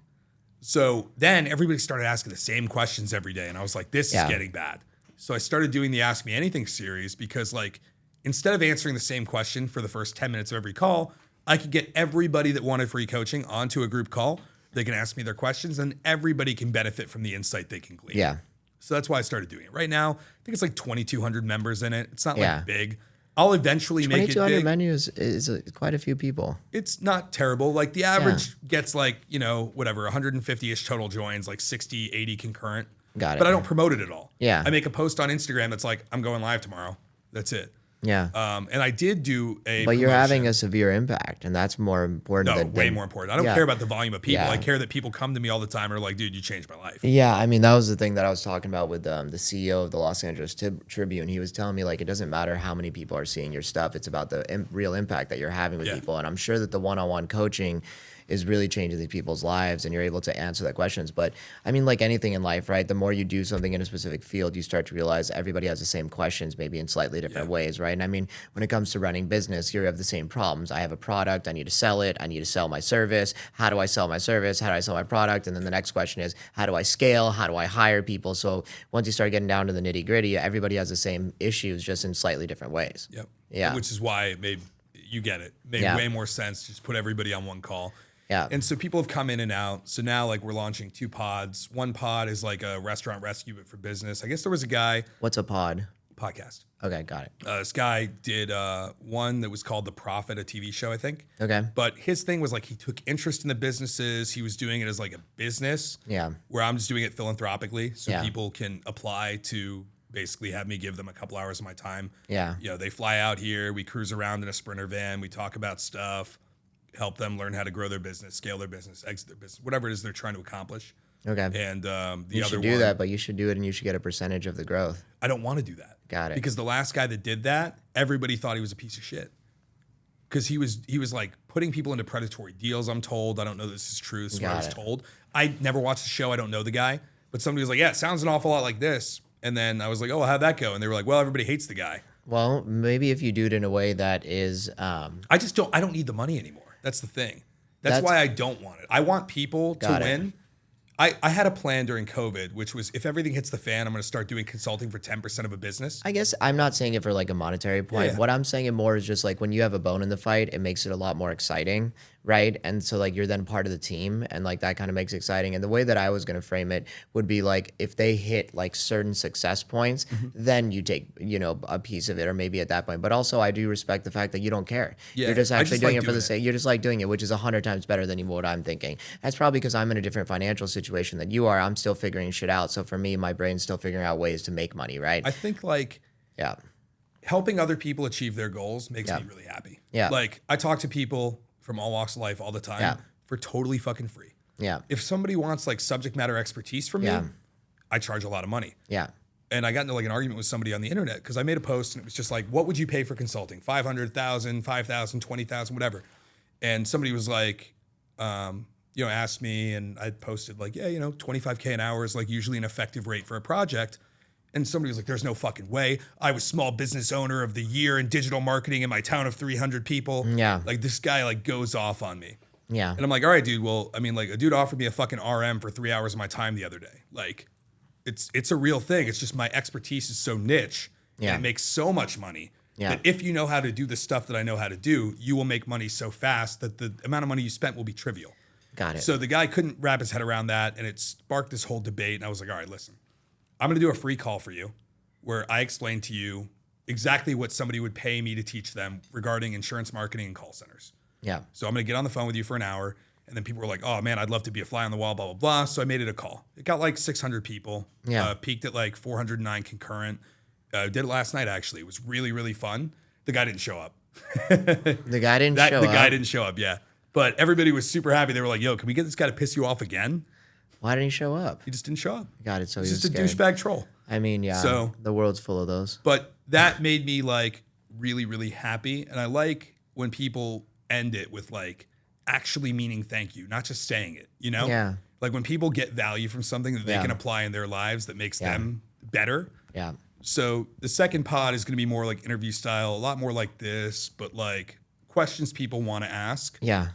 B: So then everybody started asking the same questions every day. And I was like, this is
A: Yeah.
B: getting bad. So I started doing the Ask Me Anything series because like, instead of answering the same question for the first 10 minutes of every call, I could get everybody that wanted free coaching onto a group call. They can ask me their questions and everybody can benefit from the insight they can glean.
A: Yeah.
B: So that's why I started doing it. Right now, I think it's like 2,200 members in it. It's not
A: Yeah.
B: like big. I'll eventually make it
A: 2,200
B: big.
A: menus is quite a few people.
B: It's not terrible. Like the average gets like, you know, whatever, 150-ish total joins, like 60, 80 concurrent.
A: Got it.
B: But I don't promote it at all.
A: Yeah.
B: I make a post on Instagram that's like, I'm going live tomorrow. That's it.
A: Yeah.
B: And I did do a
A: But you're having
B: promotion.
A: a severe impact, and that's more important
B: No,
A: than
B: way more important. I don't
A: yeah.
B: care about the volume of people.
A: Yeah.
B: I care that people come to me all the time and are like, dude, you changed my life.
A: Yeah, I mean that was the thing that I was talking about with the CEO of the Los Angeles Tribune. He was telling me like it doesn't matter how many people are seeing your stuff; it's about the real impact that you're having with
B: Yeah.
A: people. And I'm sure that the one-on-one coaching is really changing these people's lives, and you're able to answer that questions. But I mean, like anything in life, right? The more you do something in a specific field, you start to realize everybody has the same questions, maybe in slightly different ways, right? And I mean, when it comes to running business, you have the same problems. I have a product, I need to sell it, I need to sell my service. How do I sell my service? How do I sell my product? And then the next question is, how do I scale? How do I hire people? So once you start getting down to the nitty gritty, everybody has the same issues, just in slightly different ways.
B: Yep.
A: Yeah.
B: Which is why it made, you get it, made
A: Yeah.
B: way more sense. Just put everybody on one call.
A: Yeah.
B: And so people have come in and out. So now like we're launching 2 pods. One pod is like a restaurant rescue, but for business. I guess there was a guy,
A: What's a pod?
B: podcast.
A: Okay, got it.
B: This guy did one that was called The Profit, a TV show, I think.
A: Okay.
B: But his thing was like he took interest in the businesses. He was doing it as like a business.
A: Yeah.
B: Where I'm just doing it philanthropically. So
A: Yeah.
B: people can apply to basically have me give them a couple hours of my time.
A: Yeah.
B: You know, they fly out here, we cruise around in a Sprinter van, we talk about stuff, help them learn how to grow their business, scale their business, exit their business, whatever it is they're trying to accomplish.
A: Okay.
B: And the
A: You
B: other
A: should do
B: one,
A: that, but you should do it and you should get a percentage of the growth.
B: I don't want to do that.
A: Got it.
B: Because the last guy that did that, everybody thought he was a piece of shit. Because he was like putting people into predatory deals, I'm told. I don't know this is true. This is what I
A: Got
B: was
A: it.
B: told. I never watched the show. I don't know the guy. But somebody was like, yeah, it sounds an awful lot like this. And then I was like, oh, well, how'd that go? And they were like, well, everybody hates the guy.
A: Well, maybe if you do it in a way that is,
B: I don't need the money anymore. That's the thing. That's
A: That's-
B: why I don't want it. I want people to
A: Got it.
B: win. I had a plan during COVID, which was if everything hits the fan, I'm going to start doing consulting for 10% of a business.
A: I guess I'm not saying it for like a monetary point.
B: Yeah.
A: What I'm saying it more is just like when you have a bone in the fight, it makes it a lot more exciting, right? And so like you're then part of the team and like that kind of makes it exciting. And the way that I was going to frame it would be like if they hit like certain success points,
B: Mm-hmm.
A: then you take, you know, a piece of it or maybe at that point. But also I do respect the fact that you don't care.
B: Yeah,
A: You're just
B: I
A: actually
B: just
A: doing
B: like
A: it for
B: doing
A: the
B: it.
A: sake. You're just like doing it, which is 100 times better than what I'm thinking. That's probably because I'm in a different financial situation than you are. I'm still figuring shit out. So for me, my brain's still figuring out ways to make money, right?
B: I think like
A: Yeah.
B: helping other people achieve their goals makes
A: Yeah.
B: me really happy.
A: Yeah.
B: Like I talk to people from all walks of life all the time
A: Yeah.
B: for totally fucking free.
A: Yeah.
B: If somebody wants like subject matter expertise from
A: Yeah.
B: me, I charge a lot of money.
A: Yeah.
B: And I got into like an argument with somebody on the internet because I made a post and it was just like, what would you pay for consulting? 500,000, 5,000, 20,000, whatever. And somebody was like, asked me, and I posted like, 25K an hour is like usually an effective rate for a project. And somebody was like, there's no fucking way. I was small business owner of the year in digital marketing in my town of 300 people.
A: Yeah.
B: Like this guy like goes off on me.
A: Yeah.
B: And I'm like, all right, dude. Well, I mean, like a dude offered me a fucking RM for 3 hours of my time the other day. Like it's a real thing. It's just my expertise is so niche.
A: Yeah.
B: And it makes so much money.
A: Yeah.
B: That if you know how to do the stuff that I know how to do, you will make money so fast that the amount of money you spent will be trivial.
A: Got it.
B: So the guy couldn't wrap his head around that, and it sparked this whole debate. And I was like, all right, listen, I'm going to do a free call for you where I explain to you exactly what somebody would pay me to teach them regarding insurance marketing and call centers.
A: Yeah.
B: So I'm going to get on the phone with you for an hour. And then people were like, oh man, I'd love to be a fly on the wall, blah, blah, blah. So I made it a call. It got like 600 people.
A: Yeah.
B: Peaked at like 409 concurrent. Did it last night, actually. It was really, really fun. The guy didn't show up.
A: The guy didn't show up?
B: The guy didn't show up, yeah. But everybody was super happy. They were like, yo, can we get this guy to piss you off again?
A: Why didn't he show up?
B: He just didn't show up.
A: Got it. So
B: He's
A: he was
B: just a
A: scared.
B: douchebag troll.
A: I mean, yeah.
B: So-
A: the world's full of those.
B: But that made me like really, really happy. And I like when people end it with like actually meaning thank you, not just saying it, you know?
A: Yeah.
B: Like when people get value from something that they
A: Yeah.
B: can apply in their lives that makes
A: Yeah.
B: them better.
A: Yeah.
B: So the second pod is going to be more like interview style, a lot more like this, but like questions people want to ask
A: Yeah.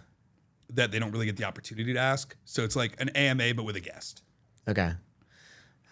B: that they don't really get the opportunity to ask. So it's like an AMA, but with a guest.
A: Okay.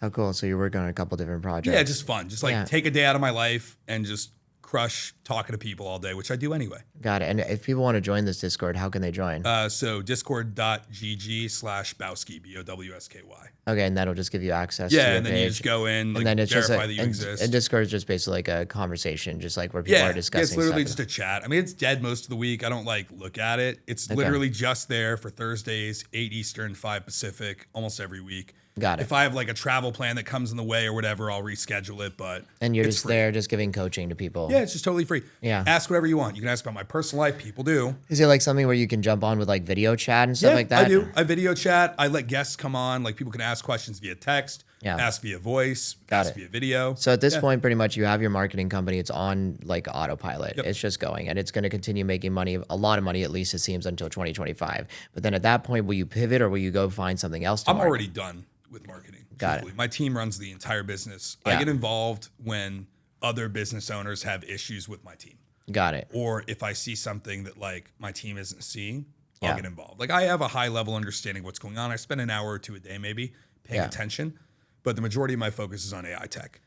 A: How cool. So you're working on a couple different projects.
B: Yeah, just fun. Just like
A: Yeah.
B: take a day out of my life and just crush talking to people all day, which I do anyway.
A: Got it. And if people want to join this Discord, how can they join?
B: So discord.gg/Bowski, Bowsky.
A: Okay, and that'll just give you access to
B: Yeah,
A: your
B: and then
A: page.
B: you just go in, like,
A: And then it's just
B: verify that you
A: and
B: exist.
A: Discord is just basically like a conversation, just like where people
B: Yeah,
A: are discussing
B: it's literally
A: stuff.
B: just a chat. I mean, it's dead most of the week. I don't like look at it. It's literally just there for Thursdays, 8 Eastern, 5 Pacific, almost every week.
A: Got it.
B: If I have like a travel plan that comes in the way or whatever, I'll reschedule it. But
A: And you're
B: it's
A: just
B: free.
A: there just giving coaching to people.
B: Yeah, it's just totally free.
A: Yeah.
B: Ask whatever you want. You can ask about my personal life. People do.
A: Is it like something where you can jump on with like video chat and stuff like that?
B: I do. I video chat. I let guests come on. Like people can ask questions via text,
A: Yeah.
B: ask via voice,
A: Got
B: ask
A: it.
B: via video.
A: So at this point, pretty much you have your marketing company. It's on like autopilot.
B: Yep.
A: It's just going, and it's going to continue making money, a lot of money at least it seems, until 2025. But then at that point, will you pivot or will you go find something else to
B: I'm
A: market?
B: already done with marketing.
A: Got it.
B: truthfully. My team runs the entire business.
A: Yeah.
B: I get involved when other business owners have issues with my team.
A: Got it.
B: Or if I see something that like my team isn't seeing, I'll
A: Yeah.
B: get involved. Like I have a high level understanding of what's going on. I spend an hour or two a day maybe paying
A: Yeah.
B: attention, but the majority of my focus is on AI tech.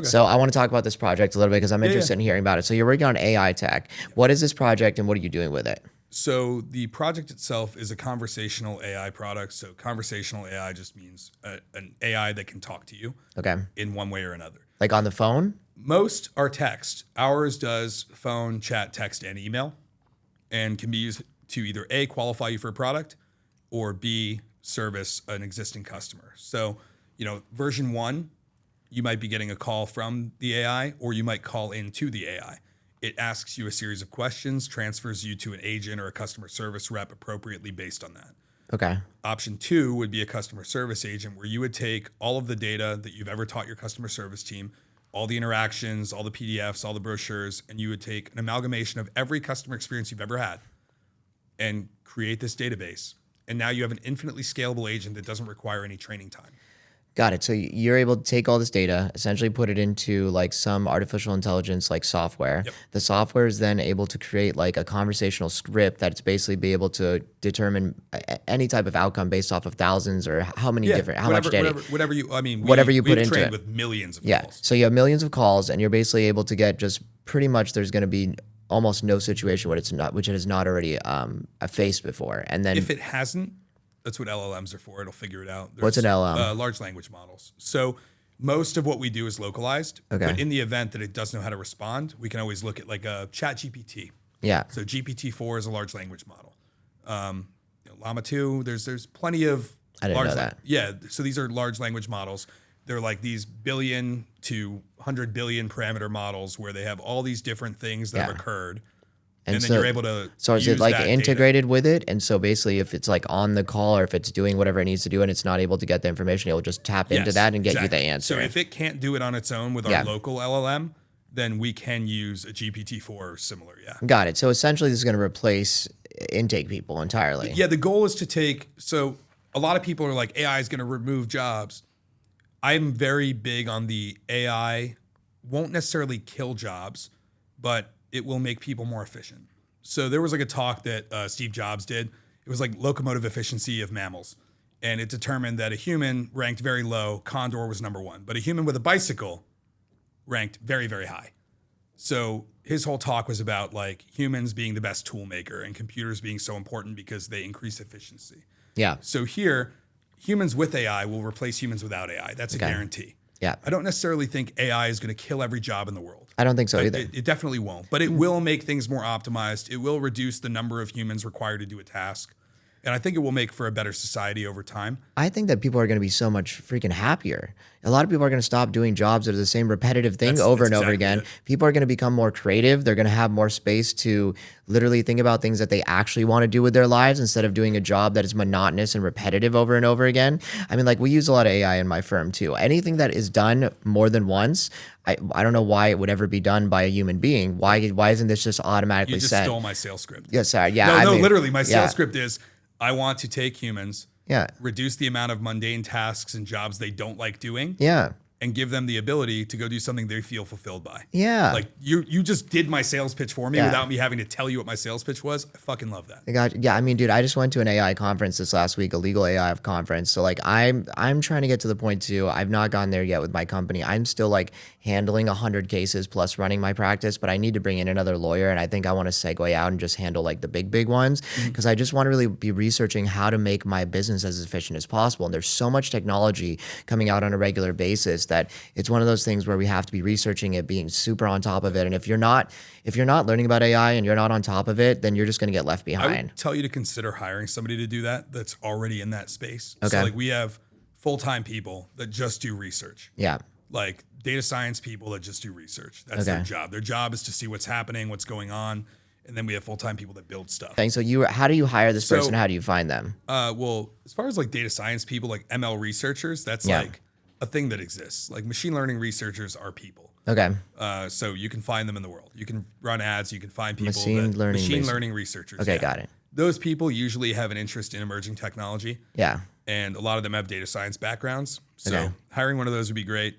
A: So I want to talk about this project a little bit because I'm interested
B: yeah.
A: in hearing about it. So you're working on AI tech. What is this project and what are you doing with it?
B: So the project itself is a conversational AI product. So conversational AI just means an AI that can talk to you
A: Okay.
B: in one way or another.
A: Like on the phone?
B: Most are text. Ours does phone, chat, text, and email, and can be used to either A, qualify you for a product, or B, service an existing customer. So, version 1, you might be getting a call from the AI, or you might call into the AI. It asks you a series of questions, transfers you to an agent or a customer service rep appropriately based on that.
A: Okay.
B: Option 2 would be a customer service agent where you would take all of the data that you've ever taught your customer service team, all the interactions, all the PDFs, all the brochures, and you would take an amalgamation of every customer experience you've ever had and create this database. And now you have an infinitely scalable agent that doesn't require any training time.
A: Got it. So you're able to take all this data, essentially put it into like some artificial intelligence like software.
B: Yep.
A: The software is then able to create like a conversational script that's basically be able to determine any type of outcome based off of thousands or how many different, how much data.
B: Whatever you
A: put into
B: trained
A: it.
B: with millions of
A: Yeah.
B: calls.
A: So you have millions of calls and you're basically able to get just pretty much there's going to be almost no situation where it's not, which it has not already faced before. And then
B: If it hasn't, that's what LLMs are for. It'll figure it out.
A: What's an LLM?
B: Large language models. So most of what we do is localized.
A: Okay.
B: But in the event that it doesn't know how to respond, we can always look at like a chat GPT.
A: yeah.
B: So GPT-4 is a large language model. Llama 2, there's plenty of
A: I didn't know that.
B: Yeah, so these are large language models. They're like these billion to 100 billion parameter models where they have all these different things that have
A: Yeah.
B: occurred. And then you're able to
A: So is it
B: use
A: like
B: that
A: integrated with it? And so basically if it's like on the call or if it's doing whatever it needs to do and it's not able to get the information, it'll just tap into
B: Yes,
A: that and get you the
B: exactly.
A: answer.
B: So if it can't do it on its own with our local LLM, then we can use a GPT-4 or similar. Yeah.
A: Got it. So essentially this is going to replace intake people entirely.
B: Yeah. The goal is to take, so a lot of people are like, AI is going to remove jobs. I'm very big on the AI won't necessarily kill jobs, but it will make people more efficient. So there was like a talk that Steve Jobs did. It was like locomotive efficiency of mammals. And it determined that a human ranked very low. Condor was number one. But a human with a bicycle ranked very, very high. So his whole talk was about like humans being the best tool maker and computers being so important because they increase efficiency.
A: Yeah.
B: So here, humans with AI will replace humans without AI. That's a guarantee.
A: Yeah.
B: I don't necessarily think AI is going to kill every job in the world.
A: I don't think so either.
B: It definitely won't, but it will make things more optimized. It will reduce the number of humans required to do a task. And I think it will make for a better society over time.
A: I think that people are going to be so much freaking happier. A lot of people are going to stop doing jobs that are the same repetitive thing over and over again. People are going to become more creative. They're going to have more space to literally think about things that they actually want to do with their lives instead of doing a job that is monotonous and repetitive over and over again. I mean, like we use a lot of AI in my firm too. Anything that is done more than once, I don't know why it would ever be done by a human being. Why isn't this just automatically
B: You just
A: set?
B: stole my sales script.
A: Yeah, sorry. Yeah,
B: No,
A: I mean,
B: literally, my sales script is I want to take humans, reduce the amount of mundane tasks and jobs they don't like doing, and give them the ability to go do something they feel fulfilled by.
A: Yeah.
B: Like you just did my sales pitch for me without me having to tell you what my sales pitch was. I fucking love that.
A: Yeah, I mean, dude, I just went to an AI conference this last week, a legal AI conference. So like I'm trying to get to the point too. I've not gotten there yet with my company. I'm still like handling 100 cases plus running my practice, but I need to bring in another lawyer. And I think I want to segue out and just handle like the big ones because I just want to really be researching how to make my business as efficient as possible. And there's so much technology coming out on a regular basis that it's one of those things where we have to be researching it, being super on top of it. And if you're not learning about AI and you're not on top of it, then you're just going to get left
B: I
A: behind.
B: would tell you to consider hiring somebody to do that that's already in that space.
A: Okay.
B: So like we have full-time people that just do research.
A: Yeah.
B: Like data science people that just do research. That's their job. Their job is to see what's happening, what's going on. And then we have full-time people that build stuff.
A: Thanks. So how do you hire this person? How do you find them?
B: Well, as far as like data science people, like ML researchers, that's like a thing that exists. Like machine learning researchers are people.
A: Okay.
B: So you can find them in the world. You can run ads. You can find people.
A: Machine
B: learning researchers.
A: Okay, got it.
B: Those people usually have an interest in emerging technology.
A: Yeah.
B: And a lot of them have data science backgrounds. So hiring one of those would be great.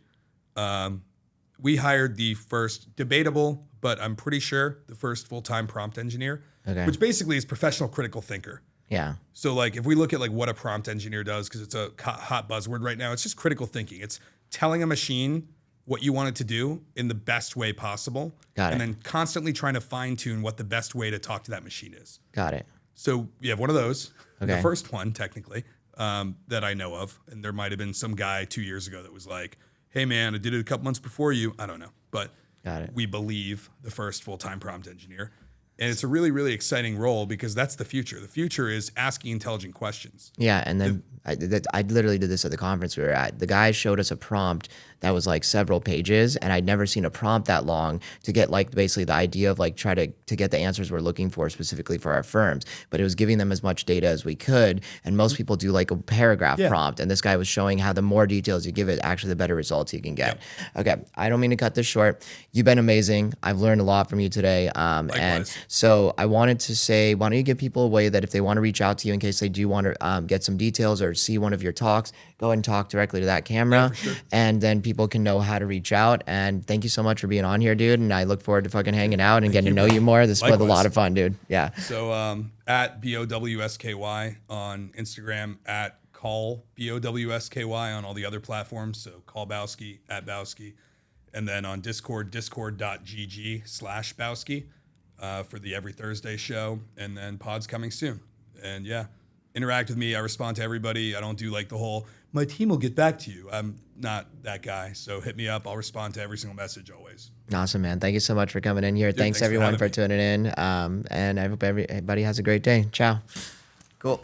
B: We hired the first debatable, but I'm pretty sure the first full-time prompt engineer, which basically is professional critical thinker.
A: Yeah.
B: So like if we look at like what a prompt engineer does, because it's a hot buzzword right now, it's just critical thinking. It's telling a machine what you want it to do in the best way possible.
A: Got it.
B: And then constantly trying to fine tune what the best way to talk to that machine is.
A: Got it.
B: So we have one of those,
A: Okay.
B: the first one technically, that I know of. And there might've been some guy 2 years ago that was like, hey man, I did it a couple months before you. I don't know, but
A: Got it.
B: we believe the first full-time prompt engineer. And it's a really, really exciting role because that's the future. The future is asking intelligent questions.
A: Yeah, and then I literally did this at the conference we were at. The guy showed us a prompt that was like several pages, and I'd never seen a prompt that long to get like basically the idea of like try to get the answers we're looking for specifically for our firms. But it was giving them as much data as we could, and most people do like a paragraph prompt, and this guy was showing how the more details you give it, actually the better results you can get. Okay, I don't mean to cut this short. You've been amazing. I've learned a lot from you today. And so I wanted to say, why don't you give people a way that if they want to reach out to you in case they do want to get some details or see one of your talks, go ahead and talk directly to that camera, and then people can know how to reach out. And thank you so much for being on here, dude. And I look forward to fucking hanging out and getting to know you more. This was a lot of fun, dude. Yeah.
B: So at BOWSKY on Instagram, at call BOWSKY on all the other platforms. So call Bowski, at Bowski. And then on Discord, discord.gg/Bowski for the Every Thursday show. And then pod's coming soon. And yeah, interact with me. I respond to everybody. I don't do like the whole, my team will get back to you. I'm not that guy. So hit me up. I'll respond to every single message always.
A: Awesome, man. Thank you so much for coming in here. Thanks everyone for tuning in. And I hope everybody has a great day. Ciao. Cool.